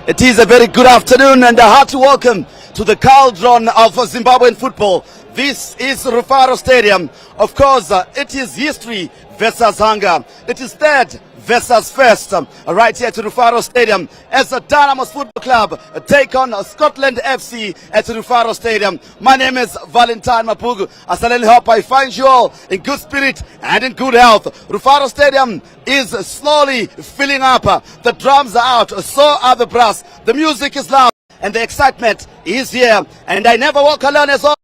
It is a very good afternoon and a hearty welcome to the cauldron of Zimbabwean football. This is Rufaro Stadium. Of course, it is history versus hunger. It is third versus first, right here to Rufaro Stadium as the Dynamos Football Club take on Scotland FC at Rufaro Stadium. My name is Valentine Mapugu. I certainly hope I find you all in good spirit and in good health. Rufaro Stadium is slowly filling up. The drums are out, so are the brass. The music is loud and the excitement is here. And I never walk alone as always.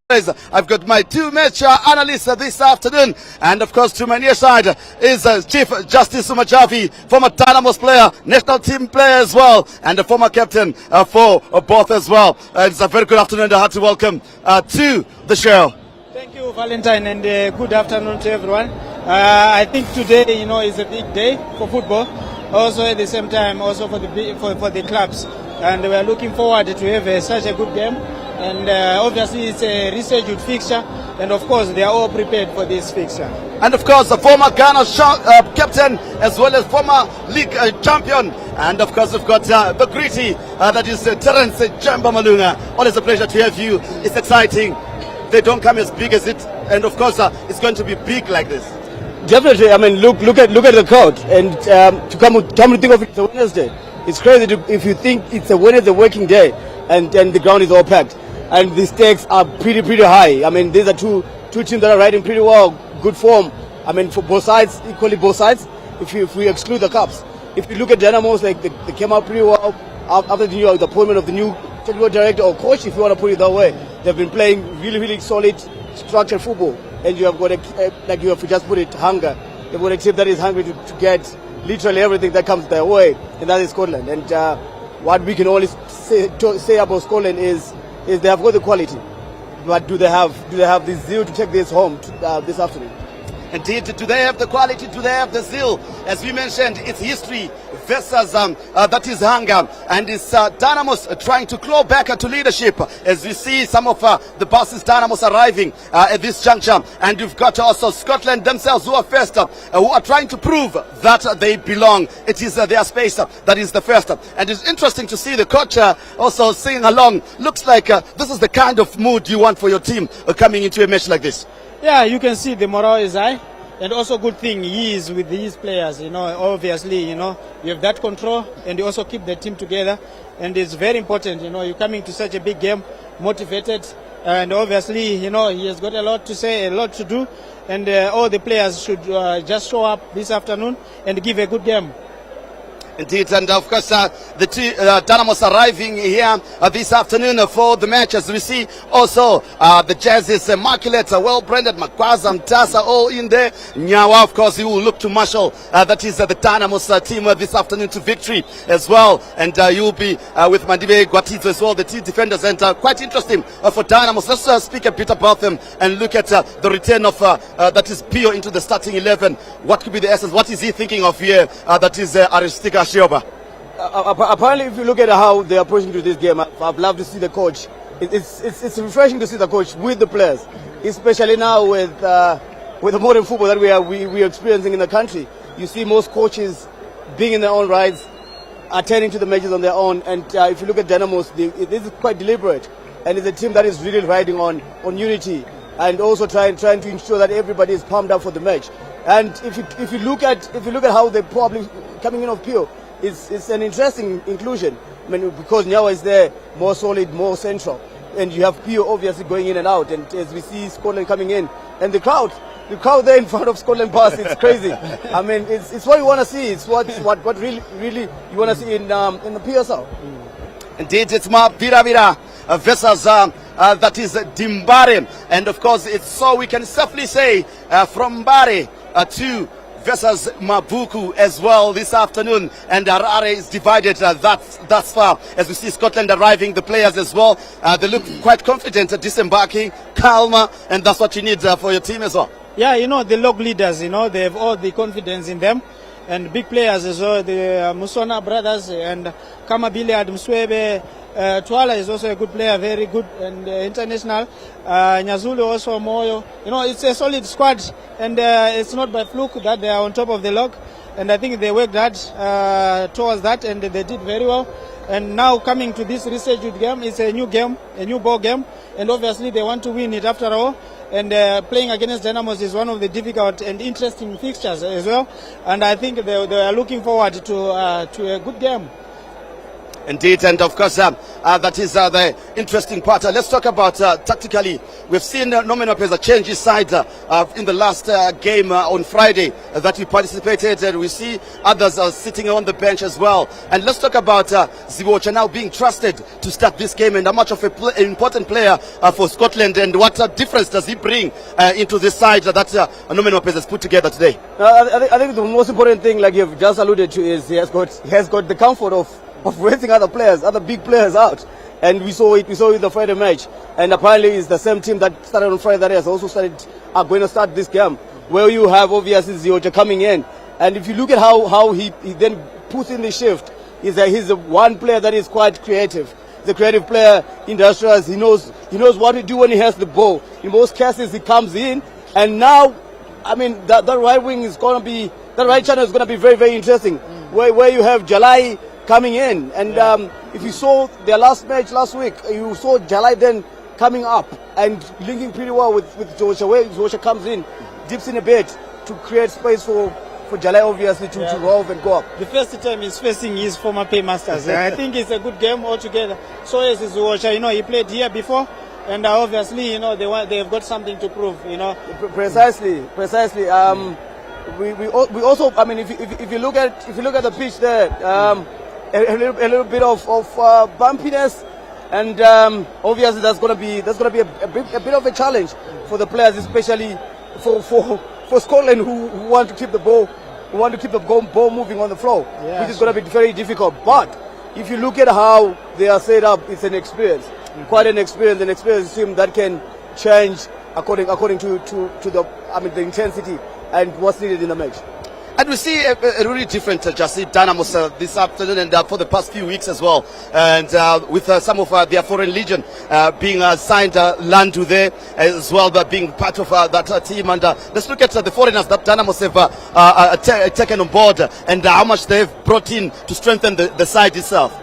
I've got my two match analysts this afternoon. And of course to my near side is Chief Justice Sumajavi, former Dynamos player, national team player as well, and a former captain for both as well. It's a very good afternoon and a hearty welcome to the show. Thank you, Valentine, and good afternoon to everyone. I think today, is a big day for football. Also at the same time, also for the clubs. And we are looking forward to have such a good game. And obviously it's a rescheduled fixture. And of course they are all prepared for this fixture. And of course the former Ghana captain as well as former league champion. And of course we've got the gritty, that is Terence Jamba Malunga. Always a pleasure to have you. It's exciting. They don't come as big as it. And of course it's going to be big like this. Definitely. I mean, look at the crowd. And to come to think of it, it's a Wednesday. It's crazy if you think it's a Wednesday working day and the ground is all packed. And the stakes are pretty high. I mean, these are two teams that are riding pretty well, good form. I mean, for both sides, equally both sides, if we exclude the cups. If you look at Dynamos, like they came out pretty well after the appointment of the new technical director or coach, if you want to put it that way. They've been playing really solid, structured football. And you have got, like you have to just put it, hunger. They've got a team that is hungry to get literally everything that comes their way, and that is Scotland. And what we can only say about Scotland is they have got the quality, but do they have the zeal to take this home this afternoon? Indeed, do they have the quality? Do they have the zeal? As we mentioned, it's history versus that is hunger, and it's Dynamos trying to claw back to leadership. As we see some of the buses Dynamos arriving at this juncture, and you've got also Scotland themselves who are first, who are trying to prove that they belong. It is their space that is the first, and it's interesting to see the coach also singing along. Looks like this is the kind of mood you want for your team coming into a match like this. Yeah, you can see the morale is high. And also good thing he is with these players, obviously, you have that control and you also keep the team together. And it's very important, you're coming to such a big game, motivated. And obviously, he has got a lot to say, a lot to do. And all the players should just show up this afternoon and give a good game. Indeed, and of course the two Dynamos arriving here this afternoon for the match. As we see also the jerseys, immaculate, well-branded, Makwaza, Mtasa, all in there. Nyawa, of course, he will look to marshal, that is the Dynamos team this afternoon to victory as well. And you will be with Mandibe Gwatizo as well, the two defenders. And quite interesting for Dynamos. Let's speak a bit about them and look at the return of that is Pio into the starting 11. What could be the essence? What is he thinking of here? That is Aristika. Apparently, if you look at how they're approaching to this game, I've loved to see the coach. It's refreshing to see the coach with the players, especially now with the modern football that we are experiencing in the country. You see most coaches being in their own rights, attending to the matches on their own. And if you look at Dynamos, this is quite deliberate, and it's a team that is really riding on unity and also trying to ensure that everybody is pumped up for the match. And if you look at how they're probably coming in of Pio, it's an interesting inclusion. I mean, because Nyawa is there, more solid, more central, and you have Pio obviously going in and out. And as we see Scotland coming in, and the crowd there in front of Scotland bus, it's crazy. I mean, it's what you want to see. It's what really you want to see in the PSL. Indeed, it's Ma Vira versus that is Dimbare, and of course it's so we can safely say from Mbare to versus Mabuku as well this afternoon, and Harare is divided thus far. As we see Scotland arriving, the players as well, they look quite confident, disembarking, calmer, and that's what you need for your team as well. Yeah, the log leaders, they have all the confidence in them. And big players as well, the Musona brothers and Kamabile Admswebe. Twala is also a good player, very good and international. Nyazulu also Moyo. It's a solid squad, and it's not by fluke that they are on top of the log. And I think they worked hard towards that, and they did very well. And now coming to this rescheduled game, it's a new game, a new ball game, and obviously they want to win it after all. And playing against Dynamos is one of the difficult and interesting fixtures as well. And I think they are looking forward to a good game. Indeed, and of course, that is the interesting part. Let's talk about tactically. We've seen Norman Mapeza change his side in the last game on Friday that he participated, and we see others sitting on the bench as well. And let's talk about Ziwocha now being trusted to start this game, and how much of an important player for Scotland, and what difference does he bring into this side that Norman Mapeza has put together today? I think the most important thing, like you've just alluded to, is he has got the comfort of resting other players, other big players out, and we saw it in the Friday match. And apparently it's the same team that started on Friday that has also are going to start this game, where you have obviously Ziocha coming in. And if you look at how he then puts in the shift, he's a one player that is quite creative. He's a creative player, industrious. He knows what to do when he has the ball. In most cases he comes in, and now, I mean, that right wing is going to be, that right channel is going to be very, very interesting. Where you have Jalai coming in, and if you saw their last match last week, you saw Jalai then coming up and linking pretty well with Joshua, where Joshua comes in, dips in a bit to create space for Jalai obviously to roll and go up. The first time he's facing his former paymasters. I think it's a good game altogether. So is Joshua, he played here before, and obviously, they've got something to prove, Precisely. We also, I mean, if you look at the pitch there, a little bit of bumpiness, and obviously that's gonna be a bit of a challenge for the players, especially for Scotland who want to keep the ball, ball moving on the floor, which is gonna be very difficult. But if you look at how they are set up, it's an experience, quite an experienced team that can change according to the intensity and what's needed in the match. And we see a really different Dynamos this afternoon, and for the past few weeks as well. And with some of their foreign legion being signed, Landu there as well, but being part of that team. And let's look at the foreigners that Dynamos have taken on board, and how much they've brought in to strengthen the side itself.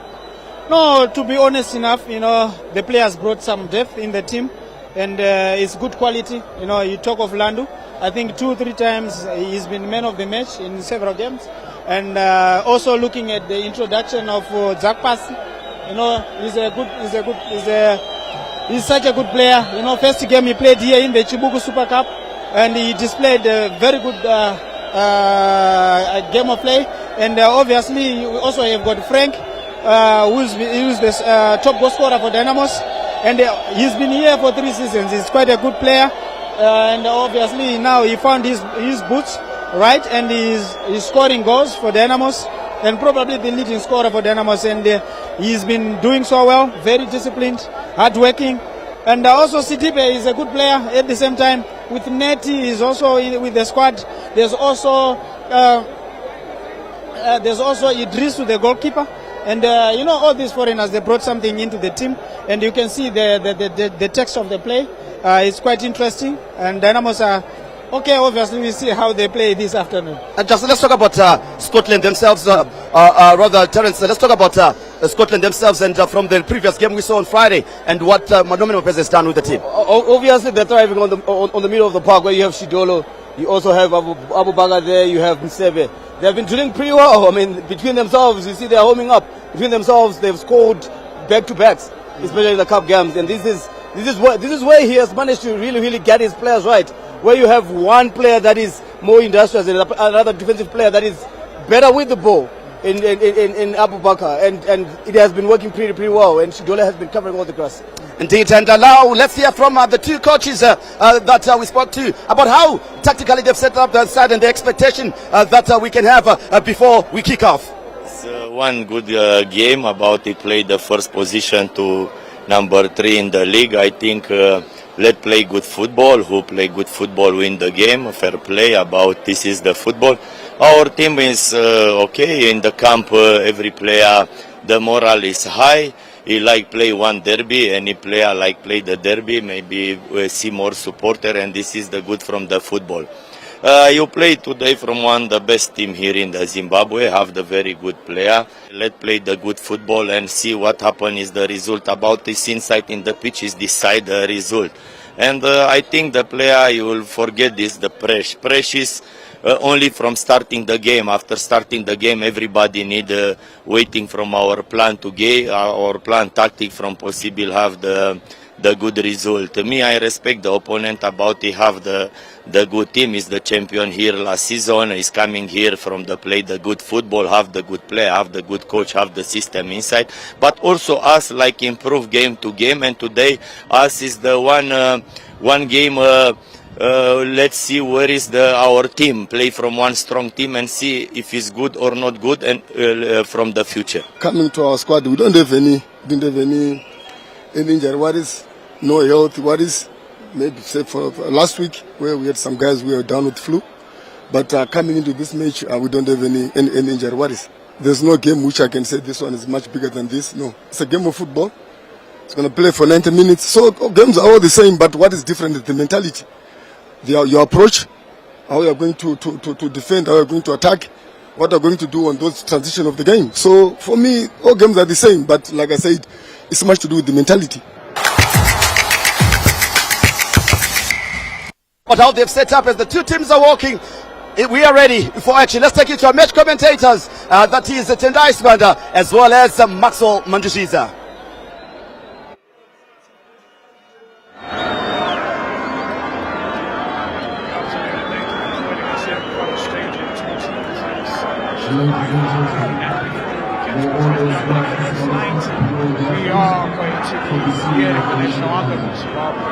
No, to be honest enough, the players brought some depth in the team, and it's good quality. You talk of Landu. I think 2-3 times he's been man of the match in several games, and also looking at the introduction of Zach Pasi, he's such a good player. First game he played here in the Chibuku Super Cup, and he displayed a very good game of play. And obviously we also have got Frank, who's the top goal scorer for Dynamos, and he's been here for 3 seasons. He's quite a good player. And obviously now he found his boots, right, and he's scoring goals for Dynamos, and probably the leading scorer for Dynamos, and he's been doing so well, very disciplined, hardworking. And also Sidibe is a good player at the same time. With Neti, he's also with the squad. There's also Idrisu, the goalkeeper. And all these foreigners, they brought something into the team, and you can see the text of the play. It's quite interesting, and Dynamos are okay. Obviously, we see how they play this afternoon. And just let's talk about Scotland themselves, rather, Terence. Let's talk about Scotland themselves, and from the previous game we saw on Friday, and what Norman Mapeza has done with the team. Obviously, they're thriving on the middle of the park, where you have Shidolo, you also have Abu Baga there, you have Msebe. They have been doing pretty well. I mean, between themselves, you see they're homing up. Between themselves, they've scored back-to-backs, especially in the cup games. And this is where he has managed to really get his players right. Where you have one player that is more industrious and another defensive player that is better with the ball in Abu Bakr, and it has been working pretty well. And Shidole has been covering all the grass. Indeed, and now let's hear from the two coaches that we spoke to about how tactically they've set up the side and the expectation that we can have before we kick off. It's one good game. About it played the first position to number 3 in the league. I think let play good football. Who play good football win the game. Fair play. About this is the football. Our team is okay in the camp. Every player, the morale is high. He like play one derby. Any player like play the derby. Maybe we see more supporter, and this is the good from the football. You play today from one of the best team here in the Zimbabwe, have the very good player. Let's play the good football and see what happen is the result. About this insight in the pitch is decide the result. And I think the player, you will forget this, the pressure. Pressure is only from starting the game. After starting the game, everybody need waiting from our plan to game, our plan tactic from possible have the good result. Me, I respect the opponent about he have the good team. Is the champion here last season. Is coming here from the play the good football, have the good player, have the good coach, have the system inside. But also us like improve game to game. And today us is the one game. Let's see where is our team play from one strong team and see if it's good or not good and from the future. Coming to our squad, we didn't have any injury worries, no health worries. Maybe say for last week where we had some guys who were down with flu, but coming into this match we don't have any injury worries. There's no game which I can say this one is much bigger than this. No, it's a game of football. It's going to play for 90 minutes. So games are all the same, but what is different is the mentality. Your approach, how you are going to defend, how you are going to attack, what you are going to do on those transition of the game. So for me, all games are the same, but like I said, it's much to do with the mentality. But how they've set up as the two teams are walking, we are ready for action. Let's take you to our match commentators. That is Tendai Sibanda as well as Maxwell Mandushiza. We are going to be hearing the national anthem of Zimbabwe.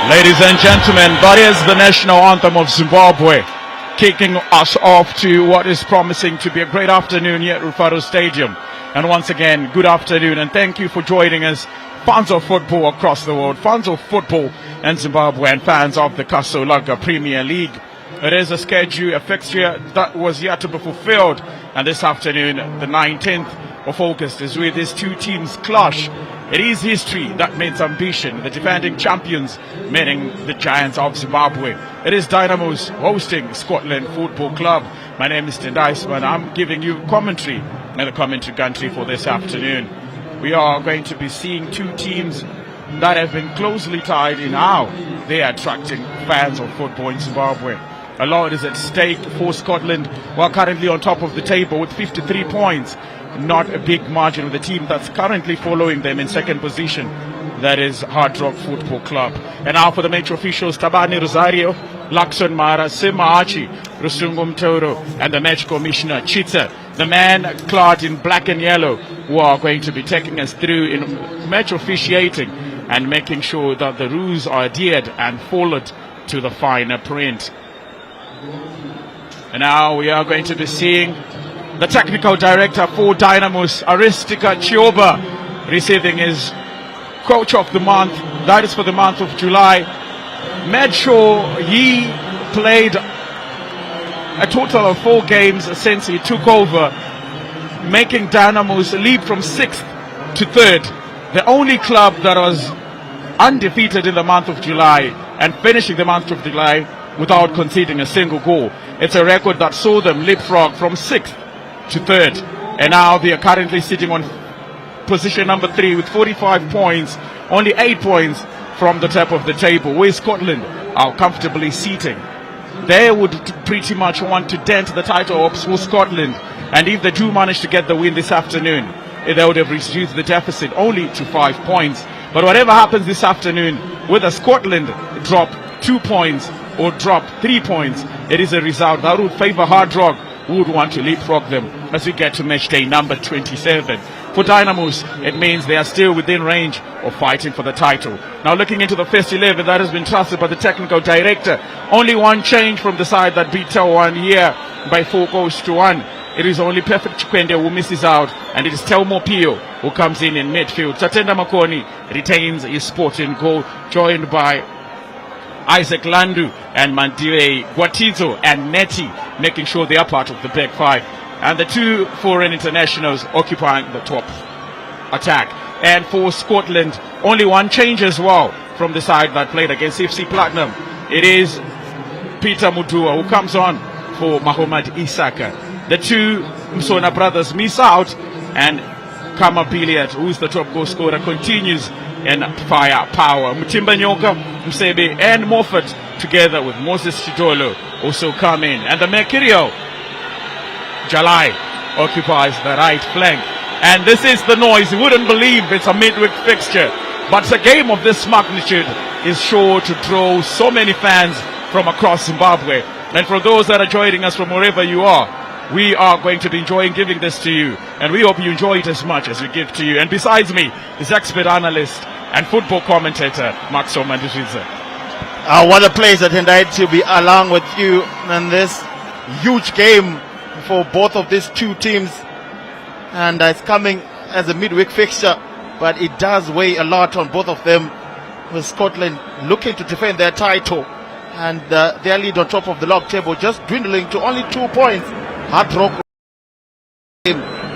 Ladies and gentlemen, that is the national anthem of Zimbabwe, kicking us off to what is promising to be a great afternoon here at Rufaro Stadium. And once again, good afternoon and thank you for joining us, fans of football across the world, fans of football in Zimbabwe and fans of the Kasolaga Premier League. It is a schedule, a fixture that was yet to be fulfilled, and this afternoon, the 19th of August, is where these two teams clash It is history that means ambition. The defending champions meeting the giants of Zimbabwe. It is Dynamos hosting Scotland Football Club. My name is Tendaisman. I'm giving you commentary in the commentary country for this afternoon. We are going to be seeing two teams that have been closely tied in how they are attracting fans of football in Zimbabwe. A lot is at stake for Scotland, who are currently on top of the table with 53 points. Not a big margin with the team that's currently following them in second position. That is Hard Rock Football Club. And now for the match officials, Tabani Rosario, Lakson Mara, Sima Archie, Rusungum Toro, and the match commissioner, Chitsa, the man clad in black and yellow, who are going to be taking us through in match officiating and making sure that the rules are adhered and followed to the finer print. And now we are going to be seeing the technical director for Dynamos, Aristika Chioba, receiving his coach of the month. That is for the month of July. Made sure he played a total of 4 games since he took over, making Dynamos leap from 6th to 3rd. The only club that was undefeated in the month of July and finishing the month of July without conceding a single goal. It's a record that saw them leapfrog from 6th to 3rd, and now they are currently sitting on position number 3 with 45 points, only 8 points from the top of the table, where Scotland are comfortably seating. They would pretty much want to dent the title hopes for Scotland, and if they do manage to get the win this afternoon, they would have reduced the deficit only to 5 points. But whatever happens this afternoon, whether Scotland drop 2 points or drop 3 points, it is a result that would favour Hard Rock, who would want to leapfrog them as we get to match day number 27. For Dynamos, it means they are still within range of fighting for the title. Now looking into the first 11 that has been trusted by the technical director, only one change from the side that beat Tel1 here by 4 goals to 1. It is only Perfect Chikwende who misses out, and it is Telmo Pio who comes in midfield. Tatenda Makoni retains his spot in goal, joined by Isaac Landu and Mandiwe Guatizo and Neti, making sure they are part of the back 5. And the 2 foreign internationals occupying the top attack. And for Scotland, only one change as well from the side that played against FC Platinum. It is Peter Mudua who comes on for Mahomet Isaka. The 2 Msona brothers miss out, and Kama Biliat, who is the top goal scorer, continues in firepower. Mutimba Nyoka, Msebe and Moffat together with Moses Chidolo also come in. And the Mercurio, Jalai, occupies the right flank. And this is the noise. You wouldn't believe it's a midweek fixture, but a game of this magnitude is sure to draw so many fans from across Zimbabwe. And for those that are joining us from wherever you are, we are going to be enjoying giving this to you, and we hope you enjoy it as much as we give to you. And besides me is expert analyst and football commentator Max Omandishiza. What a pleasure, Tendai, to be along with you in this huge game for both of these two teams. And it's coming as a midweek fixture, but it does weigh a lot on both of them, with Scotland looking to defend their title and their lead on top of the log table just dwindling to only 2 points. Hard Rock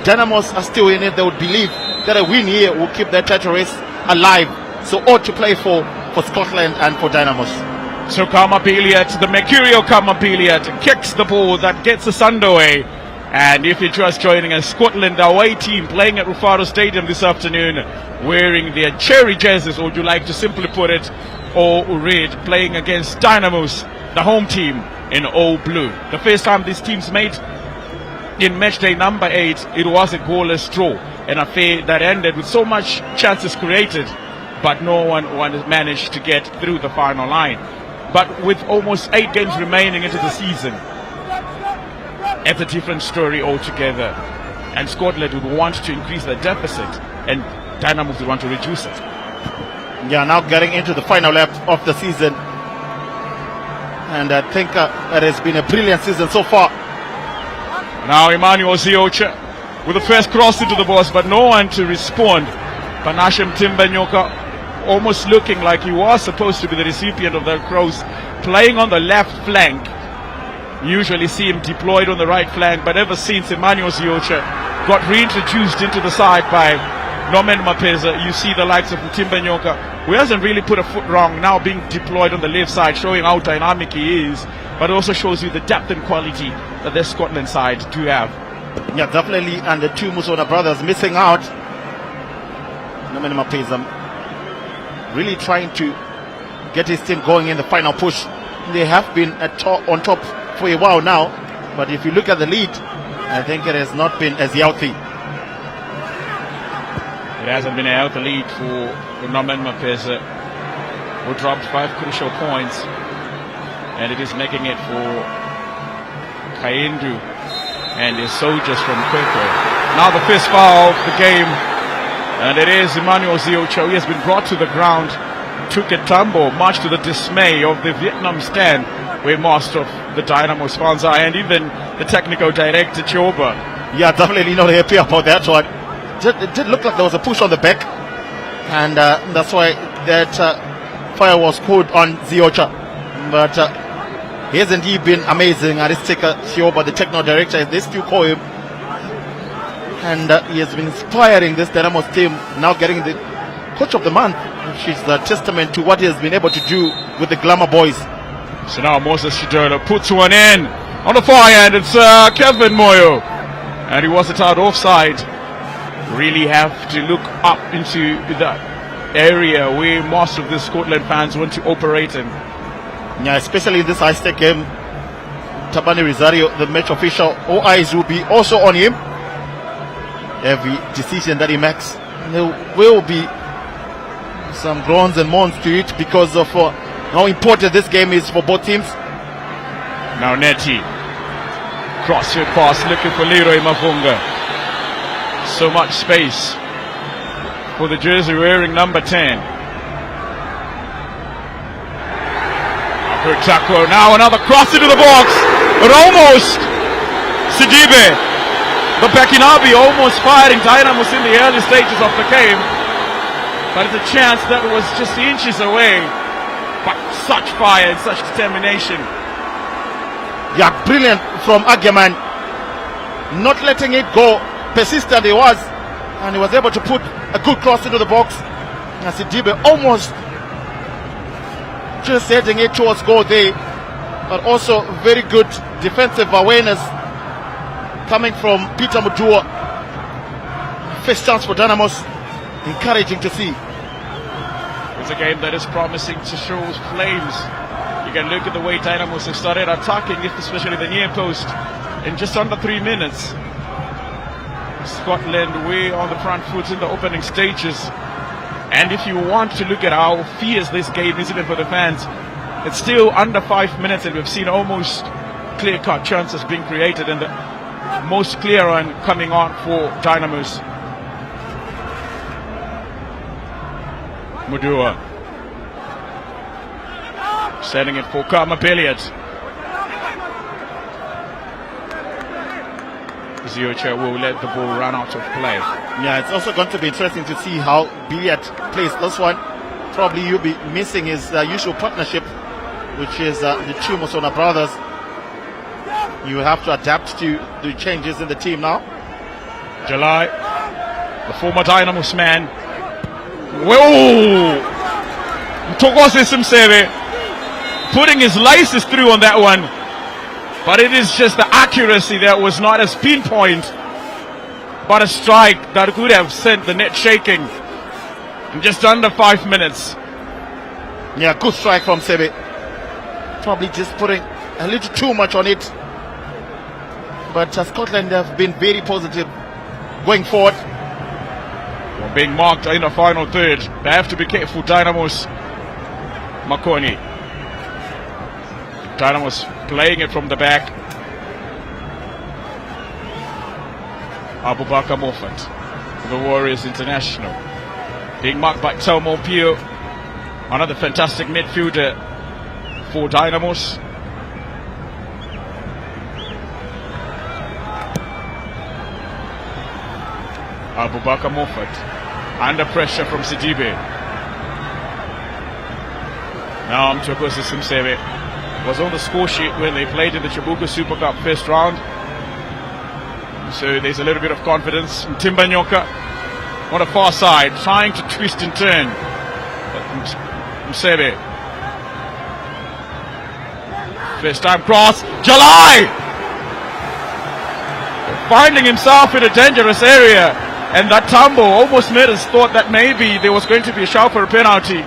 Dynamos are still in it. They would believe that a win here will keep their title race alive. So all to play for Scotland and for Dynamos. So Kama Biliat, the Mercurio Kama Biliat, kicks the ball that gets us underway. And if you're just joining us, Scotland away team playing at Rufaro Stadium this afternoon, wearing their cherry jerseys, or would you like to simply put it, all red, playing against Dynamos, the home team, in all blue. The first time these teams made in match day number 8, it was a goalless draw, an affair that ended with so much chances created, but no one managed to get through the final line. But with almost 8 games remaining into the season, it's a different story altogether. And Scotland would want to increase the deficit, and Dynamos would want to reduce it. Yeah, now getting into the final lap of the season, and I think it has been a brilliant season so far. Now Emmanuel Ziocha with the first cross into the box, but no one to respond. Panashim Timbanyoka almost looking like he was supposed to be the recipient of that cross, playing on the left flank. Usually see him deployed on the right flank, but ever since Emmanuel Ziocha got reintroduced into the side by Norman Mapeza, you see the likes of Timba Nyoka, who hasn't really put a foot wrong, now being deployed on the left side, showing how dynamic he is, but also shows you the depth and quality that this Scotland side do have. Yeah, definitely. And the two Musona brothers missing out. Norman Mapeza really trying to get his team going in the final push. They have been on top for a while now, but if you look at the lead, I think it has not been as healthy. It hasn't been a healthy lead for Norman Mapeza, who dropped 5 crucial points, and it is making it for Kaindu and his soldiers from Kwekwe. Now the first foul of the game, and it is Emmanuel Ziocho. He has been brought to the ground, took a tumble, much to the dismay of the Vietnam stand, where most of the Dynamos fans are, and even the technical director, Choba. Yeah, definitely not happy about that one. It did look like there was a push on the back, and that's why that fire was called on Ziocha. But he has indeed been amazing. Aristika Choba, the technical director, as they still call him, and he has been inspiring this Dynamos team, now getting the Coach of the Month, which is a testament to what he has been able to do with the Glamour boys. So now Moses Shidola puts one in on the far end. It's Kevin Moyo, and he was it out offside. Really have to look up into that area where most of the Scotland fans want to operate in. Yeah, especially in this high-stake game. Tabani Rosario, the match official, all eyes will be also on him. Every decision that he makes, there will be some groans and moans to it because of how important this game is for both teams. Now Netty, cross-field pass looking for Leroy Mavunga. So much space for the jersey wearing number 10. Good tackle, now another cross into the box, but almost Sidibe, the Bekinabi almost firing Dynamos in the early stages of the game, but it's a chance that was just inches away. But such fire and such determination. Yeah, brilliant from Agyeman, not letting it go. Persistent he was, and he was able to put a good cross into the box. And Sidibe almost just heading it towards goal there, but also very good defensive awareness coming from Peter Mudua. First chance for Dynamos, encouraging to see. It's a game that is promising to show flames. You can look at the way Dynamos have started attacking, especially the near post, in just under 3 minutes. Scotland way on the front foot in the opening stages, and if you want to look at how fierce this game is even for the fans, it's still under 5 minutes and we've seen almost clear-cut chances being created, and the most clear one coming on for Dynamos. Mudua setting it for Karma Billiard. Ziocha will let the ball run out of play. Yeah, it's also going to be interesting to see how Billiard plays this one. Probably you'll be missing his usual partnership, which is the two Musona brothers. You have to adapt to the changes in the team now. July, the former Dynamos man. Whoa! Tokose Simseve putting his laces through on that one. But it is just the accuracy that was not as pinpoint, but a strike that could have sent the net shaking in just under 5 minutes. Yeah, good strike from Sebe. Probably just putting a little too much on it. But Scotland have been very positive going forward. Well, being marked in the final third, they have to be careful. Dynamos, Makoni. Dynamos playing it from the back. Abubakar Moffat, the Warriors International. Being marked by Tomo Pio, another fantastic midfielder for Dynamos. Abubakar Moffat under pressure from Sidibe. Now Mtokosi Simsebe was on the score sheet when they played in the Chibuku Super Cup first round. So there's a little bit of confidence. Timba Nyoka on the far side, trying to twist and turn. Msebe. First time cross. Jalai! Finding himself in a dangerous area. And that tumble almost made us thought that maybe there was going to be a shout for a penalty.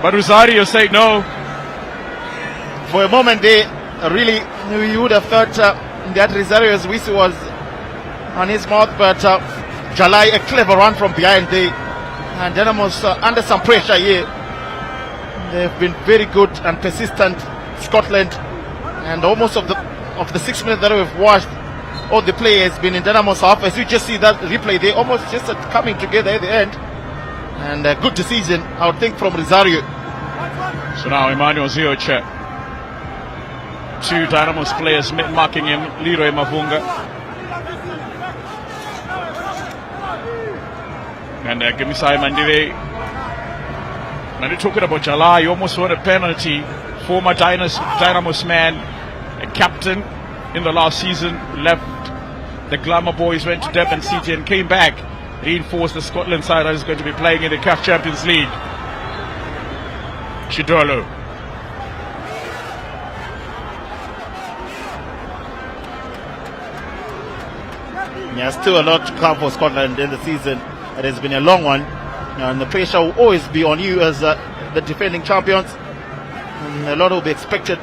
But Rosario said no. For a moment they really, you would have thought that Rosario's whistle was on his mouth, but Jalai, a clever run from behind there. And Dynamos under some pressure here. They've been very good and persistent, Scotland. And almost of the 6 minutes that we've watched, all the play has been in Dynamos half. As you just see that replay, they almost just coming together at the end. And a good decision, I would think, from Rosario. So now Emmanuel Zioche. 2 Dynamos players marking him, Leroy Mavunga. And Gemisai Mandive. When you're talking about Jalai, you almost want a penalty. Former Dynamos man, a captain in the last season, left the Glamour Boys, went to Durban City and came back, reinforced the Scotland side that is going to be playing in the CAF Champions League. Chidolo. Yeah, still a lot to come for Scotland in the season. It has been a long one, and the pressure will always be on you as the defending champions. And a lot will be expected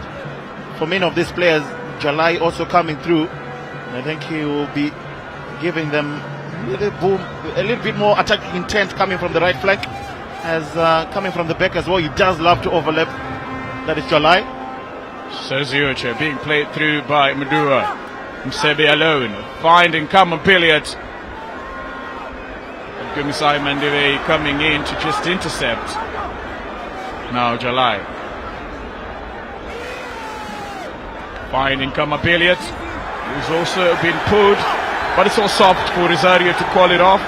for many of these players. Jalai also coming through. I think he will be giving them a little bit more attacking intent coming from the right flank, as coming from the back as well. He does love to overlap. That is Jalai. Sezioche being played through by Madura. Msebe alone, finding common Pilliot. Gumisai Mandive coming in to just intercept. Now Jalai. Finding Kama Pilliot, who's also been pulled, but it's all soft for Rosario to call it off.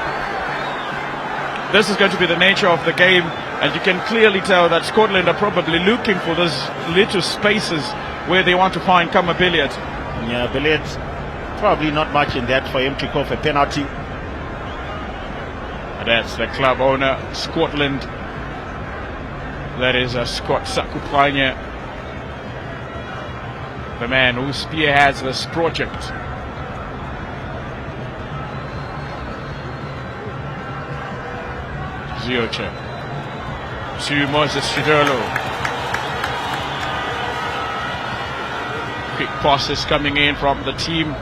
This is going to be the nature of the game, and you can clearly tell that Scotland are probably looking for those little spaces where they want to find Kama Pilliot. Yeah, Billiot, probably not much in that for him to call for penalty. And that's the club owner, Scotland. That is Scott Sakupanya, the man who spearheads this project. Zioche to Moses Chidolo. Quick passes coming in from the team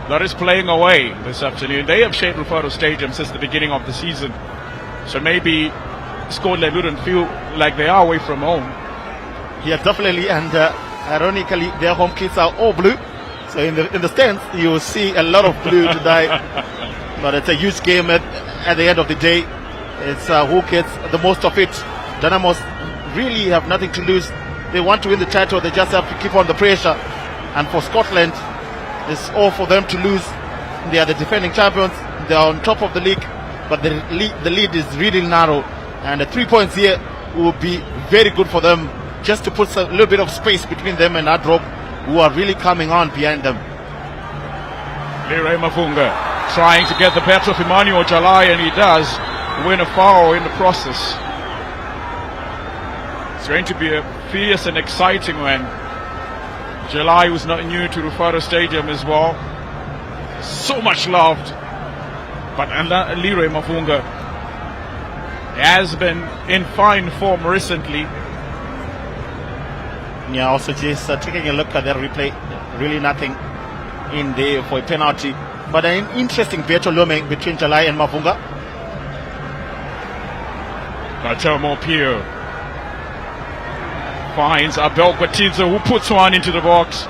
that is playing away this afternoon. They have shared Rufaro Stadium since the beginning of the season, so maybe Scotland wouldn't feel like they are away from home. Yeah, definitely, and ironically, their home kits are all blue. So in the stands, you will see a lot of blue today. But it's a huge game at the end of the day. It's who gets the most of it. Dynamos really have nothing to lose. They want to win the title. They just have to keep on the pressure. And for Scotland, it's all for them to lose. They are the defending champions. They are on top of the league, but the lead is really narrow. And the 3 points here will be very good for them, just to put a little bit of space between them and Adrop, who are really coming on behind them. Leroy Mavunga trying to get the better of Emmanuel Jalai, and he does win a foul in the process. It's going to be a fierce and exciting one. Jalai was not new to Rufaro Stadium as well. So much loved. But Leroy Mavunga has been in fine form recently. Yeah, also just taking a look at the replay, really nothing in there for a penalty. But an interesting battle looming between Jalai and Mavunga. Bartelmo Pio finds Abel Gwatidzo, who puts one into the box.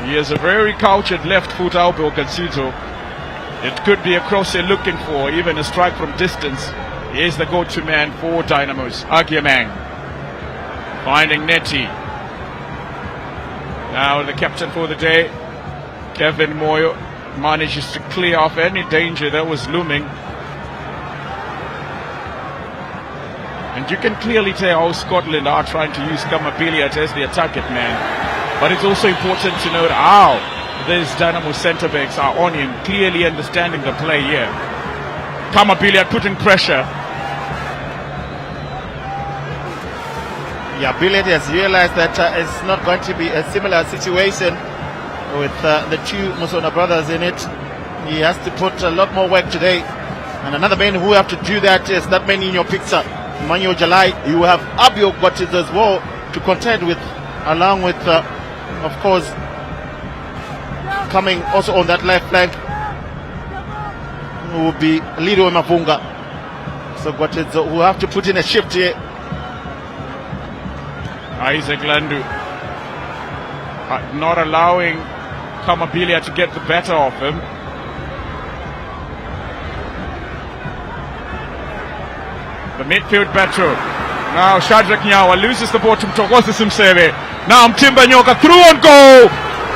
He has a very cultured left foot, Abel Gwatidzo. It could be a cross they're looking for, even a strike from distance. He is the go-to man for Dynamos. Agiamang finding Netty. Now the captain for the day, Kevin Moyo, manages to clear off any danger that was looming. And you can clearly tell how Scotland are trying to use Kamabiliat as the attacking man. But it's also important to note how these Dynamo centre-backs are on him, clearly understanding the play here. Kamabilia putting pressure. Yeah, Billet has realized that it's not going to be a similar situation with the two Musona brothers in it. He has to put a lot more work today. And another man who have to do that is that man in your picture, Manyo Jalai. You have Abio Gotis as well to contend with, along with, of course, coming also on that left flank will be Lido Mavunga. So Gotis who have to put in a shift here. Isaac Landu not allowing Kamabilia to get the better of him. The midfield battle. Now Shadrack Nyawa loses the ball to Mtokosi Simsebe. Now Mtimba Nyoka through on goal.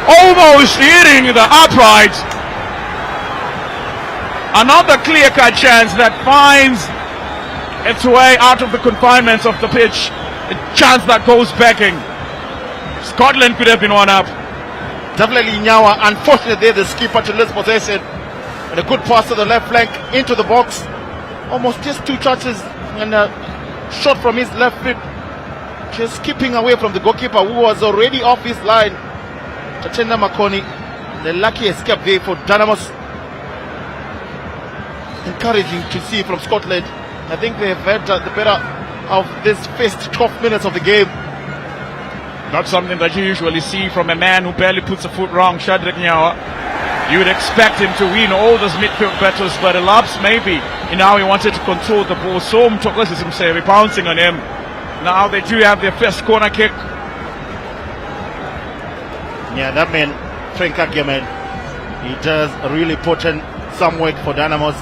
Almost hitting the upright. Another clear-cut chance that finds its way out of the confinements of the pitch. A chance that goes begging. Scotland could have been one up. Definitely Nyawa, unfortunately the skipper to lose possession. And a good pass to the left flank into the box. Almost just 2 touches and a shot from his left foot. Just keeping away from the goalkeeper who was already off his line. Tatenda Makoni. The lucky escape there for Dynamos. Encouraging to see from Scotland. I think they've had the better of this first 12 minutes of the game. Not something that you usually see from a man who barely puts a foot wrong, Shadrack Nyawa. You would expect him to win all those midfield battles, but a lapse maybe in how he wanted to control the ball. So Mtokosi Simsebe bouncing on him. Now they do have their first corner kick. Yeah, that man, Frank Ageman, he does really put in some work for Dynamos.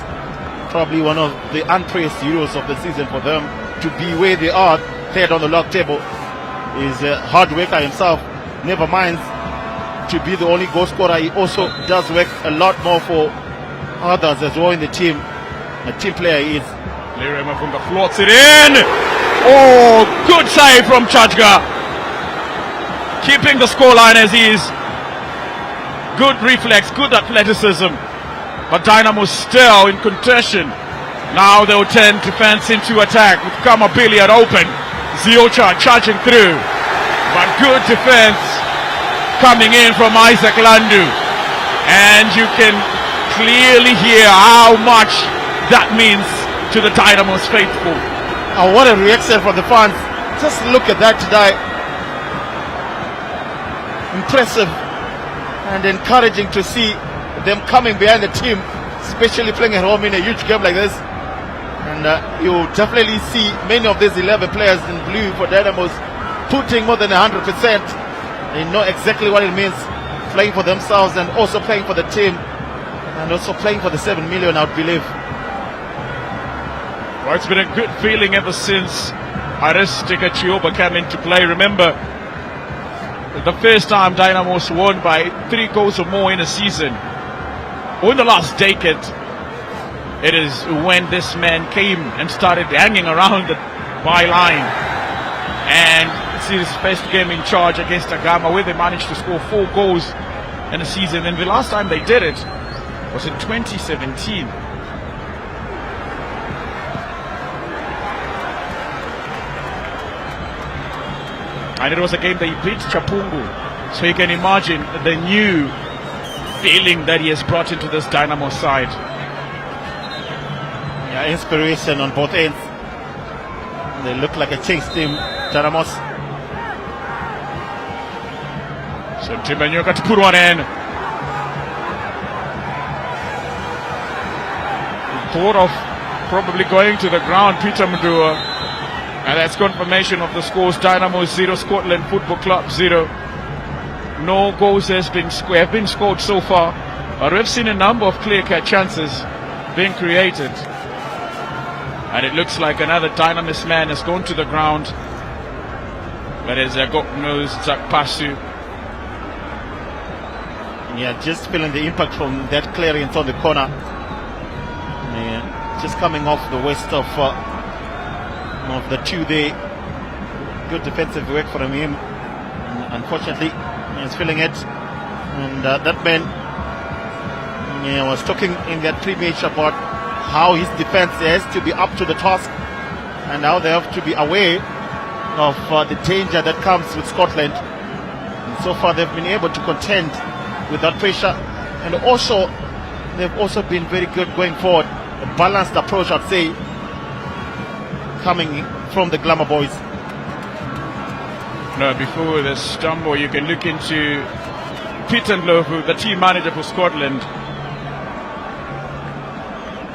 Probably one of the unpraised heroes of the season for them. To be where they are, third on the log table, is a hard worker himself. Never minds to be the only goal scorer. He also does work a lot more for others as well in the team. A team player he is. Leroy Mafunga floats it in. Oh, good save from Chajga. Keeping the scoreline as is. Good reflex, good athleticism. But Dynamo still in contention. Now they'll turn defense into attack with Kamabilia open. Ziocha charging through. But good defense coming in from Isaac Landu. And you can clearly hear how much that means to the Dynamo's faithful. Oh, what a reaction from the fans. Just look at that today. Impressive and encouraging to see them coming behind the team, especially playing at home in a huge game like this. And you'll definitely see many of these 11 players in blue for Dynamos putting more than 100%. They know exactly what it means playing for themselves and also playing for the team and also playing for the 7 million, I would believe. Well, it's been a good feeling ever since Aristika Chioba came into play. Remember, the first time Dynamos won by 3 goals or more in a season, or in the last decade, it is when this man came and started hanging around the byline. And it's his first game in charge against Agama, where they managed to score 4 goals in a season. And the last time they did it was in 2017. And it was a game they beat Chapungu. So you can imagine the new feeling that he has brought into this Dynamo side. Yeah, inspiration on both ends. They look like a chase team, Dynamos. So Timbanyoka to put one in. Thought of probably going to the ground, Peter Mdua. And that's confirmation of the scores. Dynamo 0, Scotland Football Club 0. No goals have been scored so far. But we've seen a number of clear-cut chances being created. And it looks like another Dynamis man has gone to the ground. That is a God-knows Zak Pasu. Yeah, just feeling the impact from that clearance on the corner. Yeah, just coming off the west of the 2 day. Good defensive work from him. Unfortunately, he's feeling it. And that man was talking in that pre-match about how his defense has to be up to the task and how they have to be aware of the danger that comes with Scotland. And so far they've been able to contend with that pressure, and also they've also been very good going forward. A balanced approach, I'd say, coming from the Glamour boys. No, before the stumble, you can look into Peter Ndlovu, the team manager for Scotland.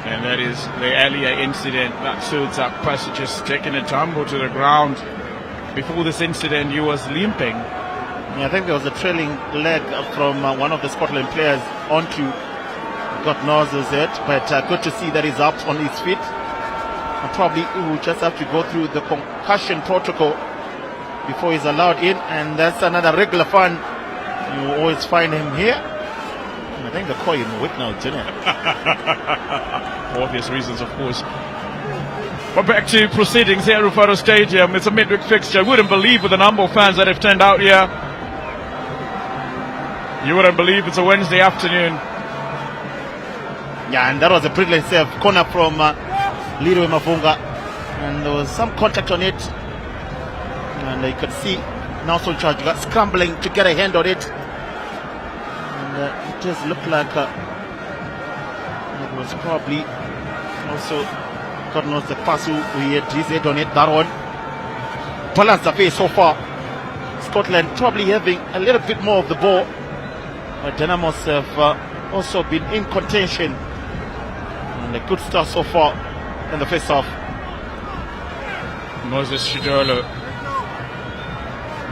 And that is the earlier incident that suits up Passages taking a tumble to the ground. Before this incident, he was limping. Yeah, I think there was a trailing leg from one of the Scotland players onto, God knows who's it, but good to see that he's up on his feet. And probably he will just have to go through the concussion protocol before he's allowed in, and that's another regular fan. You always find him here. I think they call him a whip now, didn't it? For obvious reasons, of course. But back to proceedings here at Rufaro Stadium. It's a midweek fixture. Wouldn't believe with the number of fans that have turned out here. You wouldn't believe it's a Wednesday afternoon. Yeah, and that was a brilliant save. Corner from Leroy Mafunga. And there was some contact on it. And you could see Nelson Charge got scrambling to get a hand on it. And it just looked like it was probably also, God knows, the pass who had his head on it, that one. Balanced the pace so far. Scotland probably having a little bit more of the ball. But Dynamos have also been in contention. And a good start so far in the first half. Moses Shidolo,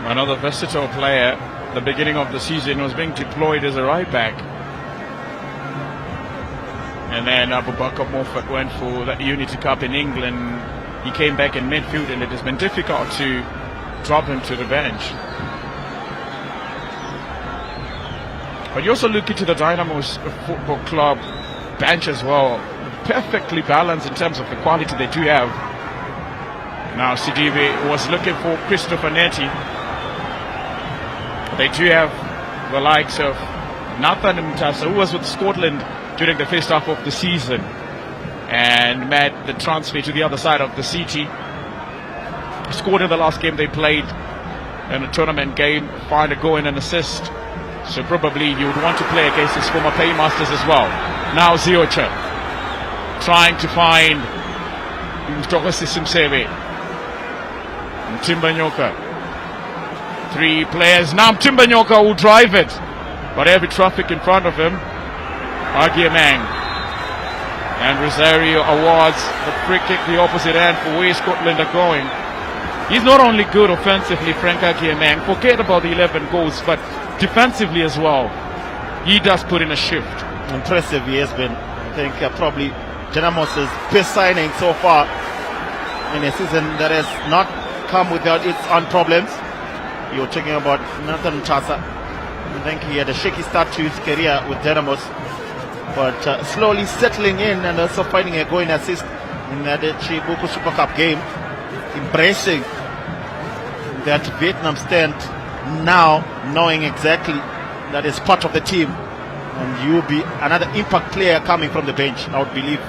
another versatile player. The beginning of the season was being deployed as a right back. And then Abubakar Moffat went for that Unity Cup in England. He came back in midfield, and it has been difficult to drop him to the bench. But you also look into the Dynamos Football Club bench as well. Perfectly balanced in terms of the quality they do have. Now Sidibe was looking for Christopher Netty. They do have the likes of Nathan Mtasa, who was with Scotland during the first half of the season and made the transfer to the other side of the city. Scored in the last game they played in a tournament game, find a goal and an assist. So probably you would want to play against his former paymasters as well. Now Ziocha trying to find Mtokasi Simsebe. Timbanyoka. Three players. Now Timbanyoka will drive it, but heavy traffic in front of him. Agiamang. And Rosario awards the free kick the opposite end for where Scotland are going. He's not only good offensively, Frank Agiamang. Forget about the 11 goals, but defensively as well. He does put in a shift. Impressive he has been. I think probably Dynamos' best signing so far in a season that has not come without its own problems. You're talking about Nathan Mtasa. I think he had a shaky start to his career with Dynamos, but slowly settling in and also finding a goal and assist in the Chibuku Super Cup game, embracing that Vietnam stand now, knowing exactly that is part of the team, and you'll be another impact player coming from the bench, I would believe.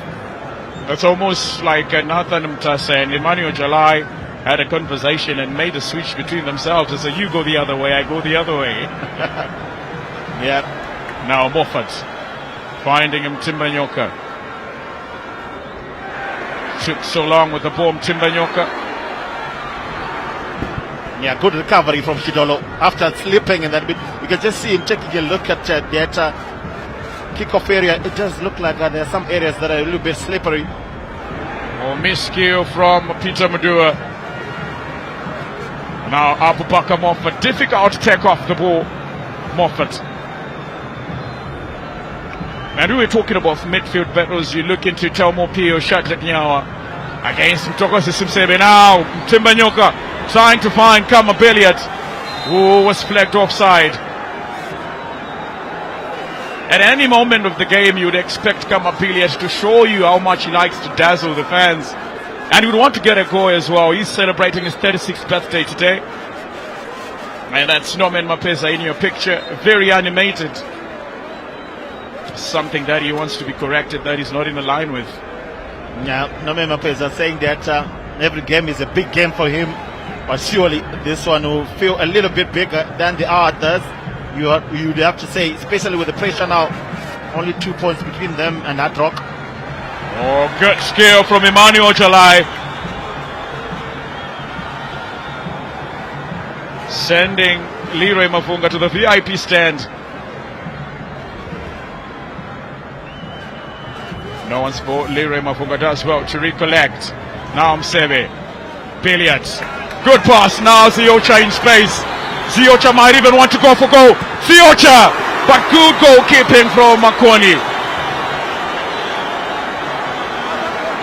It's almost like Nathan Mtasa and Emmanuel Jalai had a conversation and made a switch between themselves and said, you go the other way, I go the other way. Yeah. Now Moffat finding him, Timbanyoka. Took so long with the ball, Timbanyoka. Yeah, good recovery from Shidolo after slipping in that bit. You can just see him taking a look at that kickoff area. It does look like there are some areas that are a little bit slippery. Oh, miscue from Peter Madua. Now Abubakar Moffat, difficult to take off the ball, Moffat. And we were talking about midfield battles. You look into Telmo Pio, Shadrack Nyawa against Mtokasi Simsebe. Now Timbanyoka trying to find Kama Billiard, who was flagged offside. At any moment of the game, you would expect Kama Billiard to show you how much he likes to dazzle the fans. And he would want to get a goal as well. He's celebrating his 36th birthday today. And that's Norman Mapeza in your picture. Very animated. Something that he wants to be corrected, that he's not in line with. Yeah, Nomema Pesa saying that every game is a big game for him, but surely this one will feel a little bit bigger than the others. You'd have to say, especially with the pressure now, only 2 points between them and Hard Rock. Oh, good skill from Emmanuel Jalai. Sending Leroy Mavunga to the VIP stand. No one's bought. Leroy Mavunga does well to recollect. Now Msebe. Billiards. Good pass. Now Ziocha in space. Ziocha might even want to go for goal. Ziocha! But good goalkeeping from Makoni.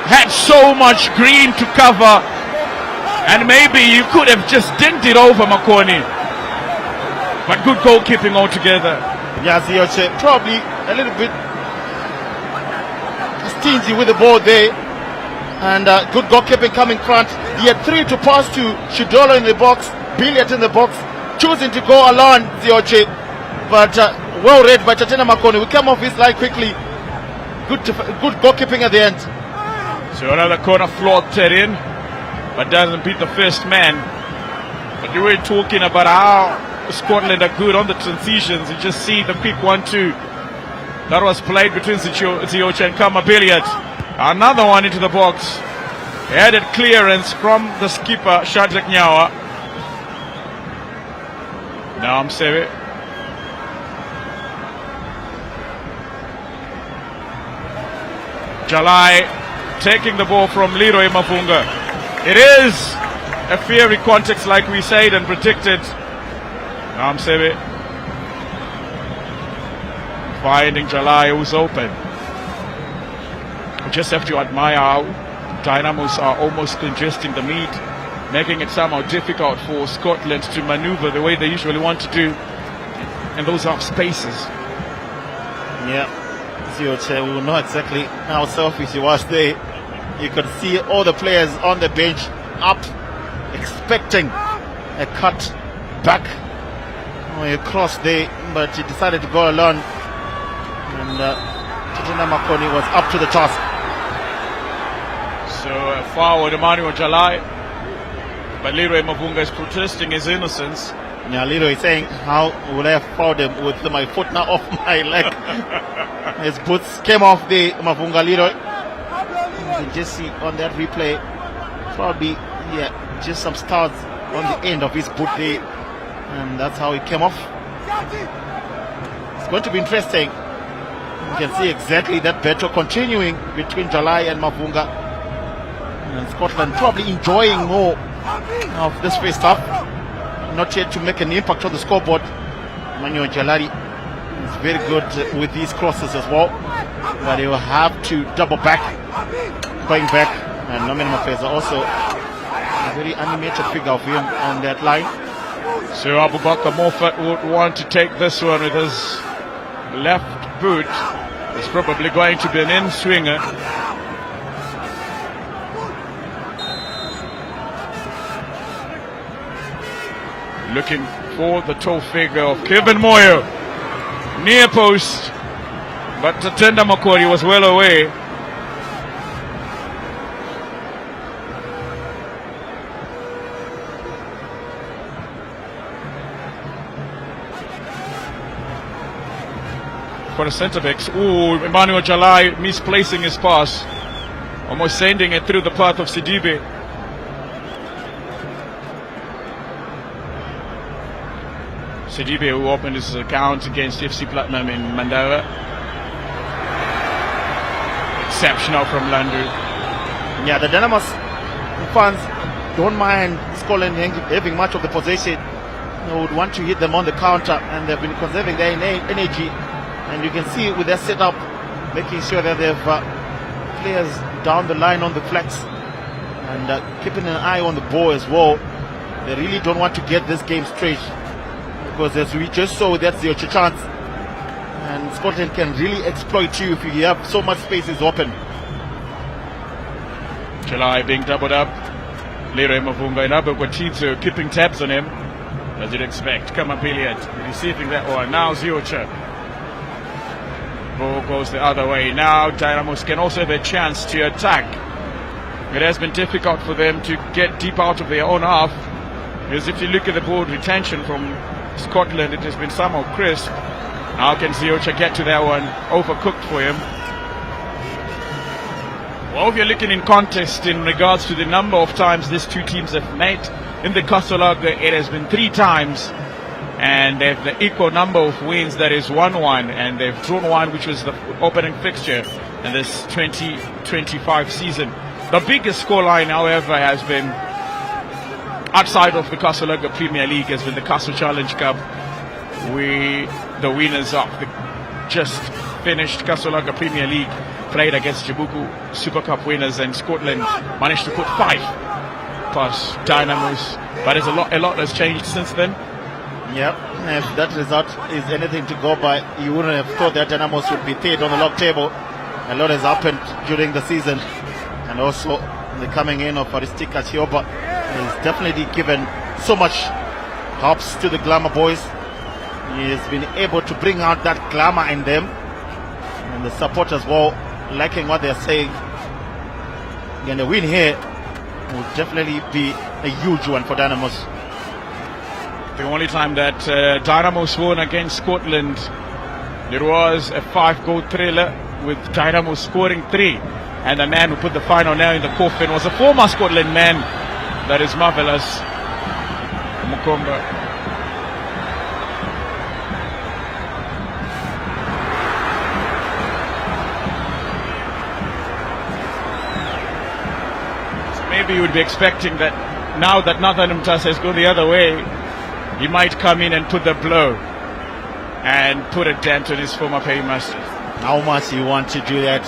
Had so much green to cover. And maybe you could have just dinked it over Makoni. But good goalkeeping altogether. Yeah, Ziocha probably a little bit stingy with the ball there. And good goalkeeping coming front. He had 3 to pass to Shidolo in the box. Billiard in the box. Choosing to go alone, Ziocha. But well read by Tatena Makoni. We come off his line quickly. Good goalkeeping at the end. So another corner floated in, but doesn't beat the first man. But you were talking about how Scotland are good on the transitions. You just see the quick 1-2 that was played between Ziocha and Kama Billiard. Another one into the box. Headed clearance from the skipper, Shadrack Nyawa. Now Msebe. Jalai taking the ball from Leroy Mavunga. It is a fiery context like we said and predicted. Now Msebe finding Jalai who's open. We just have to admire how Dynamos are almost congesting the meat, making it somehow difficult for Scotland to maneuver the way they usually want to do in those half spaces. Yeah, Ziocha, we will know exactly how selfish he was there. You could see all the players on the bench up, expecting a cut back across there, but he decided to go alone. And Tatena Makoni was up to the task. So forward Emmanuel Jalai, but Leroy Mavunga is protesting his innocence. Yeah, Leroy saying, how would I have fouled him with my foot now off my leg? His boots came off the Mavunga Leroy. You can just see on that replay, probably, yeah, just some stars on the end of his boot there. And that's how it came off. It's going to be interesting. You can see exactly that battle continuing between Jalai and Mavunga. And Scotland probably enjoying more of this first half. Not yet to make an impact on the scoreboard. Emmanuel Jalai is very good with these crosses as well. But he will have to double back, going back. And Nomena Mapeza also a very animated figure of him on that line. So Abubakar Moffat would want to take this one with his left boot. It's probably going to be an in-swinger. Looking for the tall figure of Kevin Moyo. Near post. But Tatenda Makori was well away. For the centre backs, Emmanuel Jalai misplacing his pass, almost sending it through the path of Sidibe. Sidibe, who opened his account against FC Platinum in Mandara. Exceptional from Landu. Yeah, the Dynamos fans don't mind Scotland having much of the possession. They would want to hit them on the counter, and they've been conserving their energy. And you can see with their setup, making sure that they have players down the line on the flanks and keeping an eye on the ball as well. They really don't want to get this game straight, because as we just saw, that's your chance. And Scotland can really exploit you if you have so much spaces open. Jalai being doubled up. Leroy Mavunga and Abugwatito keeping tabs on him, as you'd expect. Kama Billiard receiving that one. Now Ziocha. Ball goes the other way. Now Dynamos can also have a chance to attack. It has been difficult for them to get deep out of their own half. Because if you look at the ball retention from Scotland, it has been somewhat crisp. How can Ziocha get to that one? Overcooked for him. Well, if you're looking in context in regards to the number of times these two teams have met in the Kasolaga, it has been 3 times. And they have the equal number of wins, that is 1-1. And they've drawn one, which was the opening fixture in this 2025 season. The biggest scoreline, however, has been outside of the Kasolaga Premier League, has been the Castle Challenge Cup. The winners of the just finished Kasolaga Premier League played against Jabuku Super Cup winners, and Scotland managed to put 5 past Dynamos. But there's a lot has changed since then. Yep, if that result is anything to go by, you wouldn't have thought that Dynamos would be third on the log table. A lot has happened during the season, and also the coming in of Aristika Chioba has definitely given so much helps to the Glamour boys. He has been able to bring out that glamour in them, and the support as well, liking what they're saying. And a win here will definitely be a huge one for Dynamos. The only time that Dynamos won against Scotland, it was a 5-goal thriller with Dynamos scoring 3. And the man who put the final nail in the coffin was a former Scotland man. That is marvelous. Mukomba. So maybe you would be expecting that now that Nathan Mtasa has gone the other way, he might come in and put the blow and put a dent on his former paymaster. How much you want to do that?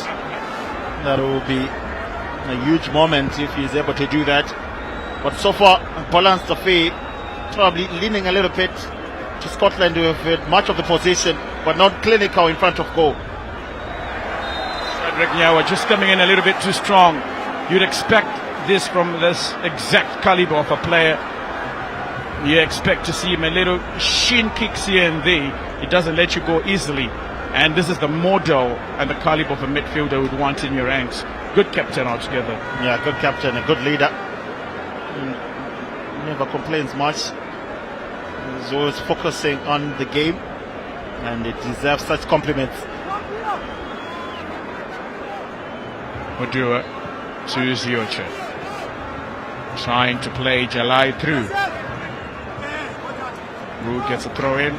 That will be a huge moment if he's able to do that. But so far, balanced the fee, probably leaning a little bit to Scotland, who have had much of the position, but not clinical in front of goal. Frederick Nyawa just coming in a little bit too strong. You'd expect this from this exact caliber of a player. You expect to see him a little shin kicks here and there. He doesn't let you go easily. And this is the model and the caliber of a midfielder we'd want in your ranks. Good captain altogether. Yeah, good captain, a good leader. Never complains much. He's always focusing on the game, and it deserves such compliments. Odua to Ziocha. Trying to play Jalai through. Who gets a throw in.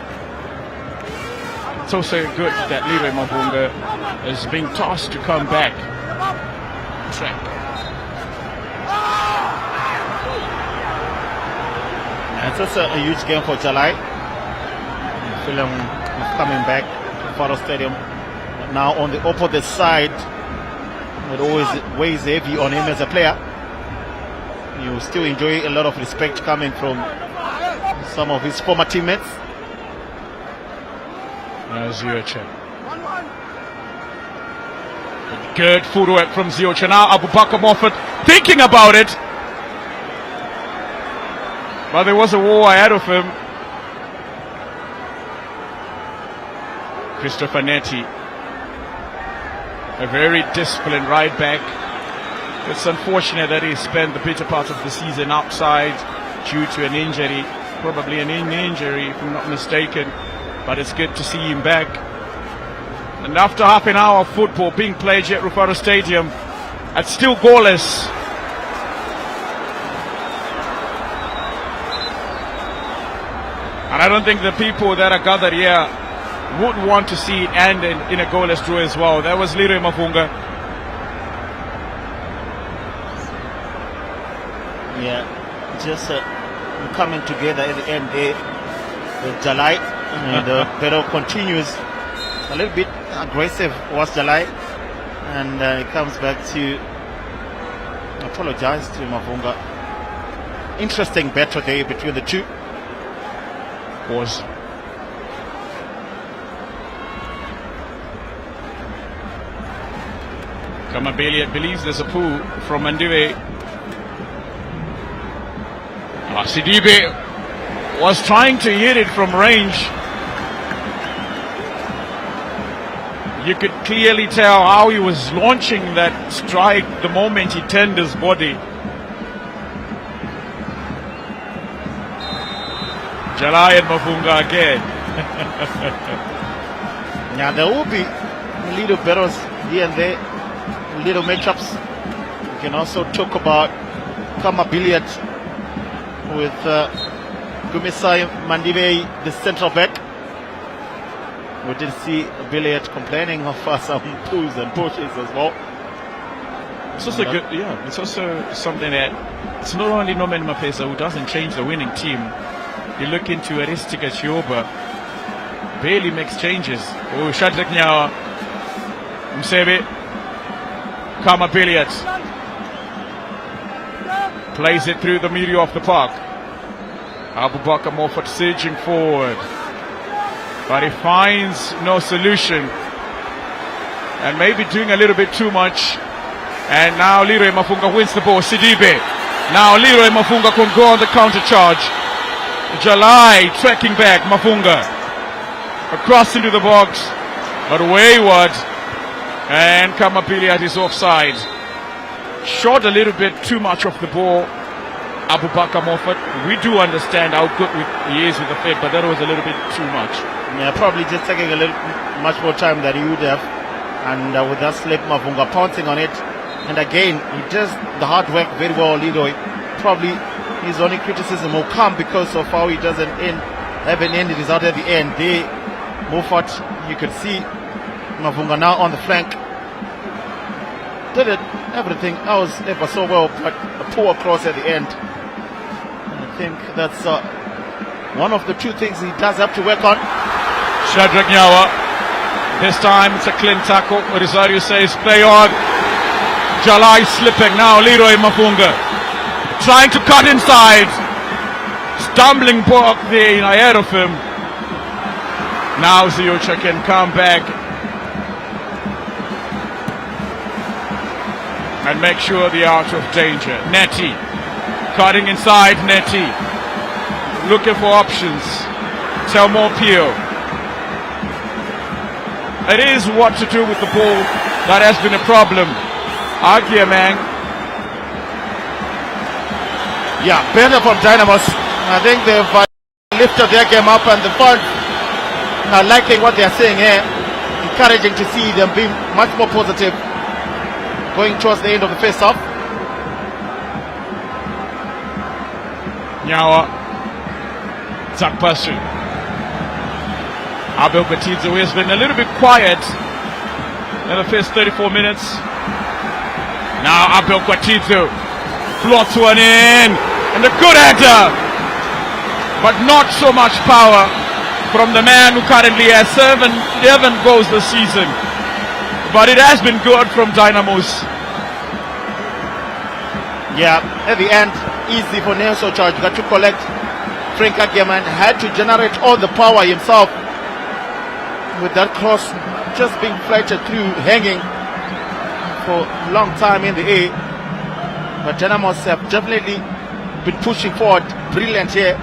It's also good that Leroy Mavunga is being tasked to come back. Track. It's also a huge game for Jalai. Fulham coming back to Faro Stadium. Now on the opposite side, it always weighs heavy on him as a player. You still enjoy a lot of respect coming from some of his former teammates. Ziocha. Good footwork from Ziocha. Now Abu Bakr Moffat thinking about it. But there was a war ahead of him. Christopher Netti, a very disciplined right back. It's unfortunate that he spent the better part of the season outside due to an injury, probably an injury if I'm not mistaken. But it's good to see him back. And after half an hour of football being played here at Rufaro Stadium, it's still goalless. And I don't think the people that are gathered here would want to see it end in a goalless draw as well. That was Leroy Mavunga. Yeah, just coming together at the end there with Jalai. The battle continues. A little bit aggressive was Jalai, and it comes back to apologize to Mavunga. Interesting battle there between the two. Was Kamabeli believes there's a pull from Mandive. Sidibe was trying to hit it from range. You could clearly tell how he was launching that strike the moment he turned his body. Jalai and Mafunga again. Yeah, there will be little battles here and there, little matchups. We can also talk about Kama Billiard with Gumisai Mandive, the central back. We did see Billiard complaining of some pulls and pushes as well. It's also good, yeah. It's also something that it's not only Norman Mapesa who doesn't change the winning team. You look into Aristika Chioba, barely makes changes. Oh, Shadrack Nyawa, Msebe, Kama Billiard plays it through the middle of the park. Abu Bakr Moffat surging forward, but he finds no solution and maybe doing a little bit too much. And now Leroy Mafunga wins the ball. Sidibe. Now Leroy Mafunga can go on the counter charge. Jalai tracking back. Mafunga across into the box, but wayward. And Kamapiliat is offside. Shot a little bit too much of the ball. Abu Bakr Moffat, we do understand how good he is with the fade, but that was a little bit too much. Yeah, probably just taking a little much more time than he would have. And with that slip, Mafunga pouncing on it. And again, he does the hard work very well, Leroy. Probably his only criticism will come because of how he doesn't have an end result at the end. They move out, you could see Mafunga now on the flank. Did it, everything else ever so well, but a poor cross at the end. I think that's one of the two things he does have to work on. Shadrack Nyawa. This time it's a clean tackle. Rosario says play on. Jalai slipping. Now Leroy Mafunga trying to cut inside. Stumbling block there ahead of him. Now Ziocha can come back and make sure they're out of danger. Netty cutting inside. Netty looking for options. Telmo Pio. It is what to do with the ball that has been a problem. Agiamang. Yeah, better from Dynamos. I think they've lifted their game up, and the fans are liking what they're saying here. Encouraging to see them being much more positive going towards the end of the first half. Nyawa. Zakpasu. Abel Batidze has been a little bit quiet in the first 34 minutes. Now Abel Batidze floats one in, and a good header, but not so much power from the man who currently has 11 goals this season. But it has been good from Dynamos. Yeah, at the end, easy for Nelson Charge. Got to collect. Frank Agiaman had to generate all the power himself, with that cross just being fletched through, hanging for a long time in the air. But Dynamos have definitely been pushing forward. Brilliant here.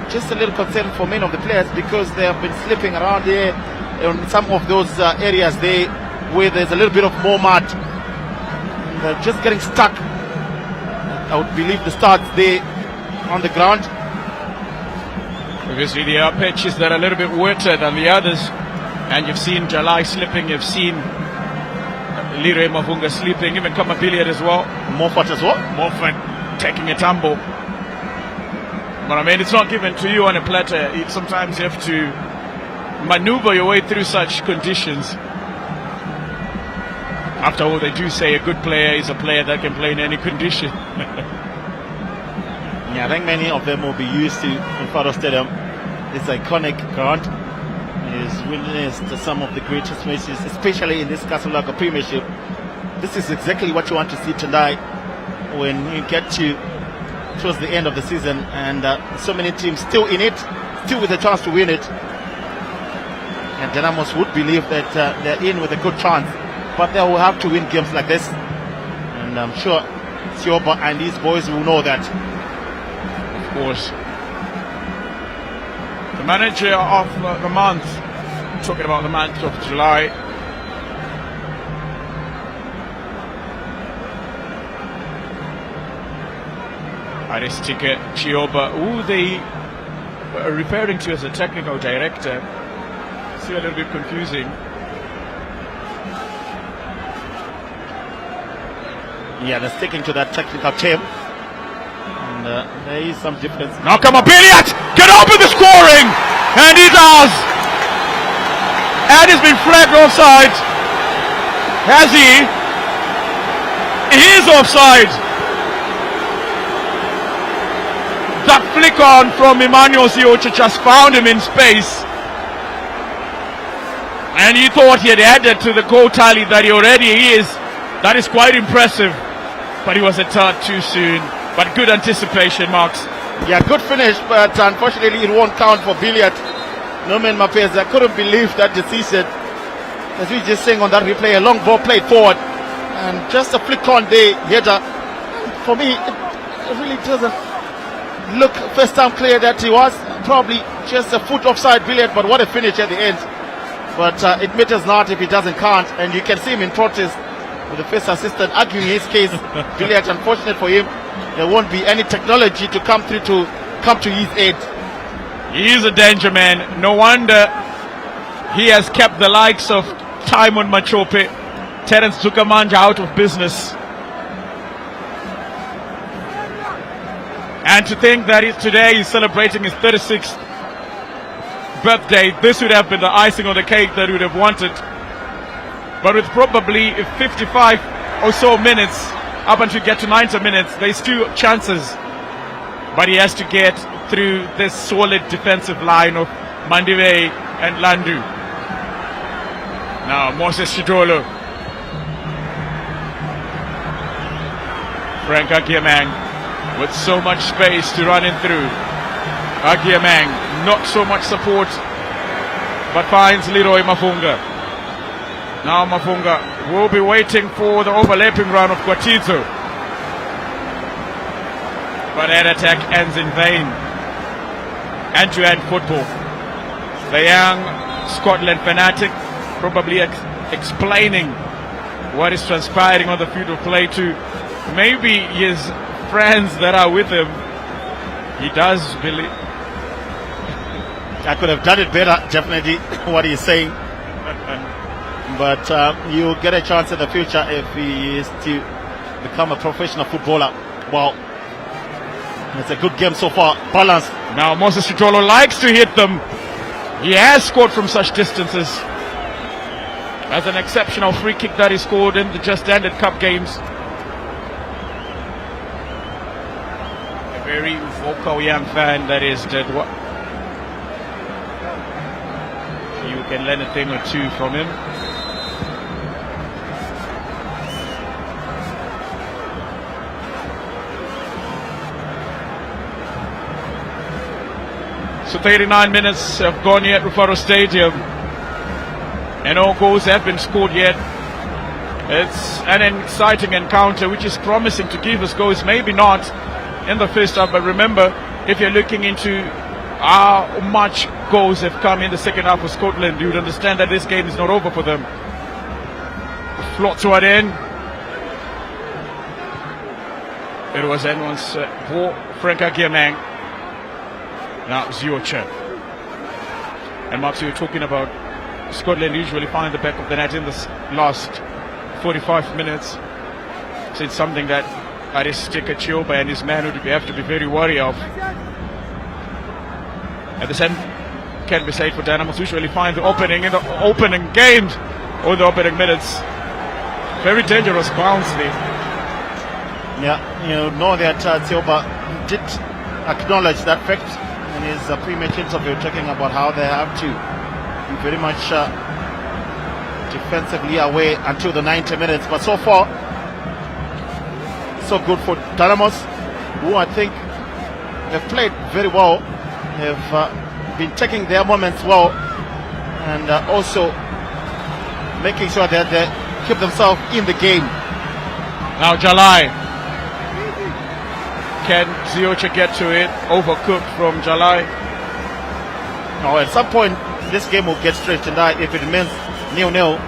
Just a little concern for many of the players because they have been slipping around here in some of those areas there where there's a little bit of more mud. And they're just getting stuck. I would believe the starts there on the ground. Obviously there are pitches that are a little bit wetter than the others. And you've seen Jalai slipping, you've seen Leroy Mafunga slipping, even Kamapiliat as well. Moffat as well. Moffat taking a tumble. But I mean, it's not given to you on a platter. Sometimes you have to maneuver your way through such conditions. After all, they do say a good player is a player that can play in any condition. Yeah, I think many of them will be used to Psl Stadium. This iconic ground is witnessed some of the greatest matches, especially in this Casablanca Premiership. This is exactly what you want to see tonight when you get to towards the end of the season, and so many teams still in it, still with a chance to win it. And Dynamos would believe that they're in with a good chance, but they will have to win games like this. And I'm sure Sioba and these boys will know that. Of course. The manager of the month, talking about the month of July, Aristike Chioba, who they are referring to as a technical director. It's a little bit confusing. Yeah, they're sticking to that technical term. And there is some difference. Now come on, Billiat! Get open the scoring! And he does! And he's been flagged offside. Has he? He is offside. That flick on from Emmanuel Siocha just found him in space. And he thought he had added to the goal tally that he already is. That is quite impressive. But he was a touch too soon. But good anticipation, Marks. Yeah, good finish, but unfortunately it won't count for Billiat. Norman Mapez, I couldn't believe that decision. As we just saying on that replay, a long ball played forward. And just a flick on the header. For me, it really doesn't look first time clear that he was probably just a foot offside Billiat, but what a finish at the end. But it matters not if it doesn't count, and you can see him in protest with the first assistant arguing his case. Billiat, unfortunate for him, there won't be any technology to come through to come to his aid. He is a danger man. No wonder he has kept the likes of Timon Machope, Terence Zukamanja out of business. And to think that today he's celebrating his 36th birthday, this would have been the icing on the cake that we would have wanted. But with probably 55 or so minutes, up until get to 90 minutes, there's still chances. But he has to get through this solid defensive line of Mandive and Landu. Now Moses Chidolo. Frank Agiamang with so much space to run in through. Agiamang, not so much support, but finds Leroy Mafunga. Now Mafunga will be waiting for the overlapping run of Kwatito. But that attack ends in vain. Hand-to-hand football. The young Scotland fanatic probably explaining what is transpiring on the field of play to maybe his friends that are with him. He does believe. I could have done it better, definitely, what he's saying. But you'll get a chance in the future if he is to become a professional footballer. Wow. It's a good game so far, balanced. Now Moses Chitolo likes to hit them. He has scored from such distances. As an exceptional free kick that he scored in the just ended cup games. A very vocal young fan that is that what you can learn a thing or two from him. So 39 minutes have gone yet at Rufaro Stadium. And no goals have been scored yet. It's an exciting encounter which is promising to give us goals. Maybe not in the first half, but remember, if you're looking into how much goals have come in the second half of Scotland, you would understand that this game is not over for them. Flot toward in. It was anyone's for Frank Agiamang. Now Ziocha. And Mark, you were talking about Scotland usually find the back of the net in the last 45 minutes. So it's something that Aristike Chioba and his man would have to be very wary of. At the same can be said for Dynamos, usually find the opening in the opening games or the opening minutes. Very dangerous bounce there. Yeah, you know that Chioba did acknowledge that fact in his pre-match interview, talking about how they have to be very much defensively away until the 90 minutes. But so far, so good for Dynamos, who I think have played very well. They've been taking their moments well, and also making sure that they keep themselves in the game. Now Jalai. Can Ziocha get to it? Overcooked from Jalai. Now at some point this game will get straightened out. If it remains 0-0,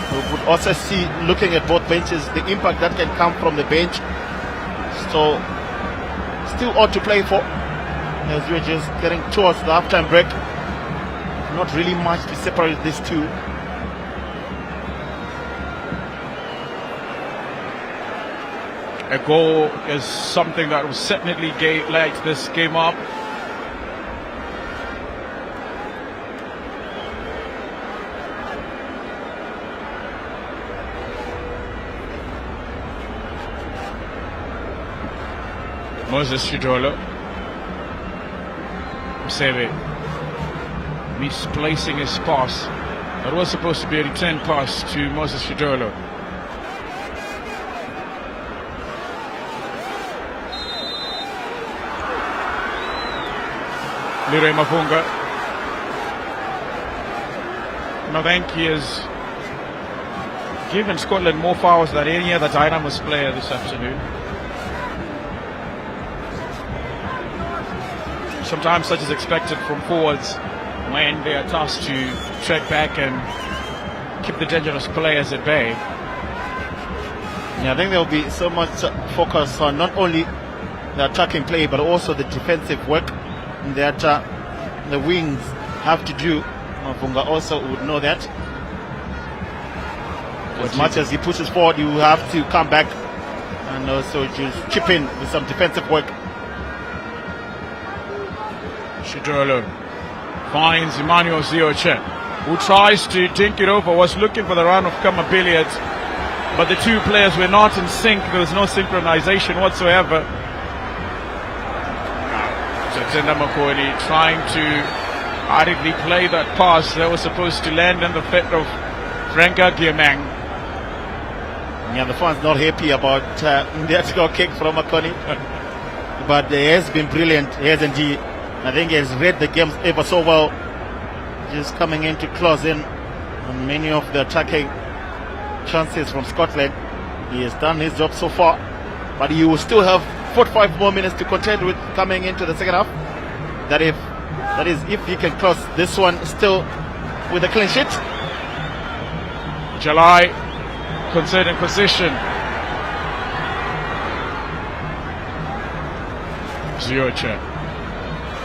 we would also see, looking at both benches, the impact that can come from the bench. So still ought to play for, as we're just getting towards the halftime break. Not really much to separate these two. A goal is something that will certainly light this game up. Moses Shidolo. Msebe misplacing his pass. That was supposed to be a return pass to Moses Shidolo. Lire Mavunga. And I think he has given Scotland more fouls than any other Dynamos player this afternoon. Sometimes such is expected from forwards when they are tasked to tread back and keep the dangerous players at bay. Yeah, I think there will be so much focus on not only the attacking play but also the defensive work that the wings have to do. Mafunga also would know that. As much as he pushes forward, you have to come back and also just chip in with some defensive work. Shidolo finds Emmanuel Zioche, who tries to dink it over, was looking for the run of Kama Billiard, but the two players were not in sync. There was no synchronization whatsoever. Zenda Makoni trying to hurriedly play that pass that was supposed to land in the feet of Franka Giamang. Yeah, the fans not happy about that goal kick from Makoni, but he has been brilliant, hasn't he? I think he has read the game ever so well, just coming in to close in on many of the attacking chances from Scotland. He has done his job so far, but he will still have 45 more minutes to contend with coming into the second half. That is if he can close this one still with a clean sheet. Jalai considering position. Zioche.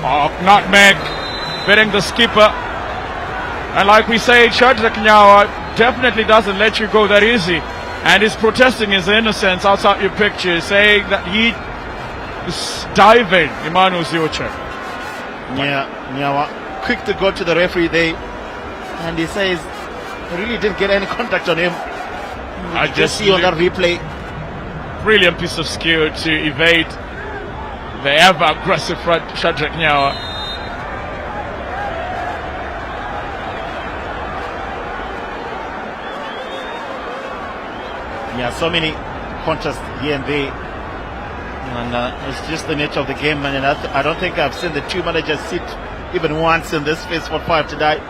Oh, nutmeg, beating the skipper. And like we say, Shadrack Nyawa definitely doesn't let you go that easy. And he's protesting his innocence outside your picture, saying that he is diving Emmanuel Zioche. Yeah, Nyawa quick to go to the referee there, and he says he really didn't get any contact on him. I just see on that replay. Brilliant piece of skill to evade the ever aggressive Shadrack Nyawa. Yeah, so many contests here and there, and it's just the nature of the game. And I don't think I've seen the two managers sit even once in this phase 45 today.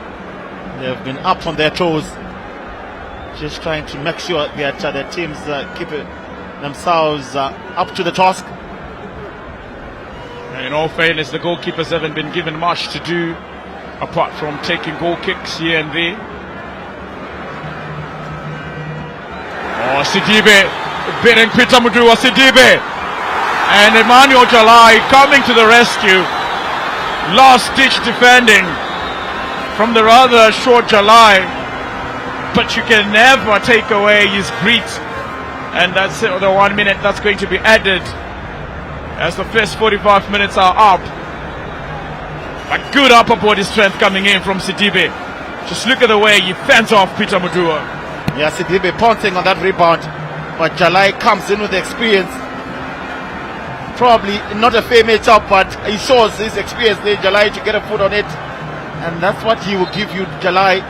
They've been up on their toes, just trying to make sure that their teams keep themselves up to the task. In all fairness, the goalkeepers haven't been given much to do apart from taking goal kicks here and there. Oh, Sidibe beating Peter Mudua. Sidibe and Emmanuel Jalai coming to the rescue. Last-ditch defending from the rather short Jalai, but you can never take away his grit, and that's the 1 minute that's going to be added as the first 45 minutes are up. A good upper body strength coming in from Sidibe. Just look at the way he fends off Peter Mudua. Yeah, Sidibe pouncing on that rebound, but Jalai comes in with the experience. Probably not a fair matchup, but he shows his experience there, Jalai, to get a foot on it, and that's what he will give you, Jalai,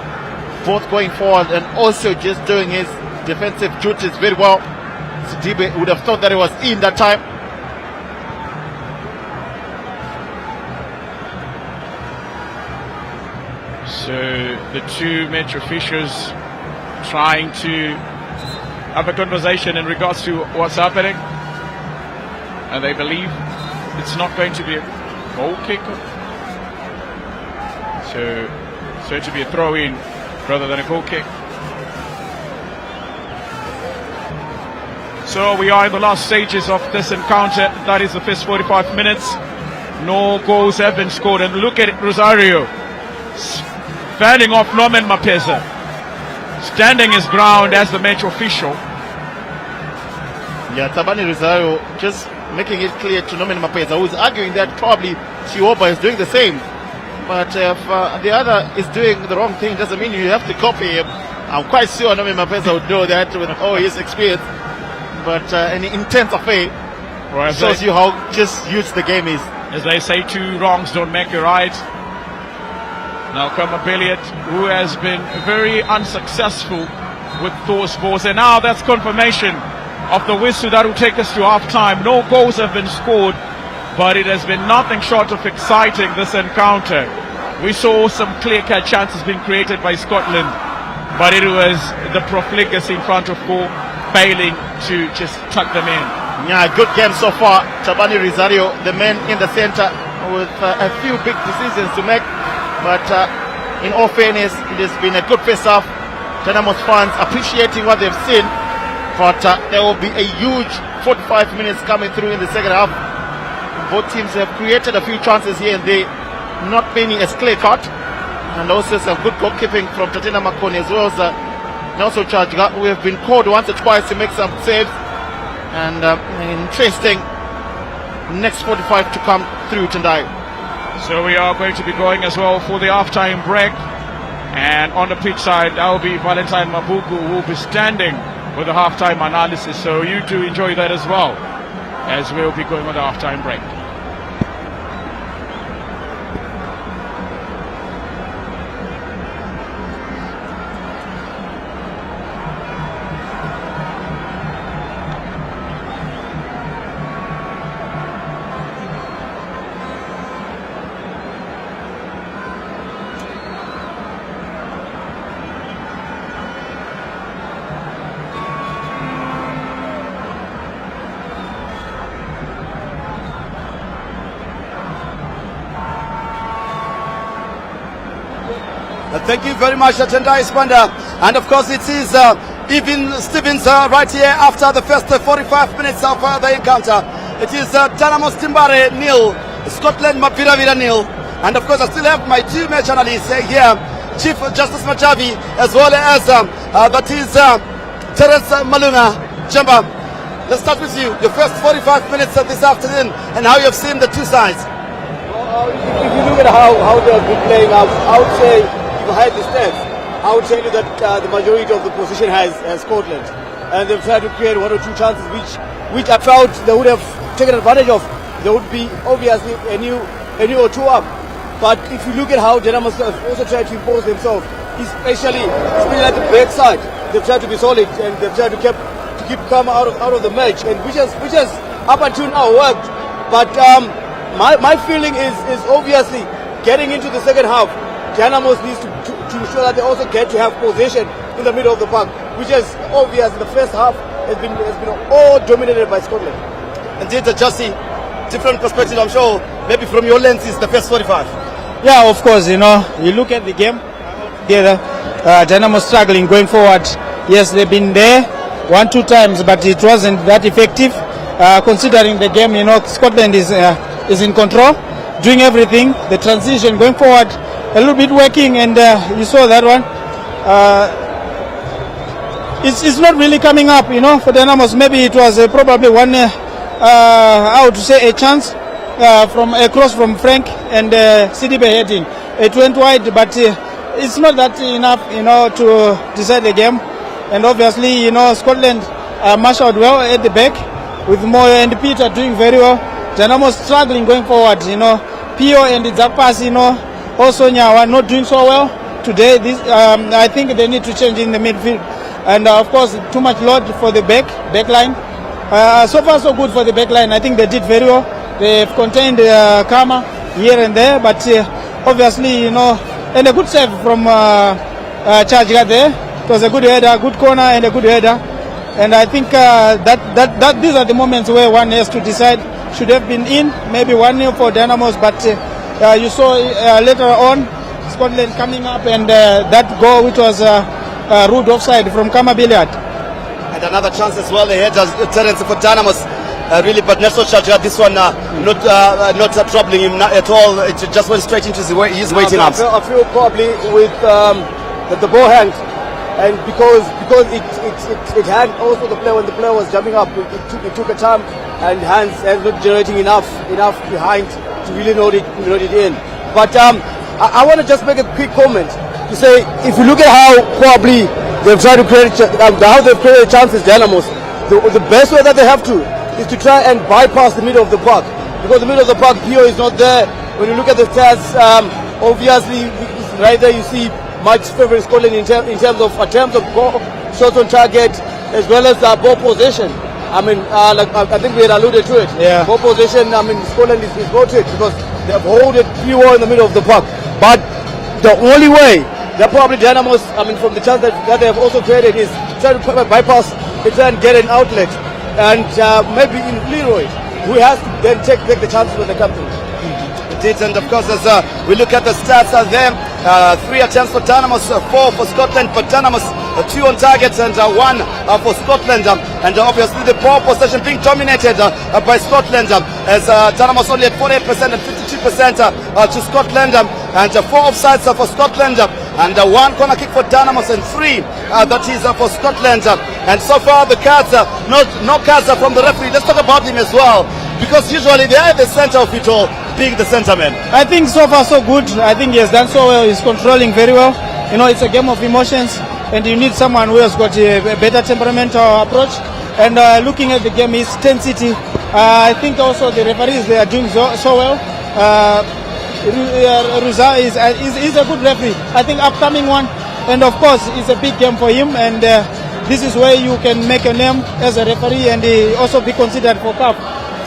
both going forward and also just doing his defensive duties very well. Sidibe would have thought that he was in that time. So the two match officials trying to have a conversation in regards to what's happening, and they believe it's not going to be a goal kick, so it's going to be a throw-in rather than a goal kick. So we are in the last stages of this encounter. That is the first 45 minutes. No goals have been scored. And look at it, Rosario fanning off Norman Mapeza, standing his ground as the match official. Yeah, Tabani Rosario just making it clear to Norman Mapeza, who is arguing that probably Chiwoba is doing the same. But if the other is doing the wrong thing, doesn't mean you have to copy him. I'm quite sure Norman Mapeza would know that with all his experience. But an intense affair shows you how just huge the game is. As they say, two wrongs don't make a right. Now Kama Billiard, who has been very unsuccessful with those balls. And now that's confirmation of the whistle that will take us to half-time. No goals have been scored, but it has been nothing short of exciting, this encounter. We saw some clear-cut chances being created by Scotland, but it was the profligacy in front of goal failing to just tuck them in. Yeah, good game so far. Tabani Rosario, the man in the center, with a few big decisions to make. But in all fairness, it has been a good first half. Dynamos fans appreciating what they've seen. But there will be a huge 45 minutes coming through in the second half. Both teams have created a few chances here and there, not many as clear cut. And also some good goalkeeping from Tatina Makoni as well as Nelson Charge, who have been called once or twice to make some saves. And an interesting next 45 to come through tonight. So we are going to be going as well for the half-time break. And on the pitch side, that will be Valentine Mabuku, who will be standing with the half-time analysis. So you do enjoy that as well, as we'll be going on the half-time break. Thank you very much, Tendai Spanda. And of course, it is even Stevens right here after the first 45 minutes of the encounter. It is Dynamos Timbare nil, Scotland Mapiravira nil. And of course, I still have my two match analysts here, Chief Justice Machavi, as well as that is Terence Maluna. Chamba, let's start with you. Your first 45 minutes of this afternoon and how you have seen the two sides. Well, if you look at how they have been playing, I would say, behind the stats, I would tell you that the majority of the position has Scotland, and they've tried to create one or two chances which I felt they would have taken advantage of. There would be obviously a new or two up, but if you look at how Dynamos have also tried to impose themselves, especially at the backside, they've tried to be solid and they've tried to keep calm out of the match, and which has up until now worked. But my feeling is obviously getting into the second half, Dynamos needs to ensure that they also get to have possession in the middle of the park, which is obvious in the first half has been all dominated by Scotland. Indeed, Justy, different perspective, I'm sure, maybe from your lens is the first 45. Yeah, of course, you look at the game together, Dynamo struggling going forward. Yes, they've been there 1-2 times, but it wasn't that effective. Considering the game, Scotland is in control, doing everything, the transition going forward, a little bit working, and you saw that one. It's not really coming up, for Dynamos. Maybe it was probably one, I would say, a chance from a cross from Frank and Sidibe heading. It went wide, but it's not that enough, to decide the game. And obviously, Scotland marshaled well at the back with Moyo and Peter doing very well. Dynamos struggling going forward, Pio and Zakpas, also Nyawa not doing so well today. I think they need to change in the midfield, and of course too much load for the back line. So far so good for the back line. I think they did very well. They've contained Karma here and there, but obviously and a good save from Charge there. It was a good header, good corner and a good header. And I think that these are the moments where one has to decide. Should have been in, maybe 1-0 for Dynamos, but you saw later on Scotland coming up and that goal which was rude offside from Kama Billiard. And another chance as well. They had Terence for Dynamos. Really, but Nelson Shaja, this one not troubling him at all. It just went straight into his waiting arms. I feel probably with the ball hand, and because it had also the player when the player was jumping up, it took a time, and hands not generating enough behind to really load it in. But I want to just make a quick comment to say, if you look at how probably they've tried to create how they've created chances, Dynamos, the best way that they have to is to try and bypass the middle of the park, because the middle of the park, Pio is not there. When you look at the stats, obviously right there you see much favor Scotland in terms of attempts of goal, shots on target, as well as ball possession. I mean, I think we had alluded to it. Yeah. Ball possession, I mean, Scotland is voted because they have held it pretty well in the middle of the park. But the only way that probably Dynamos, I mean, from the chance that they have also created, is try to bypass, try and get an outlet. And maybe in Leroy, who has to then take the chances when they come through. Indeed, and of course, as we look at the stats there, 3 attempts for Dynamos, 4 for Scotland, but Dynamos 2 on target and 1 for Scotland. And obviously the ball possession being dominated by Scotland, as Dynamos only at 48% and 52% to Scotland, and 4 offsides for Scotland, and 1 corner kick for Dynamos, and 3 that is for Scotland. And so far the cards, no cards from the referee. Let's talk about him as well, because usually they are at the center of it all, being the center man. I think so far so good. I think he has done so well. He's controlling very well. You know, it's a game of emotions, and you need someone who has got a better temperamental approach. And looking at the game, his intensity. I think also the referees, they are doing so well. Ruza is a good referee. I think upcoming one, and of course it's a big game for him, and this is where you can make a name as a referee and also be considered for CAF.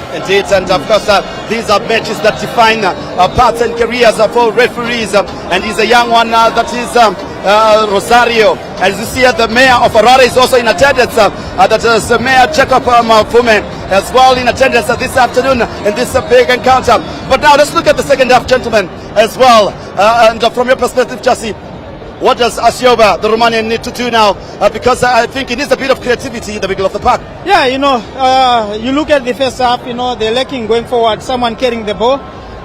Indeed, and of course these are matches that define paths and careers for referees, and he's a young one that is Rosario. As you see, the mayor of Harare is also in attendance. That is Mayor Jacob Mafume as well in attendance this afternoon in this big encounter. But now let's look at the second half, gentlemen, as well. And from your perspective, Chassis, what does Ashoba, the Romanian, need to do now? Because I think it needs a bit of creativity in the middle of the park. Yeah, you know, you look at the first half, you know, they're lacking going forward, someone carrying the ball.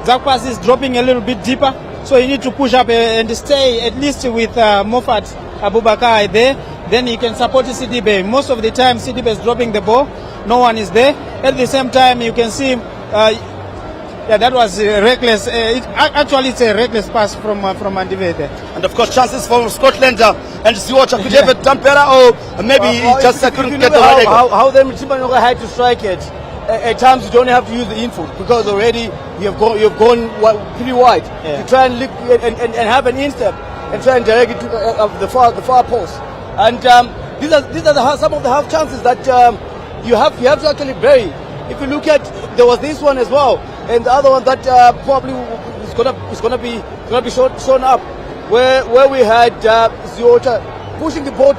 Zakpas is dropping a little bit deeper, so you need to push up and stay at least with Moffat Abubakar there. Then you can support Sidibe. Most of the time, Sidibe is dropping the ball. No one is there. At the same time, you can see yeah, that was reckless. Actually, it's a reckless pass from Andive there. And of course, chances for Scotland and Siwacha. Could have done better, or maybe he just couldn't get the right angle. How the Mchimanoga had to strike it. At times, you don't have to use the input, because already you've gone pretty wide. Yeah. You try and look and have an instep and try and direct it to the far post. And these are some of the half chances that you have to actually bury. If you look at, there was this one as well, and the other one that probably is gonna be shown up, where we had Ziota pushing the ball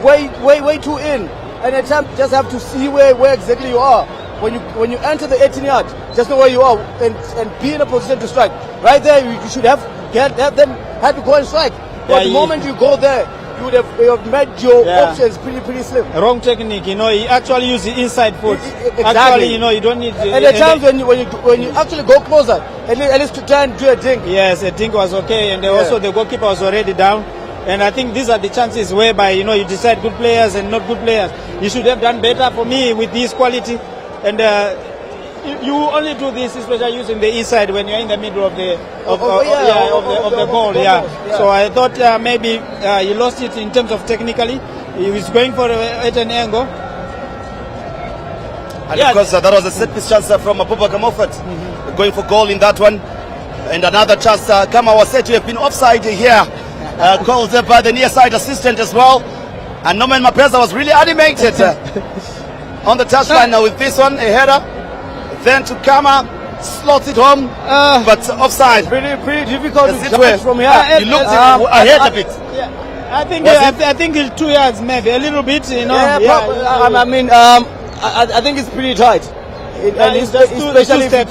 way too in, and at times just have to see where exactly you are. When you enter the 18-yard, just know where you are and be in a position to strike. Right there, you should have them had to go and strike. But the moment you go there, you would have made your options pretty slim. Wrong technique, you know. He actually used the inside foot. Exactly. Actually, you know, you don't need. And at times when you actually go closer, at least to try and do a dink. Yes, a dink was okay, and also the goalkeeper was already down. And I think these are the chances whereby, you know, you decide good players and not good players. You should have done better for me with this quality. And you only do this, especially using the inside when you're in the middle of the goal. So I thought maybe he lost it in terms of technically. He was going for at an angle. And of course, that was a set piece chance from Abubakar Moffat, going for goal in that one. And another chance, Kama was said to have been offside here, called by the near side assistant as well. And Norman Mapeza was really animated on the touchline now with this one, a header. Then to Kama, slots it home, but offside. Pretty difficult to judge from here. You looked ahead a bit. I think it's 2 yards, maybe a little bit. You know. I think it's pretty tight. Especially if you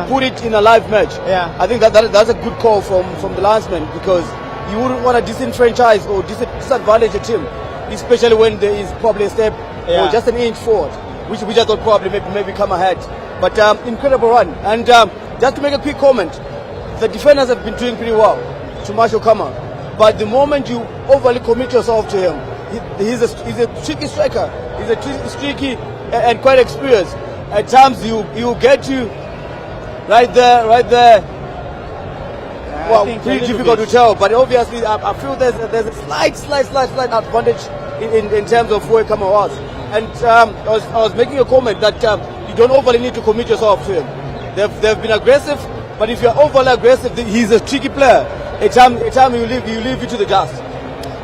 put it in a live match. Yeah. I think that's a good call from the linesman, because you wouldn't want to disenfranchise or disadvantage a team especially when there is probably a step Yeah. or just an inch forward, which I thought probably maybe come ahead. But incredible run. And just to make a quick comment, the defenders have been doing pretty well to Marshall Kama. But the moment you overly commit yourself to him, he's a tricky striker. He's a tricky and quite experienced. At times you get you right there. Well, pretty difficult to tell, but obviously I feel there's a slight advantage in terms of where Kama was. And I was making a comment that you don't overly need to commit yourself to him. They've been aggressive, but if you're overly aggressive, he's a tricky player. A time you leave you to the dust.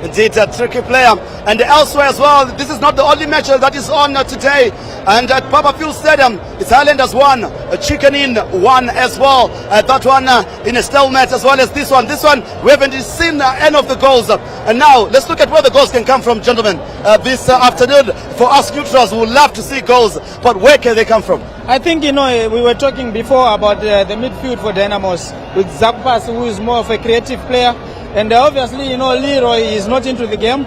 Indeed, a tricky player. And elsewhere as well, this is not the only match that is on today. And at Papa Psl Stadium, it's Highlanders 1, Chicken Inn 1 as well. That one in a stalemate as well as this one. This one, we haven't seen any of the goals. And now, let's look at where the goals can come from, gentlemen. This afternoon, for us neutrals, we would love to see goals. But where can they come from? I think, we were talking before about the midfield for Dynamos with Zakpas, who is more of a creative player. And obviously, Leroy is not into the game.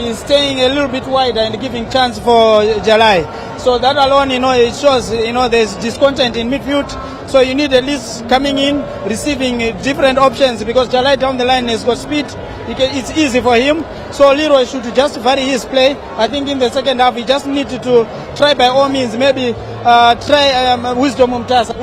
He's staying a little bit wider and giving chance for Jalai. So that alone, it shows, there's discontent in midfield. So you need at least coming in, receiving different options, because Jalai down the line has got speed. It's easy for him. So Leroy should just vary his play. I think in the second half, he just needed to try by all means, maybe try Wisdom Mumtasa,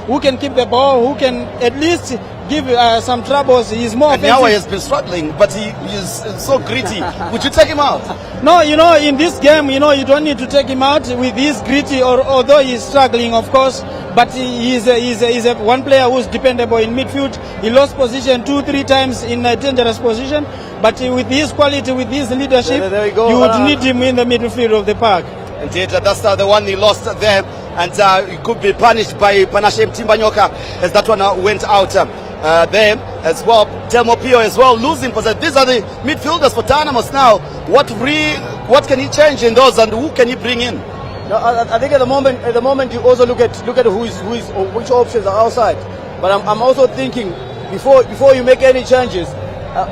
who can keep the ball, who can at least give some troubles. He's more offensive. Now he has been struggling, but he is so gritty. Would you take him out? No, in this game, you don't need to take him out with his gritty, although he's struggling, of course. But he's a one player who's dependable in midfield. He lost position 2-3 times in a dangerous position. But with his quality, with his leadership, there you go. You would need him in the midfield of the park. Indeed, that's the one he lost there. And he could be punished by Panashe Timbanyoka as that one went out. There as well, Telmo Pio as well losing possession. These are the midfielders for Dynamos now. What can he change in those, and who can he bring in? No, I think at the moment you also look at which options are outside. But I'm also thinking before you make any changes,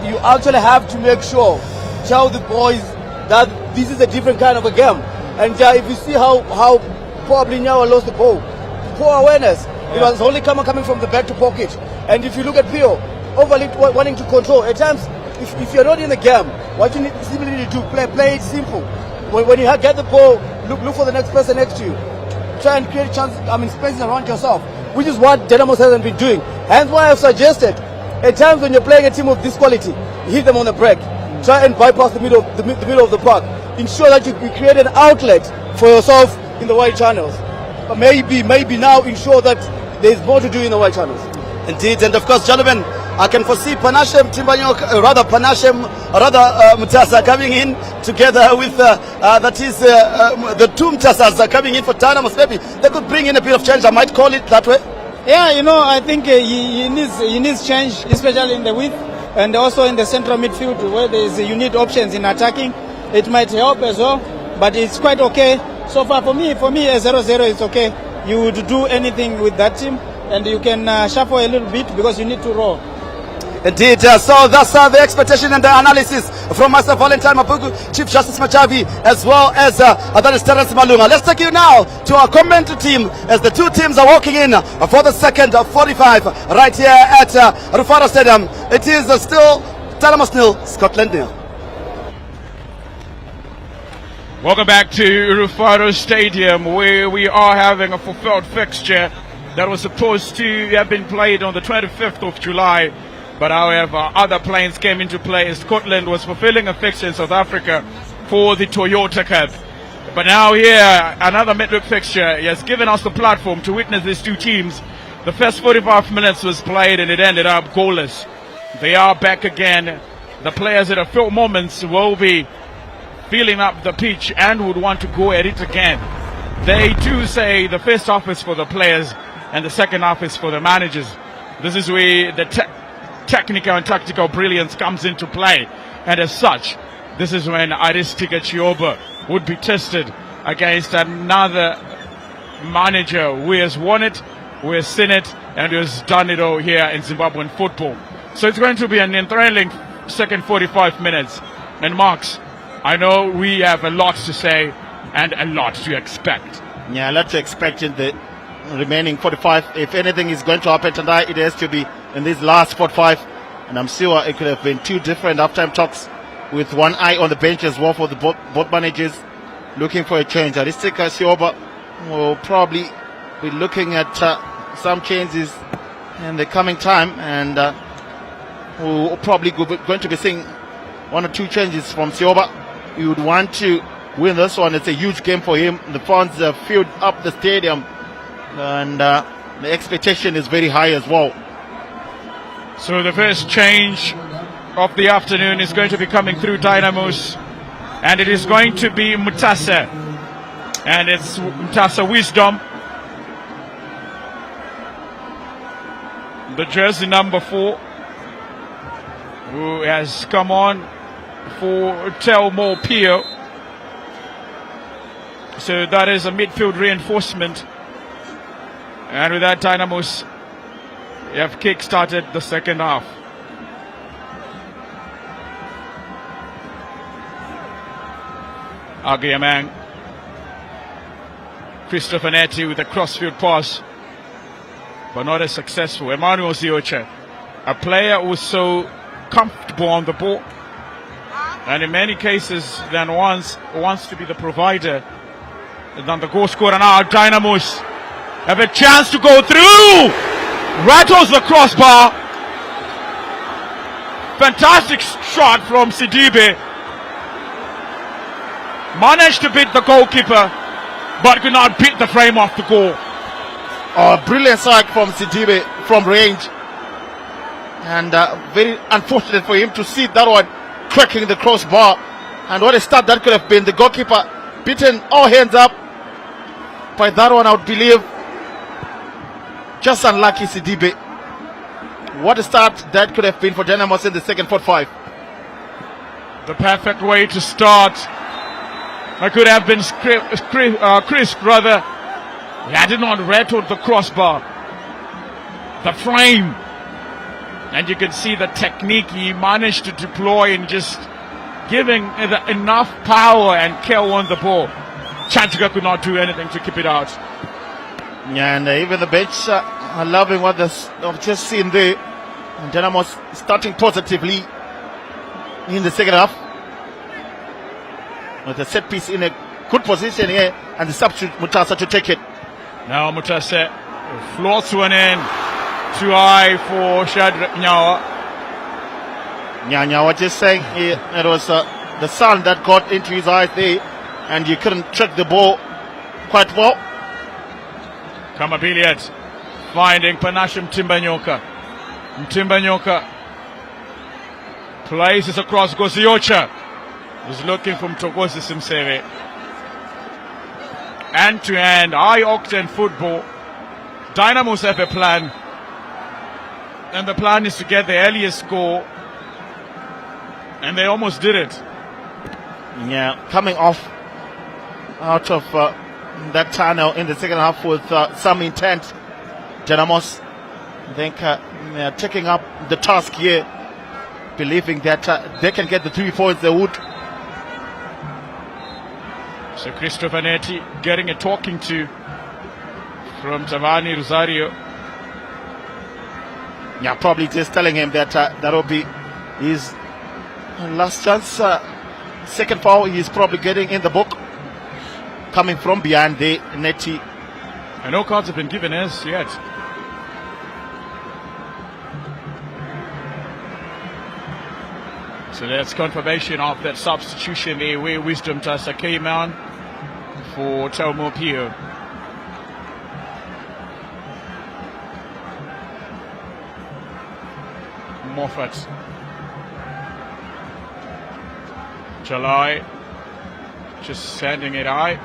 you actually have to make sure, tell the boys that this is a different kind of a game. And if you see how probably Nyawa lost the ball, poor awareness. Yeah. It was only coming from the back to pocket. And if you look at Pio, overly wanting to control, at times, if you're not in the game, what you simply need to do, play it simple. When you get the ball, look for the next person next to you. Try and create spaces around yourself, which is what Dynamos hasn't been doing. Hence why I've suggested, at times when you're playing a team of this quality, hit them on the break. Try and bypass the middle of the park. Ensure that you create an outlet for yourself in the wide channels. But maybe now ensure that there's more to do in the wide channels. Indeed, and of course, gentlemen, I can foresee Panashe Mutasa coming in together with the two Mutasas coming in for Dynamos. Maybe they could bring in a bit of change. I might call it that way. Yeah, I think he needs change, especially in the width and also in the central midfield where you need options in attacking. It might help as well, but it's quite okay. So far for me, a 0-0 is okay. You would do anything with that team, and you can shuffle a little bit because you need to roll. Indeed, so that's the expectation and the analysis from Master Valentine Mapuku, Chief Justice Machavi, as well as that is Terence Malunga. Let's take you now to our commentary team as the two teams are walking in for the second 45 right here at Rufaro Stadium. It is still Dynamos 0, Scotland 0. Welcome back to Rufaro Stadium, where we are having a fulfilled fixture that was supposed to have been played on the 25th of July. But however, other plans came into play. Scotland was fulfilling a fixture in South Africa for the Toyota Cup. But now here, another midweek fixture has given us the platform to witness these two teams. The first 45 minutes was played and it ended up goalless. They are back again. The players at a few moments will be filling up the pitch and would want to go at it again. They too say the first half is for the players and the second half is for the managers. This is where the technical and tactical brilliance comes into play. And as such, this is when Aristide Chioba would be tested against another manager who has won it, who has seen it, and who has done it all here in Zimbabwean football. So it's going to be an enthralling second 45 minutes. And Marks, I know we have a lot to say and a lot to expect. Yeah, a lot to expect in the remaining 45. If anything is going to happen tonight, it has to be in this last 45. And I'm sure it could have been two different halftime talks with one eye on the bench as well for the both managers looking for a change. Aristika Sioba will probably be looking at some changes in the coming time, and we'll probably going to be seeing one or two changes from Sioba. You would want to win this one. It's a huge game for him. The fans have filled up the stadium, and the expectation is very high as well. So the first change of the afternoon is going to be coming through Dynamos, and it is going to be Mutasa, and it's Mutasa Wisdom, the jersey number 4, who has come on for Telmo Pio. So that is a midfield reinforcement, and with that, Dynamos have kick-started the second half. Agiamang, Christopher Netti with a crossfield pass, but not as successful. Emmanuel Ziocha, a player who's so comfortable on the ball, and in many cases then wants to be the provider than the goal scorer. Now Dynamos have a chance to go through. Rattles the crossbar. Fantastic shot from Sidibe. Managed to beat the goalkeeper, but could not beat the frame off the goal. Oh, brilliant strike from Sidibe from range. And very unfortunate for him to see that one cracking the crossbar. And what a start that could have been. The goalkeeper beaten all hands up by that one, I would believe. Just unlucky Sidibe. What a start that could have been for Dynamos in the second 45. The perfect way to start. It could have been crisp, rather. He did not rattle the crossbar, the frame. And you can see the technique he managed to deploy in just giving enough power and kill on the ball. Chachka could not do anything to keep it out. Yeah, and even the bench are loving what I've just seen there. And Dynamos starting positively in the second half, with a set piece in a good position here, and the substitute Mutasa to take it. Now Mutasa floats one in, too high for Shadrach Nyawa. Nyawa just saying it was the sun that got into his eyes there, and you couldn't check the ball quite well. Kamabiliat finding Panashim Timbanyoka. Timbanyoka places across Goziocha. He's looking from Togosi Simseve. Hand-to-hand, high-octane football. Dynamos have a plan, and the plan is to get the earliest goal, and they almost did it. Yeah, coming off out of that tunnel in the second half with some intent. Dynamos, I think they are taking up the task here, believing that they can get the 3 points they would. So Christopher Netti getting a talking to from Giovanni Rosario. Yeah, probably just telling him that that will be his last chance. Second foul he's probably getting in the book. Coming from behind the Netti. And no cards have been given as yet. So that's confirmation of that substitution there, where Wisdom Tasa came on for Telmo Pio. Moffat. July just sending it high.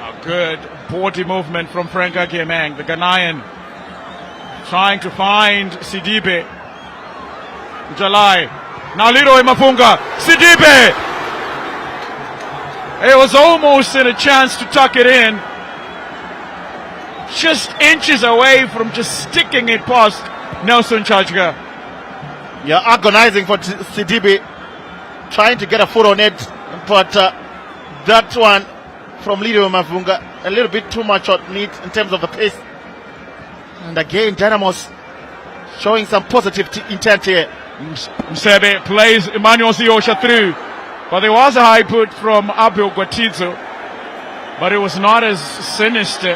A good body movement from Frank Agiamang, the Ghanaian, trying to find Sidibe. July. Now Leroy Mafunga. Sidibe! It was almost in a chance to tuck it in. Just inches away from just sticking it past Nelson Chachka. Yeah, agonizing for Sidibe. trying to get a foot on it, but that one from Lidio Mavunga, a little bit too much on it in terms of the pace. And again, Dynamos showing some positive intent here. Msebe plays Emmanuel Ziosha through, but there was a high put from Abel Guatizo, but it was not as sinister.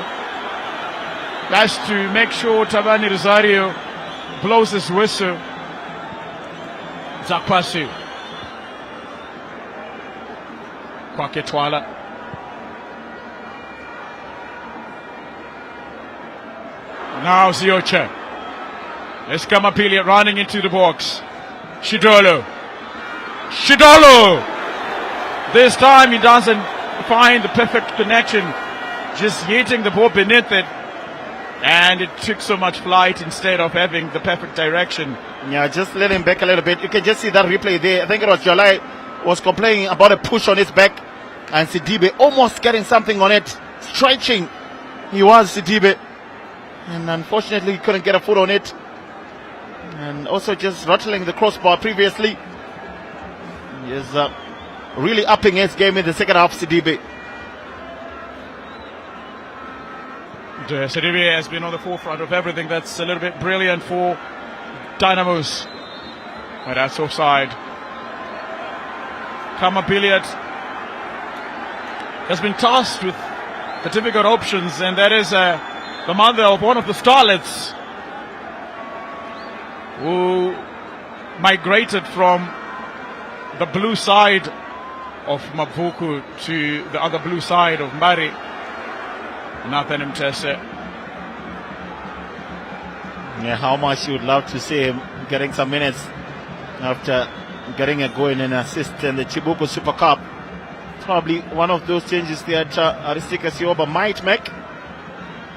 That's to make sure Tabani Rosario blows his whistle. Zakwasu kwake Twala. Now Ziocha. Let's come up here running into the box. Shidolo. This time he doesn't find the perfect connection, just hitting the ball beneath it, and it took so much flight instead of having the perfect direction. Yeah, just let him back a little bit. You can just see that replay there. I think it was Jalai was complaining about a push on his back, and Sidibe almost getting something on it, stretching. He was Sidibe, and unfortunately he couldn't get a foot on it, and also just rattling the crossbar previously. He is really upping his game in the second half, Sidibe. Sidibe has been on the forefront of everything. That's a little bit brilliant for Dynamos. But that's offside. Kama Billiard has been tasked with the difficult options, and that is the mother of one of the starlets who migrated from the blue side of Mapuku to the other blue side of Mari. Nathan Mtese. Yeah, how much you would love to see him getting some minutes after getting a goal and an assist in the Chibuku Super Cup. Probably one of those changes that Aristika Sioba might make,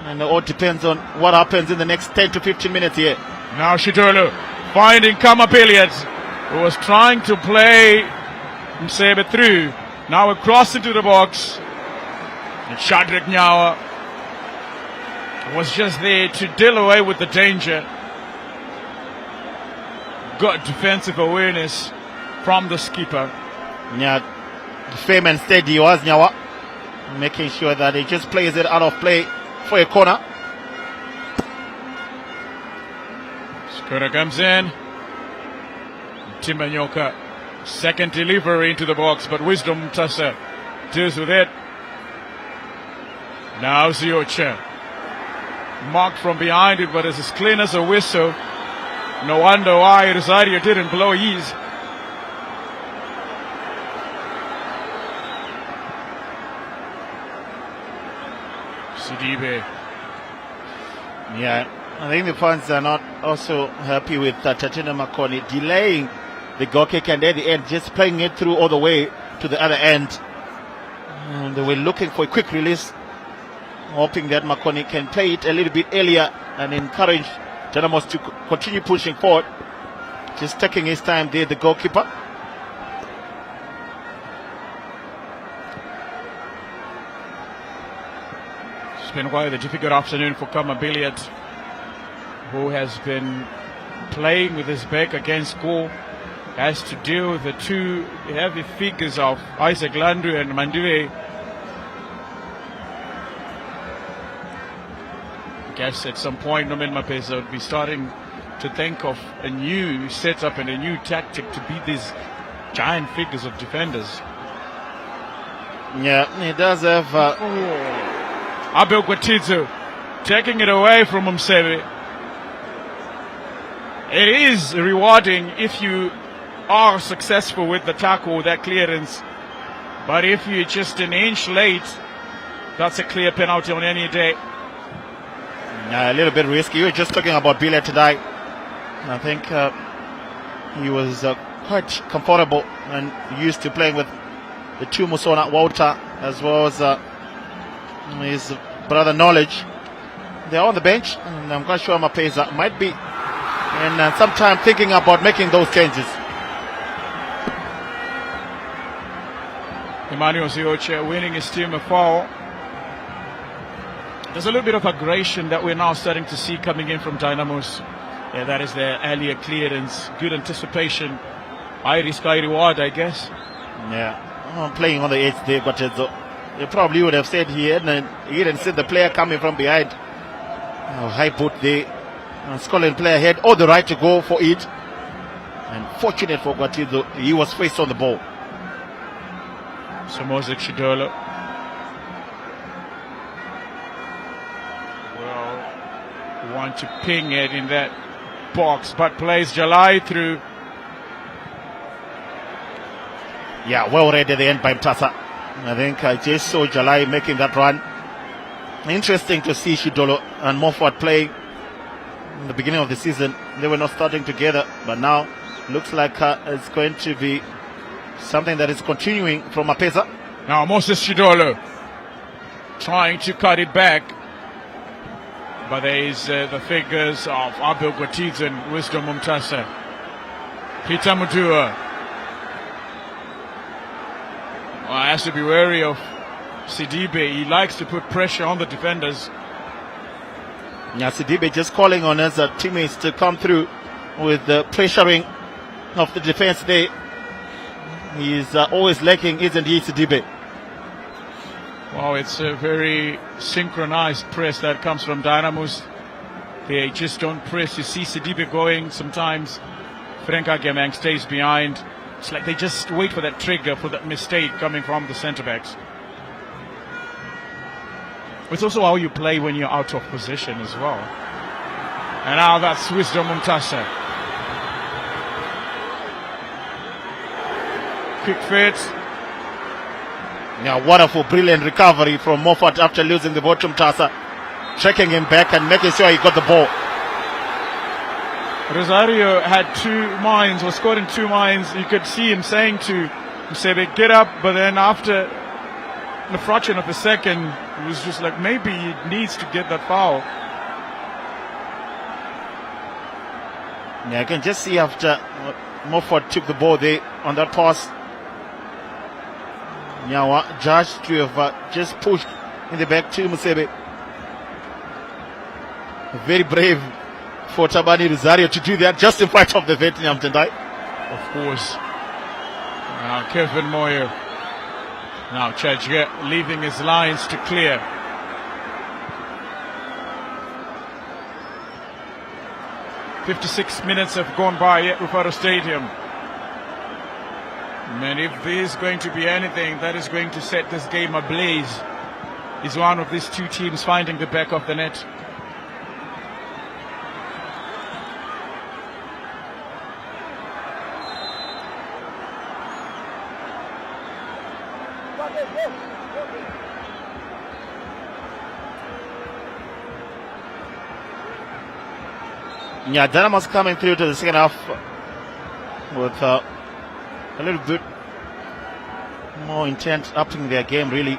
and it all depends on what happens in the next 10 to 15 minutes here. Now Shidolo finding Kama Billiard, who was trying to play Msebe through. Now across into the box, and Shadrach Nyawa was just there to deal away with the danger. Good defensive awareness from the skipper. Yeah, firm and steady was Nyawa, making sure that he just plays it out of play for a corner. Skura comes in. Timbanyoka, second delivery into the box, but Wisdom Tassa deals with it. Now Ziocha, marked from behind it, but it's as clean as a whistle. No wonder why Rosario didn't blow his. Sidibe. Yeah, I think the fans are not also happy with Tatina Makoni delaying the goal kick, and at the end just playing it through all the way to the other end. And they were looking for a quick release, hoping that Makoni can play it a little bit earlier and encourage Dynamos to continue pushing forward. Just taking his time there, the goalkeeper. It's been quite a difficult afternoon for Kama Billiard, who has been playing with his back against goal. Has to deal with the two heavy figures of Isaac Landu and Mandue. I guess at some point Nomen Mapesa would be starting to think of a new setup and a new tactic to beat these giant figures of defenders. Yeah, he does have Abel Guatizo taking it away from Msebe. It is rewarding if you are successful with the tackle, that clearance, but if you're just an inch late, that's a clear penalty on any day. a little bit risky. You were just talking about Billiard today. I think he was quite comfortable and used to playing with the two Musona Walter as well as his brother Knowledge. They're on the bench, and I'm quite sure Mapesa might be in some time thinking about making those changes. Emmanuel Ziocha winning his team a foul. There's a little bit of aggression that we're now starting to see coming in from Dynamos. Yeah, that is their earlier clearance, good anticipation, high risk, high reward, I guess. Yeah, playing on the edge there, but you probably would have said he didn't see the player coming from behind. High boot there. Scotland player had all the right to go for it. And fortunate for Gwatizo, he was faced on the ball. So Moses Shidolo. Well, want to ping it in that box, but plays Jalai through. Yeah, well read at the end by Mtasa. I think I just saw Jalai making that run. Interesting to see Shidolo and Moffat playing. In the beginning of the season, they were not starting together, but now looks like it's going to be something that is continuing from Mapesa. Now Moses Shidolo trying to cut it back, but there is the figures of Abel Gwatiz and Wisdom Mumtasa. Peter Mudua has to be wary of Sidibe. He likes to put pressure on the defenders. Yeah, Sidibe just calling on his teammates to come through with the pressuring of the defense there. He's always lacking, isn't he, Sidibe? Wow, it's a very synchronized press that comes from Dynamos. They just don't press. You see Sidibe going sometimes. Frank Agemang stays behind. It's like they just wait for that trigger, for that mistake coming from the centre-backs. It's also how you play when you're out of position as well. And now that's Wisdom Mumtasa. Quick fit. Yeah, wonderful, brilliant recovery from Moffat after losing the ball to Mtasa. Tracking him back and making sure he got the ball. Rosario had 2 minds, was scored in 2 minds. You could see him saying to Msebe, get up, but then after the fraction of a second, it was just like maybe he needs to get that foul. Yeah, I can just see after Moffat took the ball there on that pass. Nyawa judged to have just pushed in the back to Musebe. Very brave for Tabani Rosario to do that just in front of the Vietnam Tendai. Of course. Now Kevin Moyer. Now Chajge leaving his lines to clear. "56 minutes have gone by at Rufaro Stadium. And if there's going to be anything that is going to set this game ablaze, is one of these 2 teams finding the back of the net. Yeah, Dynamos coming through to the second half with a little bit more intent, upping their game really.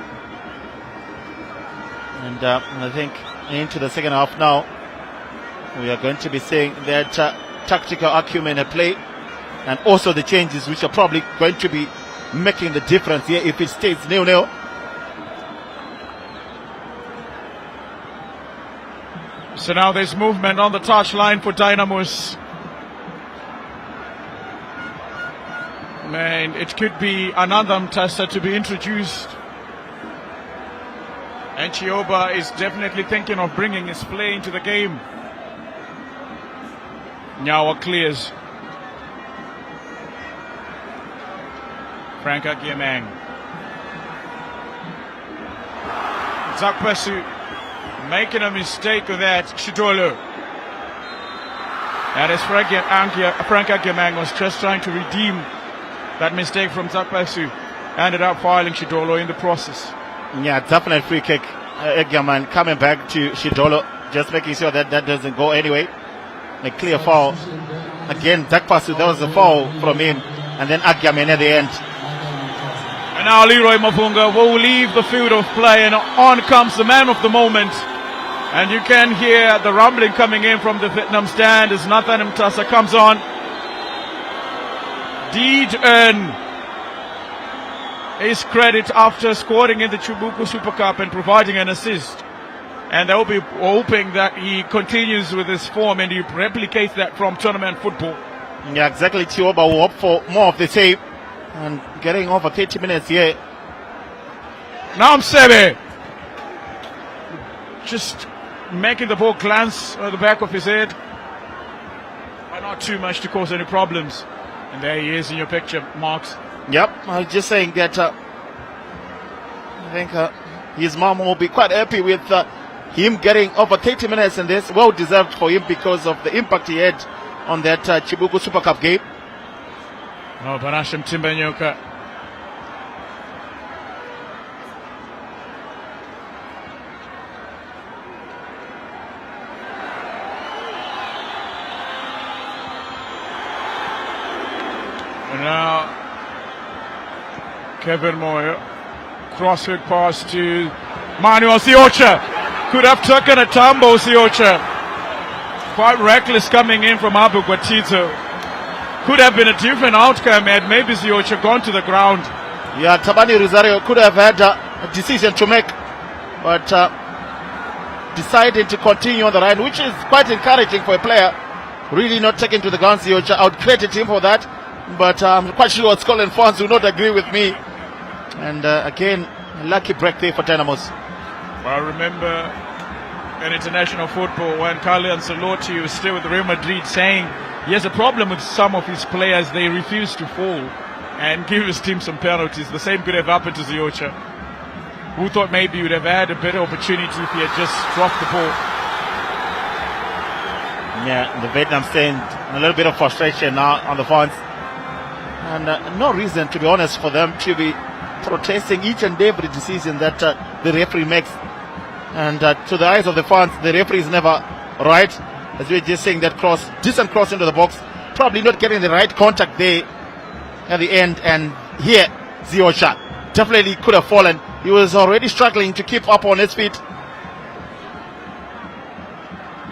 And I think into the second half now, we are going to be seeing that tactical acumen at play, and also the changes which are probably going to be making the difference here if it stays 0-0. So now there's movement on the touchline for Dynamos. And it could be another Mtasa to be introduced. And Chioba is definitely thinking of bringing his play into the game. Nyawa clears. Frank Agiemang. Zakpesu making a mistake with that. Shidolo. And as Frank Agiemang was just trying to redeem that mistake from Zakpesu, ended up fouling Shidolo in the process. Yeah, definite free kick. Agiemang coming back to Shidolo, just making sure that that doesn't go anyway. A clear foul. Again, Zakpesu, that was a foul from him. And then Agiemang at the end. And now Leroy Mapunga will leave the field of play, and on comes the man of the moment. And you can hear the rumbling coming in from the Vietnam stand as Nathan Mtasa comes on. Deed earn his credit after scoring in the Chubuku Super Cup and providing an assist. And they'll be hoping that he continues with his form and he replicates that from tournament football. Yeah, exactly, Chioba will hope for more of the same. And getting over 30 minutes here. Now Msebe just making the ball glance at the back of his head, but not too much to cause any problems. And there he is in your picture, Marks. Yep, I was just saying that I think his mom will be quite happy with him getting over 30 minutes in this. Well deserved for him because of the impact he had on that Chibuku Super Cup game. Oh, Panasham Timbanyoka. And now Kevin Moyo, crossfield pass to Manuel Siocha. Could have taken a tumble, Siocha. Quite reckless coming in from Abu Guatito. Could have been a different outcome had maybe Siocha gone to the ground. Yeah, Tabani Rosario could have had a decision to make, but decided to continue on the run, which is quite encouraging for a player. Really not taken to the ground, Siocha. I would credit him for that, but I'm quite sure Scotland fans will not agree with me. And again, lucky break there for Dynamos. I remember in international football when Carlo Ancelotti was still with Real Madrid saying he has a problem with some of his players. They refuse to fall and give his team some penalties. The same could have happened to Siocha, who thought maybe he would have had a better opportunity if he had just dropped the ball. Yeah, the Vietnam saying a little bit of frustration now on the fans. And no reason, to be honest, for them to be protesting each and every decision that the referee makes. And to the eyes of the fans, the referee is never right. As we were just saying, that cross, decent cross into the box, probably not getting the right contact there at the end. And here, Siocha definitely could have fallen. He was already struggling to keep up on his feet.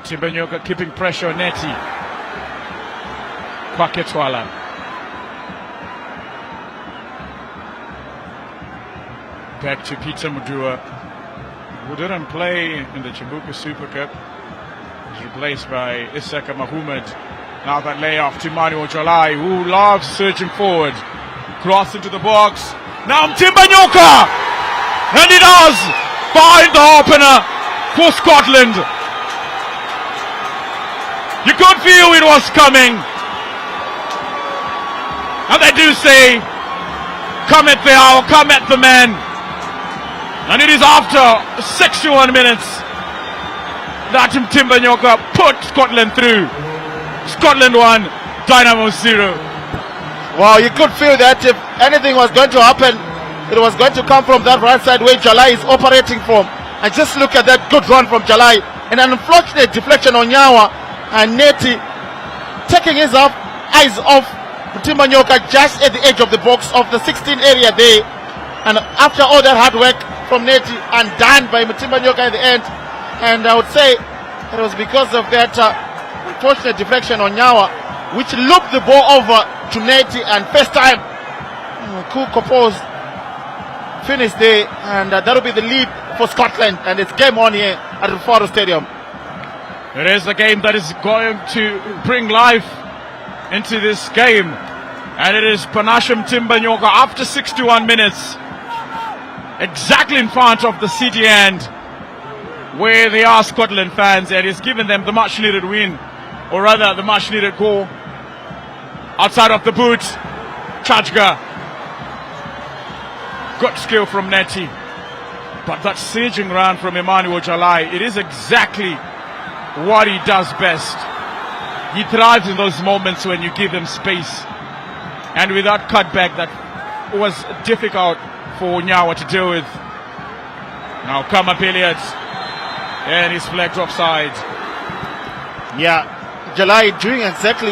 Timbanyoka keeping pressure on Neti. Kwaketwala. Back to Peter Mudua, who didn't play in the Chibuku Super Cup. He's replaced by Isaka Mahomed. Now that layoff to Manuel Jalai, who loves surging forward. Cross into the box. Now Timbanyoka! And he does! Find the opener for Scotland. You could feel it was coming. And they do say, come at the hour, come at the man. And it is after 61 minutes that Timbanyoka put Scotland through. Scotland 1, Dynamos 0. Wow, you could feel that if anything was going to happen, it was going to come from that right side where Jalai is operating from. And just look at that good run from Jalai. And an unfortunate deflection on Nyawa. And Neti taking his eyes off Timbanyoka just at the edge of the box of the 16 area there. And after all that hard work from Neti and done by Timbanyoka at the end, and I would say it was because of that unfortunate deflection on Nyawa, which looped the ball over to Neti, and first time cool composed finish there, and that will be the lead for Scotland, and it's game on here at the Rufaro Stadium. It is a game that is going to bring life into this game, and it is Panasham Timbanyoka after 61 minutes, exactly in front of the city end where they are Scotland fans, and he's given them the much needed win, or rather the much needed goal. Outside of the boot, Chajga. Good skill from Neti, but that surging run from Emmanuel Jalai, it is exactly what he does best. He thrives in those moments when you give him space, and with that cutback that was difficult for Nyawa to deal with. Now come up Elliott, and he's flagged offside. Yeah, Jalai doing exactly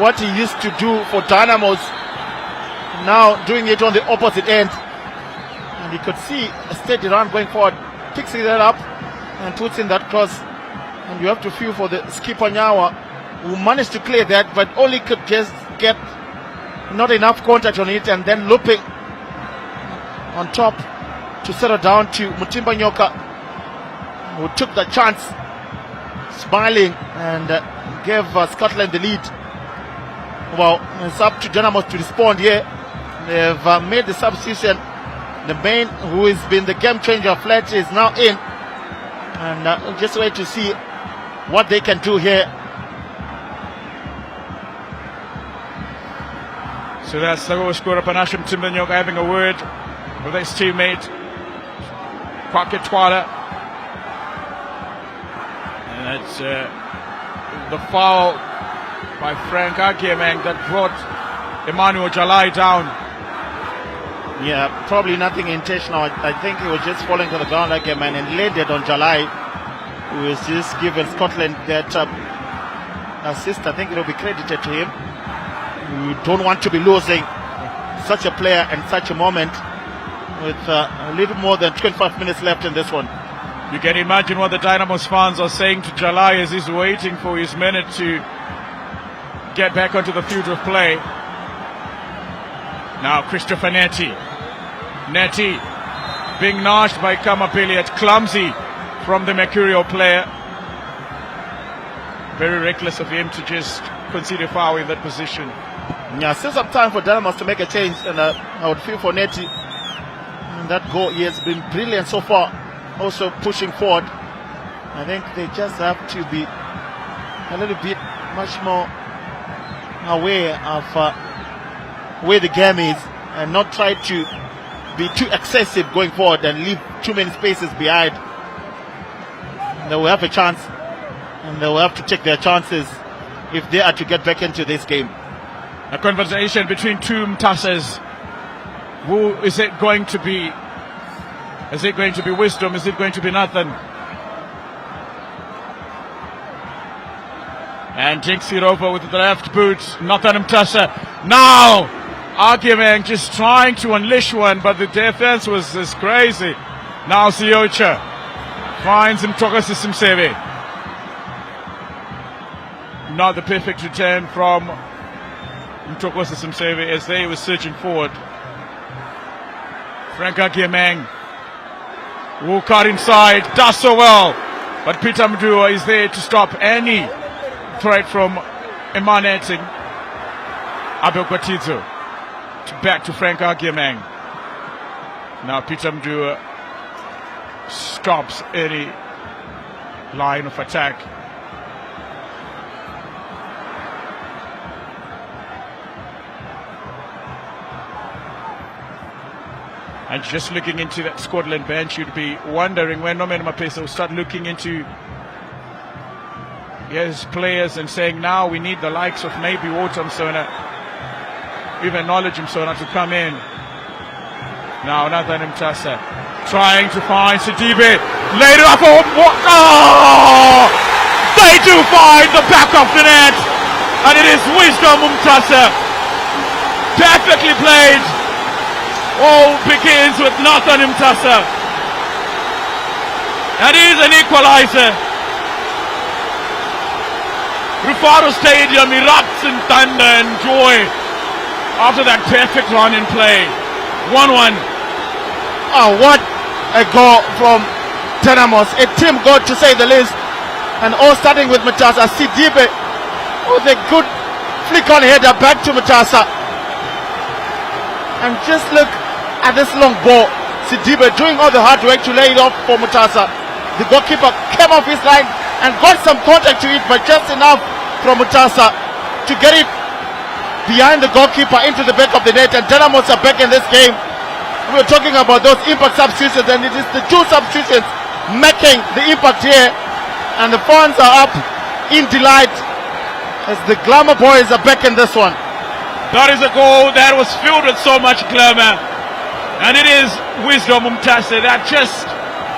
what he used to do for Dynamos, now doing it on the opposite end. And you could see a steady run going forward, picks it up and puts in that cross. And you have to feel for the skipper Nyawa, who managed to clear that, but only could just get not enough contact on it, and then looping on top to settle down to Timbanyoka, who took the chance, smiling, and gave Scotland the lead. well, it's up to Dynamos to respond here. They've made the substitution. The main, who has been the game changer, Fletcher, is now in. And just wait to see what they can do here. So that's the goal scorer, Panashim Timbanyok, having a word with his teammate, Kwake Twala. And it's the foul by Frank Agiemeng that brought Emmanuel Jalai down. Yeah, probably nothing intentional. I think he was just falling to the ground like a man and landed on Jalai, who was just given Scotland that assist. I think it will be credited to him. You don't want to be losing such a player in such a moment with a little more than 25 minutes left in this one. You can imagine what the Dynamos fans are saying to Jalai as he's waiting for his minute to get back onto the field of play. Now Christopher Netty being gnashed by Kama Billiard, clumsy from the Mercurial player. Very reckless of him to just concede a foul in that position. Yeah, still some time for Dynamos to make a change, and I would feel for Netty. That goal, he has been brilliant so far, also pushing forward. I think they just have to be a little bit much more aware of where the game is and not try to be too excessive going forward and leave too many spaces behind. They will have a chance, and they will have to take their chances if they are to get back into this game. A conversation between two Mtasas. Who is it going to be? Is it going to be Wisdom? Is it going to be Nathan? And jinks it over with the left boot. Nathan Mtasa. Now Agiemeng just trying to unleash one, but the defense was just crazy. Now Siocha finds Mtokasi Simseve. Not the perfect return from Mtokasi Simseve as they were searching forward. Frank Agiemeng will cut inside, does so well, but Peter Mdua is there to stop any threat from emanating. Abel Kwatizo back to Frank Agiemeng. Now Peter Mdua stops any line of attack. And just looking into that Scotland bench, you'd be wondering when Nomen Mapesa will start looking into his players and saying, now we need the likes of maybe Walter Msona, even Knowledge Msona to come in. Now Nathan Mtasa trying to find Sidibe. Later up, oh! They do find the back of the net, and it is Wisdom Mtasa. Perfectly played. All begins with Nathan Mtasa. That is an equalizer. Rufaro Stadium erupts in thunder and joy after that perfect run in play. 1-1. Oh, what a goal from Dynamos. A team goal to say the least. And all starting with Mtasa. Sidibe with a good flick on header back to Mtasa. And just look at this long ball. Sidibe doing all the hard work to lay it off for Mtasa. The goalkeeper came off his line and got some contact to it, but just enough from Mtasa to get it behind the goalkeeper into the back of the net. And Dynamos are back in this game. We were talking about those impact substitutions, and it is the two substitutions making the impact here. And the fans are up in delight as the Glamour boys are back in this one. That is a goal that was filled with so much glamour. And it is Wisdom Mtasa that just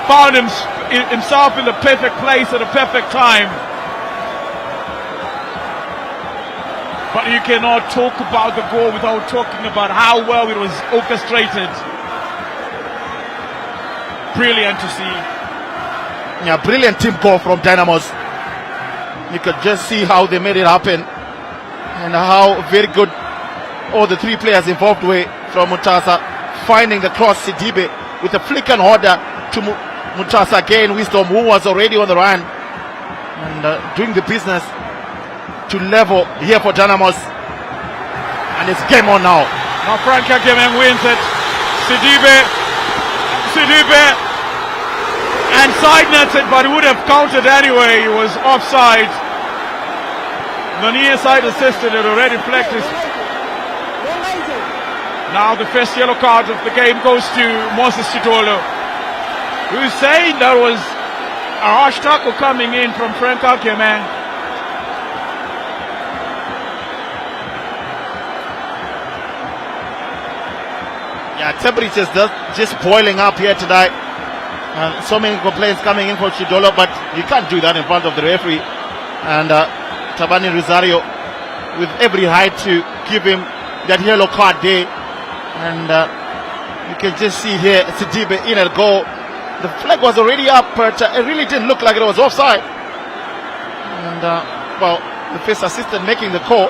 found himself in the perfect place at the perfect time. But you cannot talk about the goal without talking about how well it was orchestrated. Brilliant to see. Yeah, brilliant team goal from Dynamos. You could just see how they made it happen and how very good all the three players involved were from Mtasa. Finding the cross, Sidibe with a flick and order to Mtasa again. Wisdom, who was already on the run and doing the business to level here for Dynamos. And it's game on now. Now Frank Akemen wins it. Sidibe and side nets it, but he would have counted anyway. He was offside. The near side assistant had already reflected. Now the first yellow card of the game goes to Moses Chitolo, who's saying there was a harsh tackle coming in from Frank Akemen. Yeah, temperatures just boiling up here tonight. So many complaints coming in for Chidolo, but you can't do that in front of the referee. And Tabani Rosario with every height to give him that yellow card there. And you can just see here Sidibe in at goal. The flag was already up, but it really didn't look like it was offside. And well, the first assistant making the call.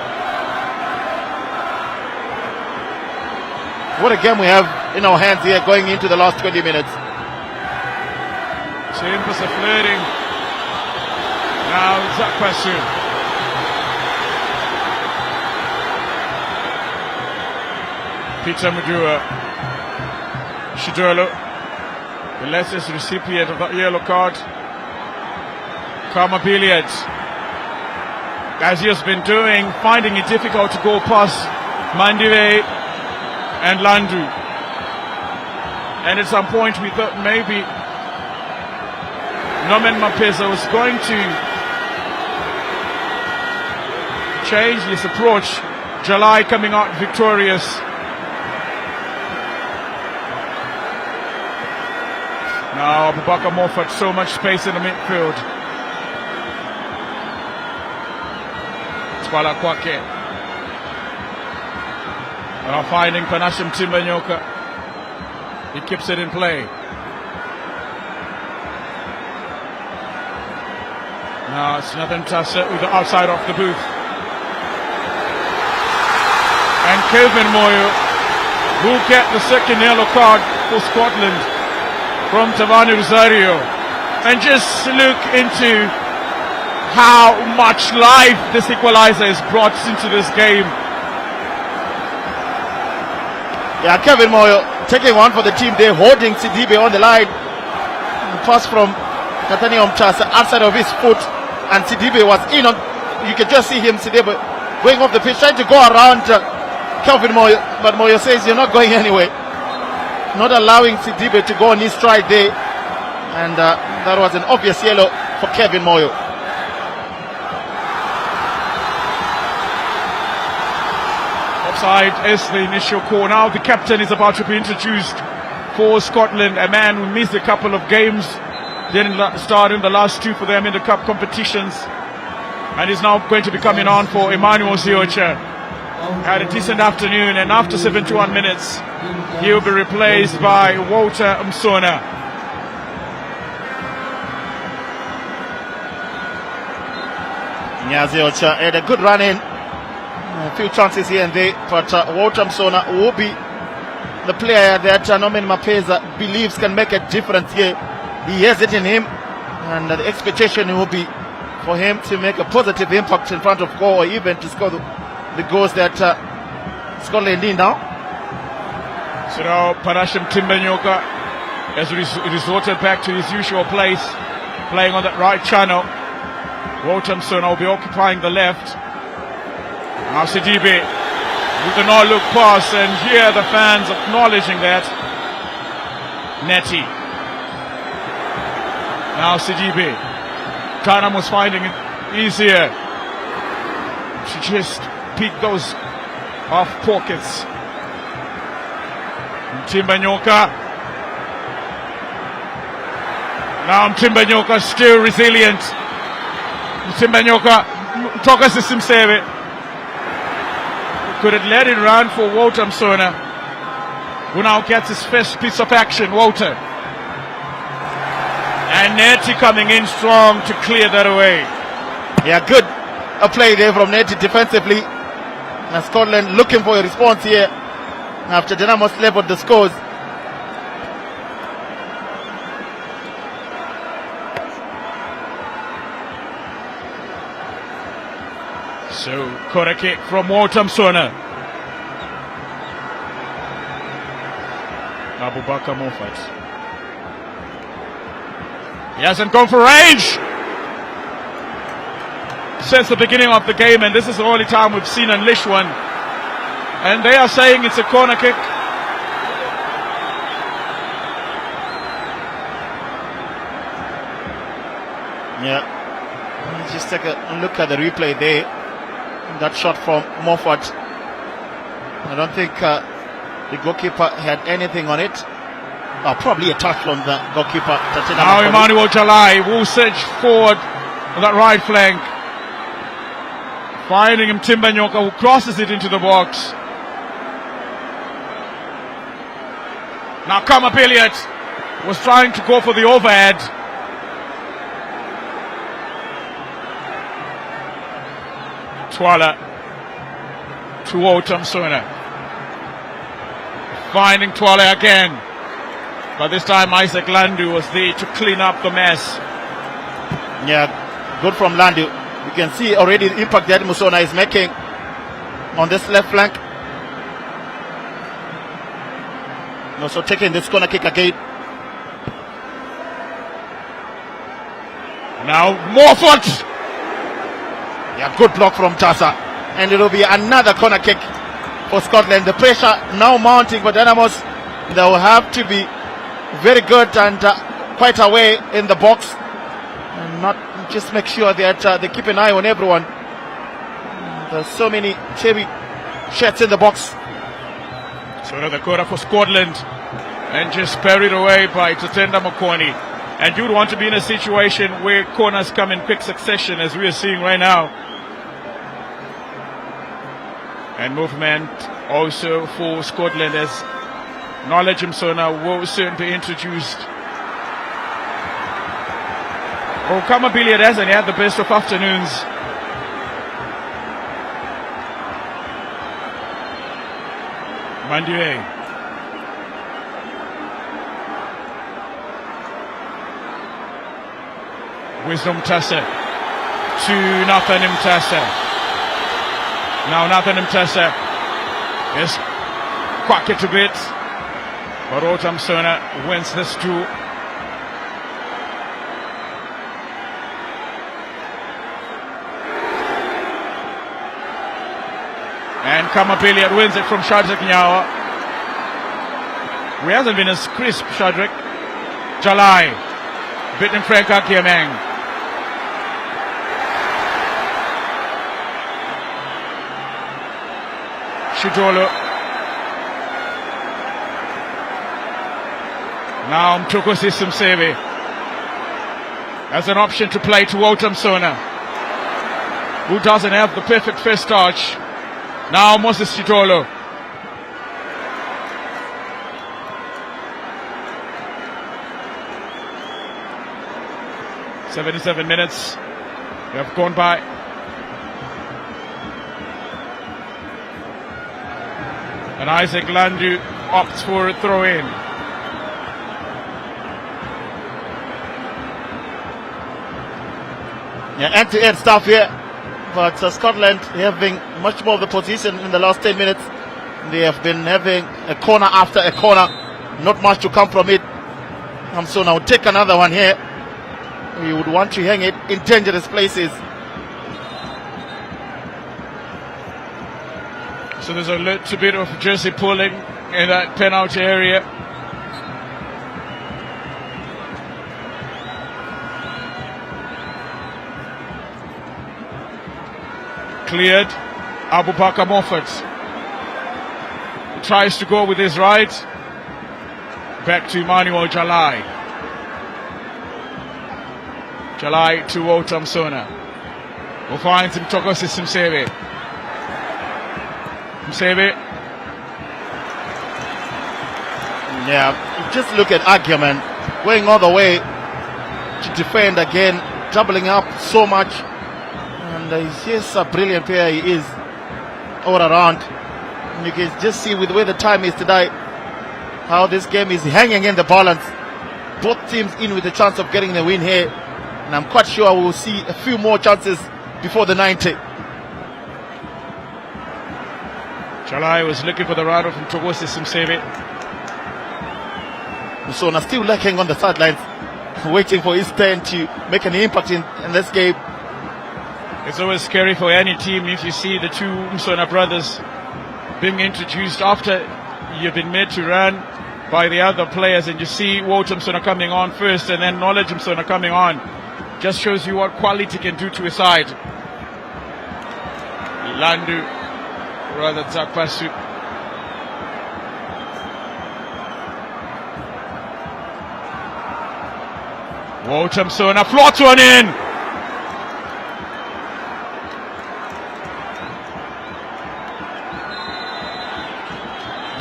What a game we have in our hands here going into the last 20 minutes. Chambers are flirting. Now Zakwasu. Peter Mudua. Shidolo, the latest recipient of that yellow card. Karma Billiard, as he has been doing, finding it difficult to go past Mandive and Landu. And at some point we thought maybe Norman Mapeza was going to change his approach. Jalai coming out victorious. Now Abubakar Moffat, so much space in the midfield. Twala Kwake. Now finding Panashim Timbanyoka. He keeps it in play. Now it's Nathan Tassa with the outside of the booth. And Kelvin Moyo will get the second yellow card for Scotland from Tabani Rosario. And just look into how much life this equalizer has brought into this game. Yeah, Kevin Moyo taking one for the team there, holding Sidibe on the line. Pass from Nathaniel Mchasa outside of his foot, and Sidibe was in on. You can just see him, Sidibe, going off the pitch, trying to go around Kelvin Moyo, but Moyo says you're not going anyway. Not allowing Sidibe to go on his stride there, and that was an obvious yellow for Kevin Moyo. Offside is the initial call. Now the captain is about to be introduced for Scotland, a man who missed a couple of games, didn't start in the last two for them in the cup competitions, and is now going to be coming on for Emmanuel Ziocha. Had a decent afternoon, and after 71 minutes he will be replaced by Walter Msona. Yeah, Ziocha had a good run in, a few chances here and there, but Walter Msona will be the player that Norman Mapeza believes can make a difference here. He has it in him, and the expectation will be for him to make a positive impact in front of goal, or even to score the goals that Scotland need now. So now Panashim Timbanyoka has resorted back to his usual place, playing on that right channel. Walter Msona will be occupying the left. Now Sidibe with the no-look pass, and here the fans acknowledging that. Netty. Now Sidibe. Dynamos finding it easier. She just picked those off pockets. Timbanyoka. Now Timbanyoka still resilient. Timbanyoka toka sisimseve. Could have let it run for Walter Msona, who now gets his first piece of action. Walter. And Netty coming in strong to clear that away. Yeah, good a play there from Netty defensively. And Scotland looking for a response here after Dynamos leveled the scores. So, corner kick from Walter Msona. Abubakar Moffat. He hasn't gone for range since the beginning of the game, and this is the only time we've seen unleash one. And they are saying it's a corner kick. Yeah. Let's just take a look at the replay there. That shot from Moffat. I don't think the goalkeeper had anything on it. Probably a touch on the goalkeeper. Now Emmanuel Jalai will surge forward on that right flank. Finding him Timbanyoka, who crosses it into the box. Now Kama Billiard was trying to go for the overhead. Twala to Otamsona. Finding Twala again. But this time Isaac Landu was there to clean up the mess. Yeah, good from Landu. You can see already the impact that Musona is making on this left flank. And also taking this corner kick again. Now Morford. Yeah, good block from Tassa. And it will be another corner kick for Scotland. The pressure now mounting for Dynamos. They will have to be very good and quite away in the box. And not just make sure that they keep an eye on everyone. There's so many cherry shots in the box. So another corner for Scotland. And just buried away by Tatenda Makoni. And you'd want to be in a situation where corners come in quick succession, as we are seeing right now. And movement also for Scotland, as Knowledge Msona will soon be introduced. Kama Billiard hasn't had the best of afternoons. Mandue. Wisdom Tassa to Nathan Mtassa. Now Nathan Mtassa is quack it a bit, but Otamsona wins this too. And Kamapiliat wins it from Shadrack Nyawa. He hasn't been as crisp, Shadrack. Jalai beating Frank Akiameng. Shidolo. Now Mtukosi Simsevi as an option to play to Otamsona, who doesn't have the perfect first touch. Now Moses Chitolo. "77 minutes have gone by. And Isaac Landu opts for a throw-in. Yeah, end-to-end stuff here. But Scotland having much more of the position in the last 10 minutes. They have been having a corner after a corner. Not much to come from it. So now take another one here. You would want to hang it in dangerous places. So there's a little bit of jersey pulling in that penalty area. Cleared. Abubakar Moffat tries to go with his right. Back to Emmanuel Jalai. Jalai to Otamsona, who finds him Tokosi Simsevi. Simsevi. Yeah, just look at Agiaman going all the way to defend again, doubling up so much. And he's just a brilliant player, he is, all around. And you can just see with the way the time is today, how this game is hanging in the balance. Both teams in with a chance of getting the win here. And I'm quite sure we'll see a few more chances before the 90. Jalai was looking for the rider from Togosi Simsevi. Musona still lurking on the sidelines, waiting for his turn to make an impact in this game. It's always scary for any team if you see the two Msona brothers being introduced after you've been made to run by the other players, and you see Walter Msona coming on first and then Knowledge Msona coming on. Just shows you what quality can do to a side. Landu, rather Zakpasu. Walter Msona floats one in.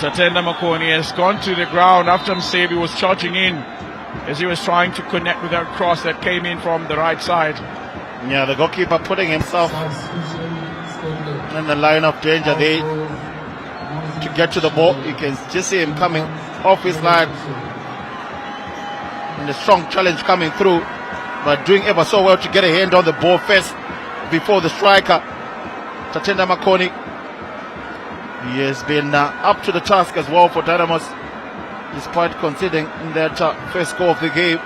Tatenda Makoni has gone to the ground after Msebi was charging in as he was trying to connect with that cross that came in from the right side. Yeah, the goalkeeper putting himself in the line of danger there to get to the ball. You can just see him coming off his line, and a strong challenge coming through, but doing ever so well to get a hand on the ball first before the striker, Tatenda Makoni. He has been up to the task as well for Dynamos, despite conceding that first goal of the game.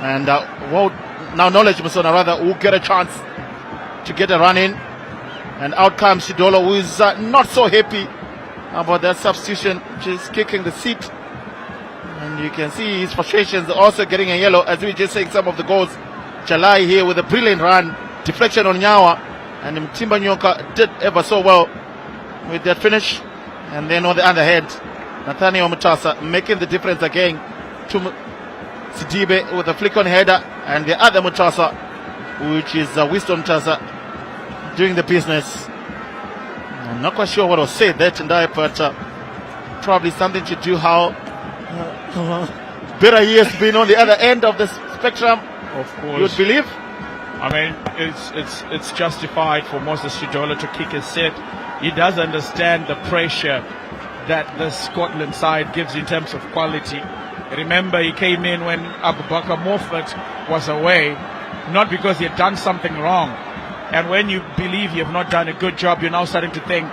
And now Knowledge Musona rather will get a chance to get a run in. And out comes Sidolo, who is not so happy about that substitution, just kicking the seat. And you can see his frustrations also getting a yellow, as we just saying some of the goals. Jalai here with a brilliant run, deflection on Nyawa, and Mtimba Nyoka did ever so well with that finish. And then on the other hand, Nathaniel Mutasa making the difference again to Sidibe with a flick on header, and the other Mutasa, which is Winston Mutasa, doing the business. I'm not quite sure what was said there tonight, but probably something to do how better he has been on the other end of the spectrum. Of course, you would believe. I mean, it's justified for Moses Shidola to kick his set. He does understand the pressure that the Scotland side gives in terms of quality. Remember, he came in when Abubakar Moffat was away, not because he had done something wrong. And when you believe you have not done a good job, you're now starting to think,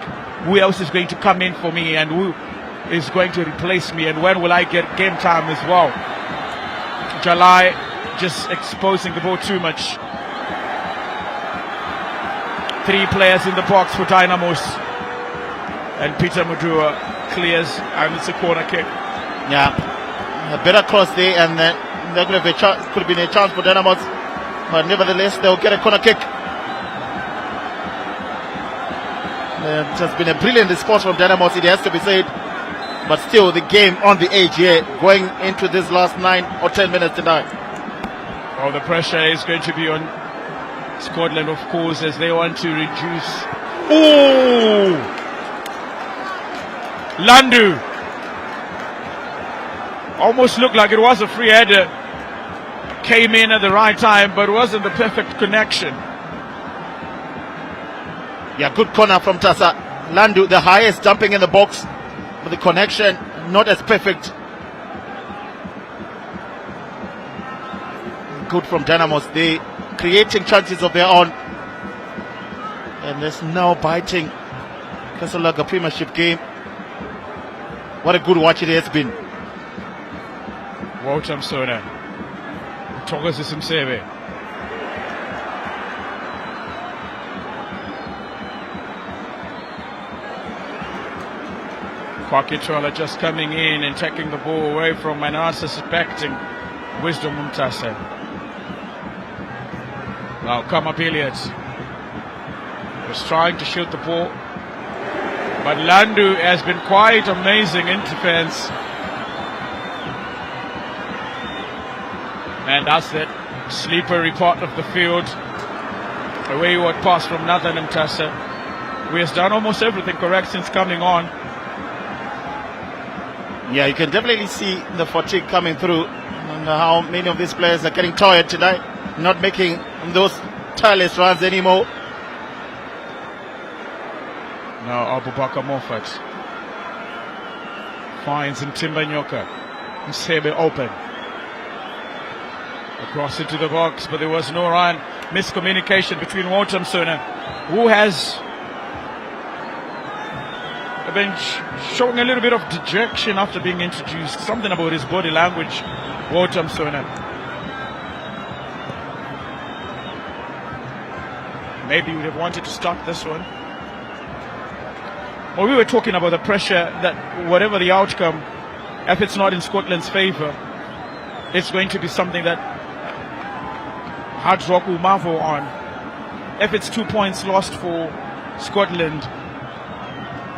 who else is going to come in for me and who is going to replace me, and when will I get game time as well? Jalai just exposing the ball too much. 3 players in the box for Dynamos, and Peter Mudua clears, and it's a corner kick. Yeah, a better cross there, and there could have been a chance for Dynamos, but nevertheless they'll get a corner kick. It has been a brilliant response from Dynamos, it has to be said, but still the game on the edge here, going into this last 9 or 10 minutes tonight. Well, the pressure is going to be on Scotland, of course, as they want to reduce. Oh! Landu! Almost looked like it was a free header. Came in at the right time, but wasn't the perfect connection. Yeah, good corner from Tasa. Landu, the highest jumping in the box, but the connection not as perfect. Good from Dynamos. They creating chances of their own, and there's no biting. Kasalaga Premiership game. What a good watch it has been. Walter Msona, Togas Simsebe. Kwakitola just coming in and taking the ball away from an unsuspecting Wisdom Mumtasa. Now come up Elliott was trying to shoot the ball, but Landu has been quite amazing in defense, and that's that slippery part of the field. A wayward pass from Nathan Mtasa, who has done almost everything correct since coming on. Yeah, you can definitely see the fatigue coming through, and how many of these players are getting tired tonight, not making those tireless runs anymore. Now Abubakar Moffat finds Mtimba Nyoka. Msebe open. Across into the box, but there was no run. Miscommunication between Walter Msona, who has a bench showing a little bit of dejection after being introduced. Something about his body language. Walter Msona. Maybe he would have wanted to start this one. Well, we were talking about the pressure that whatever the outcome, if it's not in Scotland's favour, it's going to be something that Hard Rock will marvel on. If it's 2 points lost for Scotland,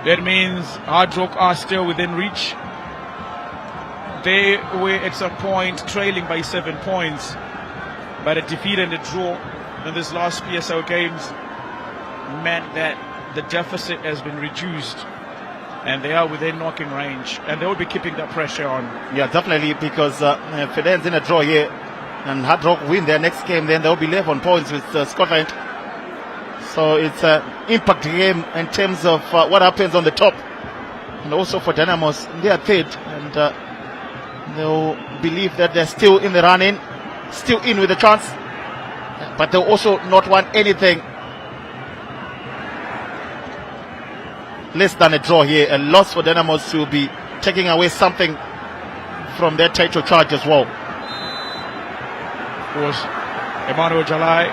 that means Hard Rock are still within reach. They were at some point trailing by 7 points, but a defeat and a draw in this last PSL games meant that the deficit has been reduced and they are within knocking range, and they will be keeping that pressure on. Yeah, definitely, because if it ends in a draw here and Hard Rock win their next game, then they'll be left on points with Scotland. So it's an impact game in terms of what happens on the top, and also for Dynamos, they are third, and they'll believe that they're still in the run-in, still in with a chance, but they'll also not want anything less than a draw here. A loss for Dynamos will be taking away something from their title charge as well. Of course, Emmanuel Jalai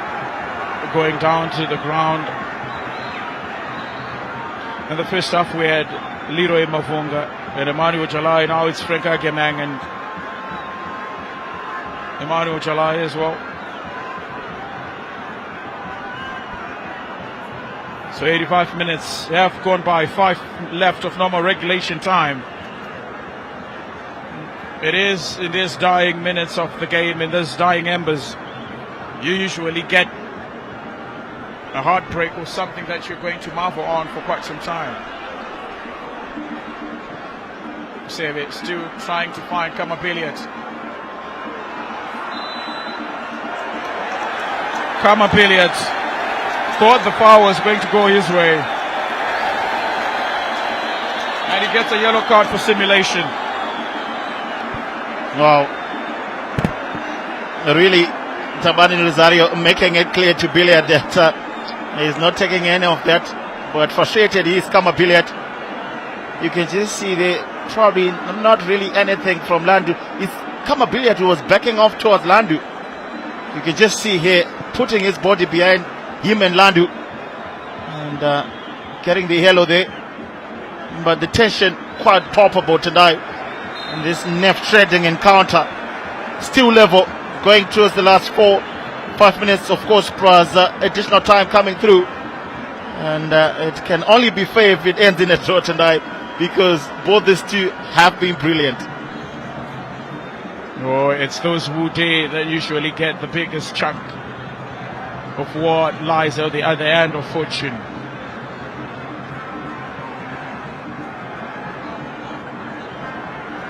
going down to the ground. In the first half we had Leroy Mavunga and Emmanuel Jalai. Now it's Frank Agemang and Emmanuel Jalai as well. So 85 minutes have gone by, 5 left of normal regulation time. It is in these dying minutes of the game, in these dying embers, you usually get a heartbreak or something that you're going to marvel on for quite some time. Save still trying to find Kamabiliat. Kamabiliat thought the foul was going to go his way, and he gets a yellow card for simulation. Wow, really, Tabani Rosario making it clear to Billiard that he's not taking any of that, but frustrated he is Kamabiliat. You can just see they probably not really anything from Landu. It's Kamabiliat who was backing off towards Landu. You can just see here putting his body behind him and Landu, and getting the yellow there. But the tension quite palpable tonight in this nerve-treading encounter. Still level, going towards the last 4-5 minutes, of course, plus additional time coming through. And it can only be fair if it ends in a draw tonight, because both these two have been brilliant. Oh, it's those Wu Day that usually get the biggest chunk of what lies at the other end of fortune.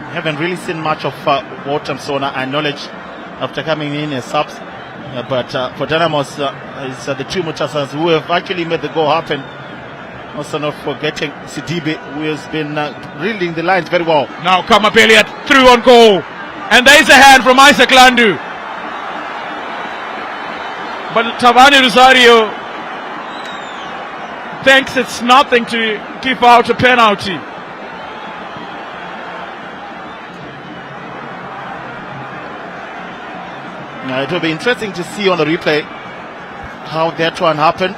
I haven't really seen much of Walter Msona, I acknowledge, after coming in as subs. But for Dynamos, it's the two Muchasas who have actually made the goal happen. Also not forgetting Sidibe, who has been reading the lines very well. Now Kamabiliat through on goal. And there is a hand from Isaac Landu. But Tabani Rosario thinks it's nothing to give out a penalty. Now it will be interesting to see on the replay how that one happened.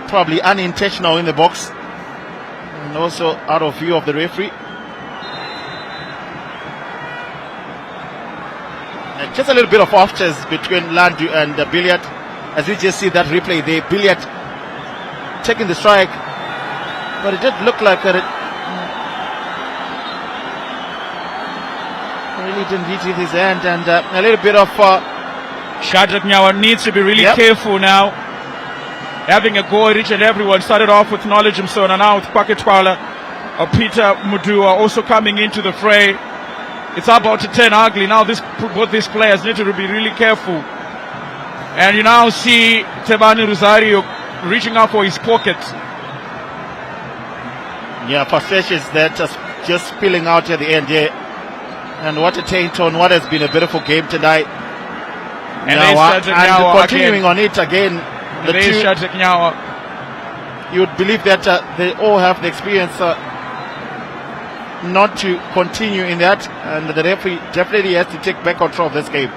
Probably unintentional in the box, and also out of view of the referee. And just a little bit of off-chase between Landu and Billiard. As we just see that replay, the Billiard taking the strike, but it did look like it really didn't reach with his hand, and a little bit of Shadrach Nyawa needs to be really careful now. Having a goal, each and everyone started off with Knowledge Msona, and now with Kwaketwala or Peter Mudua also coming into the fray. It's about to turn ugly now. Both these players need to be really careful. And you now see Tabani Rosario reaching out for his pocket. Yeah, frustrations that just spilling out at the end here. And what a taint on what has been a beautiful game tonight. And continuing again on it again. The two, you would believe that they all have the experience not to continue in that, and the referee definitely has to take back control of this game.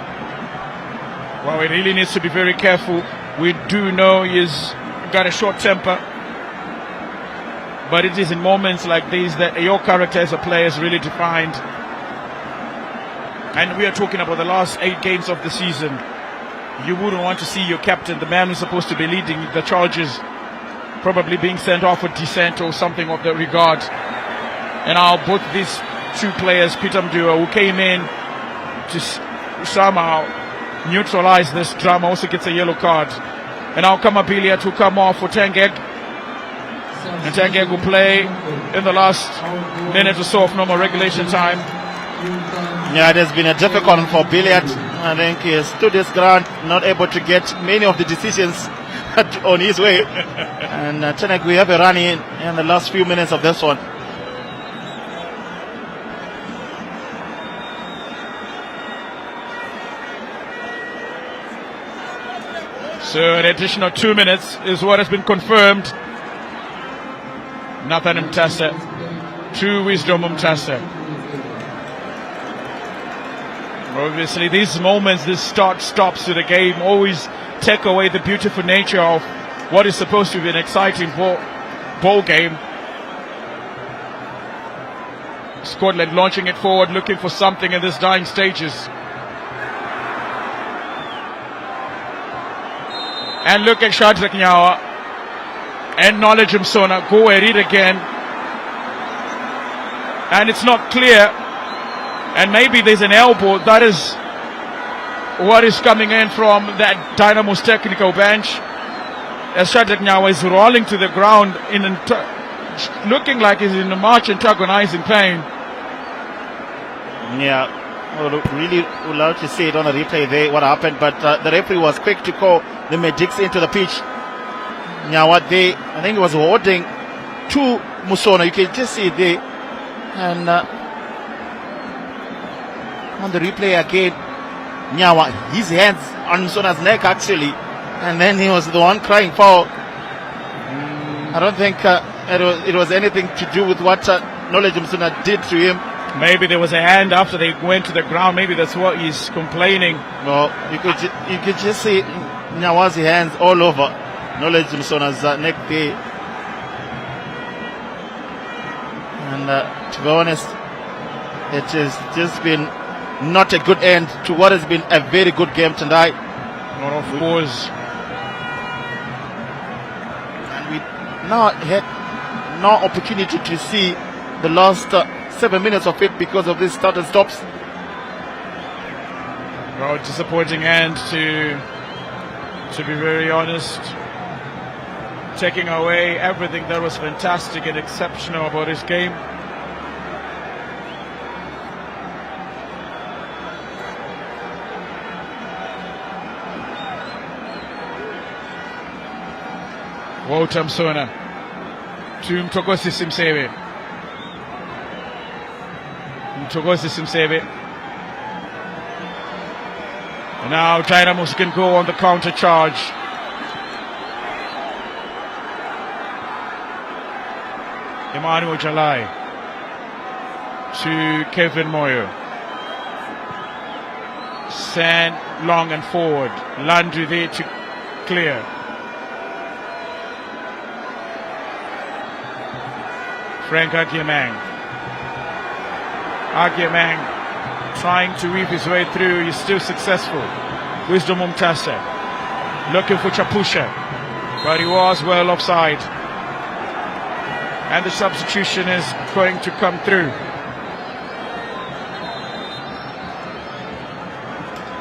Well, he really needs to be very careful. We do know he's got a short temper, but it is in moments like these that your character as a player is really defined. And we are talking about the last 8 games of the season. You wouldn't want to see your captain, the man who's supposed to be leading the charges, probably being sent off for dissent or something of that regard. And now both these 2 players, Peter Mdua, who came in to somehow neutralize this drama, also gets a yellow card. And now Kamabilia to come off for Tangek. And Tangek will play in the last minute or so of normal regulation time. Yeah, it has been a difficult one for Billiard. I think he has stood his ground, not able to get many of the decisions on his way. And Tangek, we have a run in the last few minutes of this one. So an additional 2 minutes is what has been confirmed. Nathan Mtasa, 2 Wisdom Mtasa. Obviously these moments, this start-stops to the game always take away the beautiful nature of what is supposed to be an exciting ball game. Scotland launching it forward, looking for something in this dying stages. And look at Shadrack Nyawa and Knowledge Msona go at it again. And it's not clear. And maybe there's an elbow. That is what is coming in from that Dynamos technical bench. As Shadrack Nyawa is rolling to the ground, looking like he's in a much antagonizing pain. Yeah, well, really would love to see it on a replay there, what happened. But the referee was quick to call the Medics into the pitch. Nyawa there, I think he was holding to Musona. You can just see it there. And on the replay again, Nyawa, his hands on Musona's neck actually, and then he was the one crying foul. I don't think it was anything to do with what Knowledge Musona did to him. Maybe there was a hand after they went to the ground. Maybe that's what he's complaining. Well, you could just see Nyawa's hands all over Knowledge Musona's neck there. And to be honest, it has just been not a good end to what has been a very good game tonight. Not of course. And we now had no opportunity to see the last 7 minutes of it because of this start and stops. Well, disappointing end to be very honest. Taking away everything that was fantastic and exceptional about his game. Walter Msona to Mtogosi Simsebe. Mtogosi Simsebe. And now Dynamos can go on the counter charge. Emmanuel Jalai to Kevin Moyo. Send long and forward. Landry there to clear. Frank Agyemang. Agyemang trying to weave his way through. He's still successful. Wisdom Mtasa looking for Chapusha, but he was well offside. And the substitution is going to come through.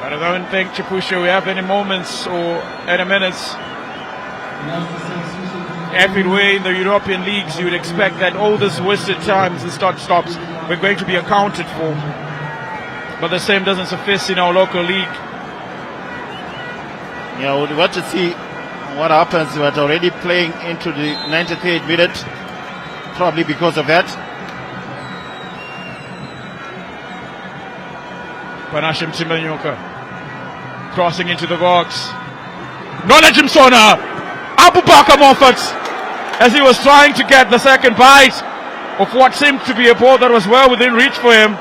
But I don't think Chapusha will have any moments or any minutes. Everywhere in the European leagues, you would expect that all these wasted times and start-stops were going to be accounted for. But the same doesn't suffice in our local league. Yeah, we'll want to see what happens. We are already playing into the 93rd minute, probably because of that. Panashim Timbanyoka crossing into the box. Knowledge Msona! Abu Bakar Moffat, as he was trying to get the second bite, of what seemed to be a ball that was well within reach for him.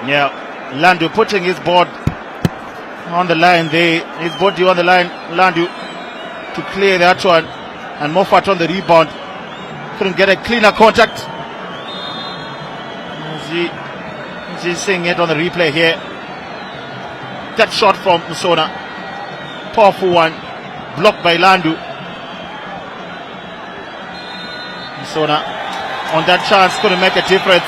Yeah, Landu putting his board on the line there, his body on the line, Landu to clear that one, and Moffat on the rebound. Couldn't get a cleaner contact. He's seeing it on the replay here. That shot from Musona, powerful one, blocked by Landu. Musona on that chance couldn't make a difference,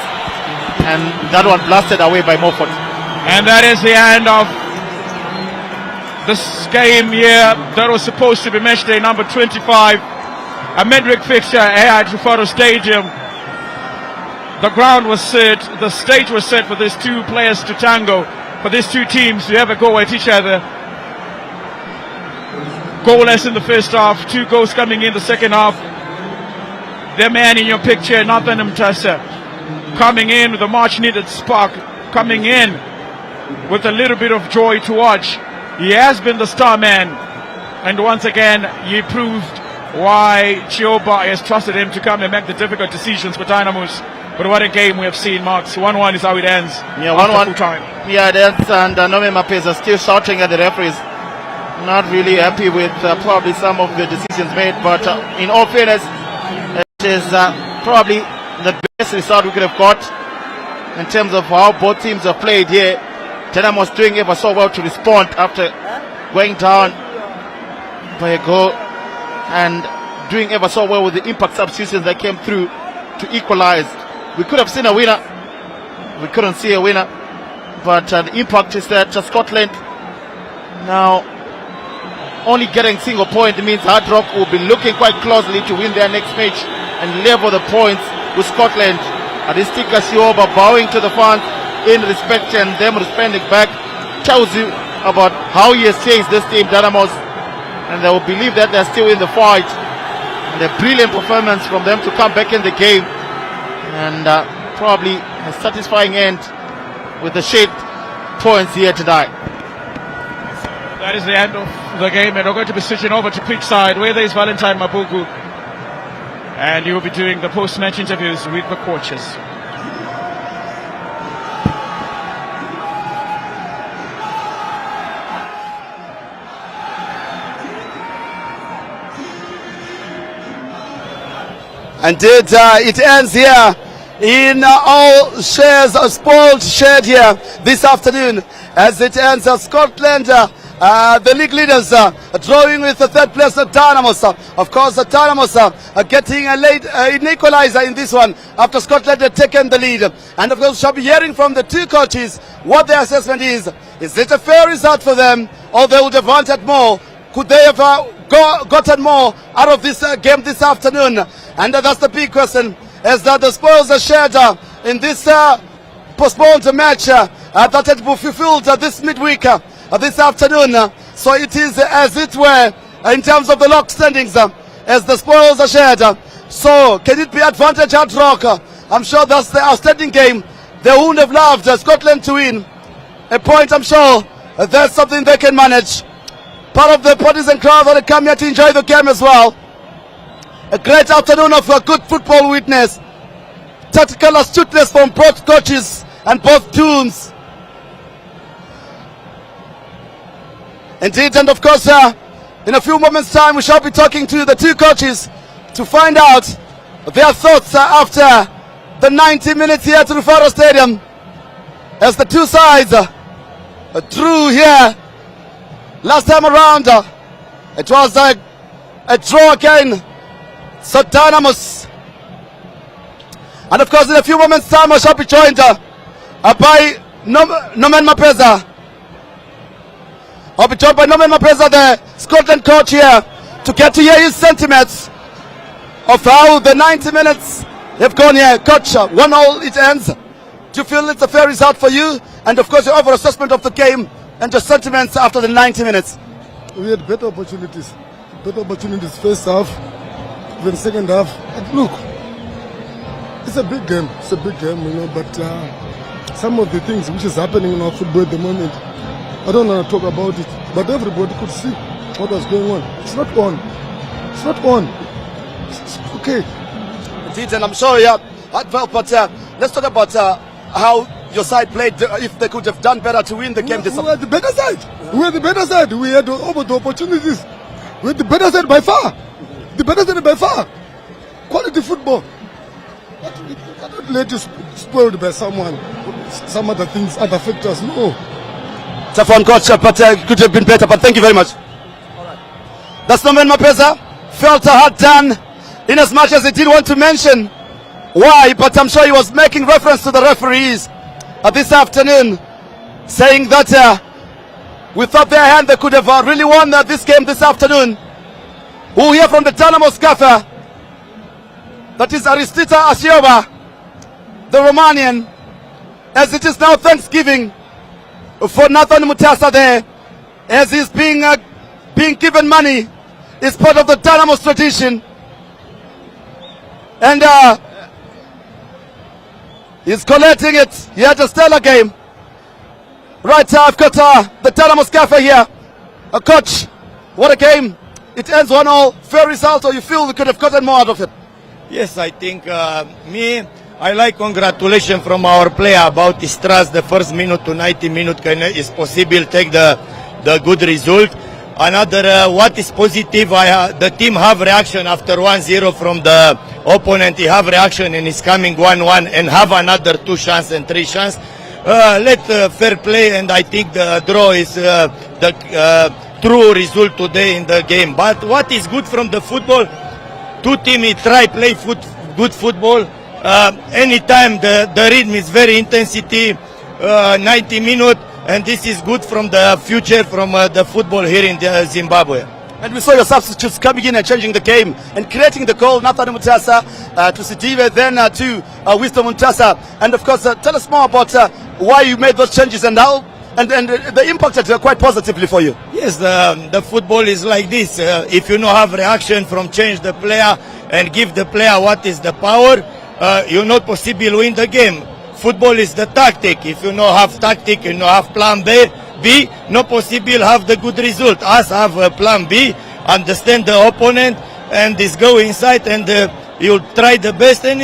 and that one blasted away by Moffat. And that is the end of this game here that was supposed to be match day number 25, a midweek fixture here at Rufaro Stadium. The ground was set, the stage was set for these two players to tango, for these two teams to have a go at each other. Goalless in the first half, 2 goals coming in the second half. The man in your picture, Nathan Mtasa, coming in with a much needed spark, coming in with a little bit of joy to watch. He has been the star man, and once again he proved why Chioba has trusted him to come and make the difficult decisions for Dynamos. But what a game we have seen, Marks. 1-1 is how it ends. Yeah, 1-1 time. Yeah, that's, and Nome Mapeza still shouting at the referees. Not really happy with probably some of the decisions made, but in all fairness, it is probably the best result we could have got in terms of how both teams have played here. Dynamos doing ever so well to respond after going down by a goal, and doing ever so well with the impact substitutions that came through to equalize. We could have seen a winner, we couldn't see a winner, but the impact is that Scotland now only getting single point means Hard Rock will be looking quite closely to win their next match and level the points with Scotland. Aristika Sioba bowing to the fans in respect, and them responding back tells you about how he has changed this team, Dynamos, and they will believe that they're still in the fight. And a brilliant performance from them to come back in the game, and probably a satisfying end with the shaped points here tonight. That is the end of the game, and we're going to be switching over to pitch side where there is Valentine Mabugu, and you will be doing the post-match interviews with the coaches. Indeed, it ends here in all shares, spoiled shared here this afternoon as it ends. Scotland, the league leaders, drawing with the third place of Dynamos. Of course, the Dynamos getting a late equalizer in this one after Scotland had taken the lead. And of course, we shall be hearing from the two coaches what their assessment is. Is it a fair result for them, or they would have wanted more? Could they have gotten more out of this game this afternoon? And that's the big question, is that the spoils are shared in this postponed match that had been fulfilled this midweek, this afternoon. So it is as it were in terms of the lock standings, as the spoils are shared. So can it be advantage Hard Rock? I'm sure that's the outstanding game. They wouldn't have loved Scotland to win. A point, I'm sure that's something they can manage. Part of the partisan crowd that come here to enjoy the game as well. A great afternoon of good football witness. Tactical astuteness from both coaches and both teams. Indeed, and of course, in a few moments' time, we shall be talking to the two coaches to find out their thoughts after the 90 minutes here at Rufaro Stadium, as the two sides drew here. Last time around, it was a draw again. So Dynamos. And of course, in a few moments' time, I shall be joined by Nomen Mapeza. I'll be joined by Nomen Mapeza, the Scotland coach here, to get to hear his sentiments of how the 90 minutes have gone here. Coach, 1-1 it ends. Do you feel it's a fair result for you? And of course, your overall assessment of the game and your sentiments after the 90 minutes. We had better opportunities first half, then second half. And look, it's a big game, you know, but some of the things which is happening in our football at the moment, I don't want to talk about it, but everybody could see what was going on. It's not on. okay. Indeed, and I'm sure, yeah, well, but let's talk about how your side played. If they could have done better to win the game. We were the better side. We were the better side. We had over the opportunities. We were the better side by far. The better side by far. Quality football. But you cannot let you spoiled by someone. Some other things, other factors. No. Tough one, coach, but could have been better. But thank you very much. That's Norman Mapeza. Felt hard done, in as much as he didn't want to mention why, but I'm sure he was making reference to the referees this afternoon, saying that without their hand they could have really won this game this afternoon. We'll hear from the Dynamos gaffer, that is Aristita Asiova, the Romanian, as it is now Thanksgiving for Nathan Mutasa there, as he's being given money. It's part of the Dynamos tradition, and he's collecting it. He had a stellar game. Right, I've got the Dynamos gaffer here. Coach, what a game. It ends 1-1. Fair result, or you feel we could have gotten more out of it? Yes, I think I like congratulations from our player about his trust. The first minute to 90 minutes is possible take the good result. Another what is positive, the team have reaction after 1-0 from the opponent. He have reaction and is coming 1-1 and have another 2 chances and 3 chances. Let fair play, and I think the draw is the true result today in the game. But what is good from the football? Two teams try play good football. Anytime the rhythm is very intensity, 90 minutes. And this is good from the future, from the football here in Zimbabwe. And we saw your substitutes coming in and changing the game and creating the goal. Nathan Mutasa to Sidive, then to Wisdom Mutasa. And of course, tell us more about why you made those changes and how and the impacted quite positively for you. Yes, the football is like this. If you have reaction from change the player and give the player what is the power, you not possible win the game. Football is the tactic. If you have tactic, you have plan B, no possible have the good result. Us have a plan B, understand the opponent, and this go inside and you try the best and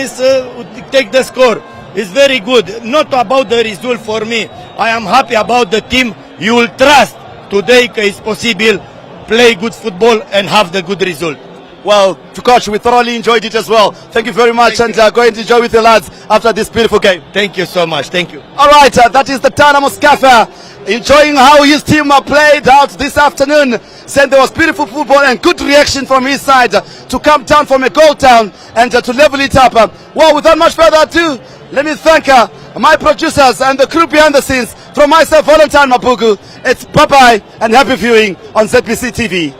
take the score. It's very good. Not about the result for me. I am happy about the team. You will trust today it's possible play good football and have the good result. Well, Coach, we thoroughly enjoyed it as well. Thank you very much, and go and enjoy with your lads after this beautiful game. Thank you so much. Thank you. All right, that is the Dynamos gaffer enjoying how his team played out this afternoon. Saying there was beautiful football and good reaction from his side to come down from a goal down and to level it up. Well, without much further ado, let me thank my producers and the crew behind the scenes. From myself, Valentine Mapugu, it's bye-bye and happy viewing on ZBC TV.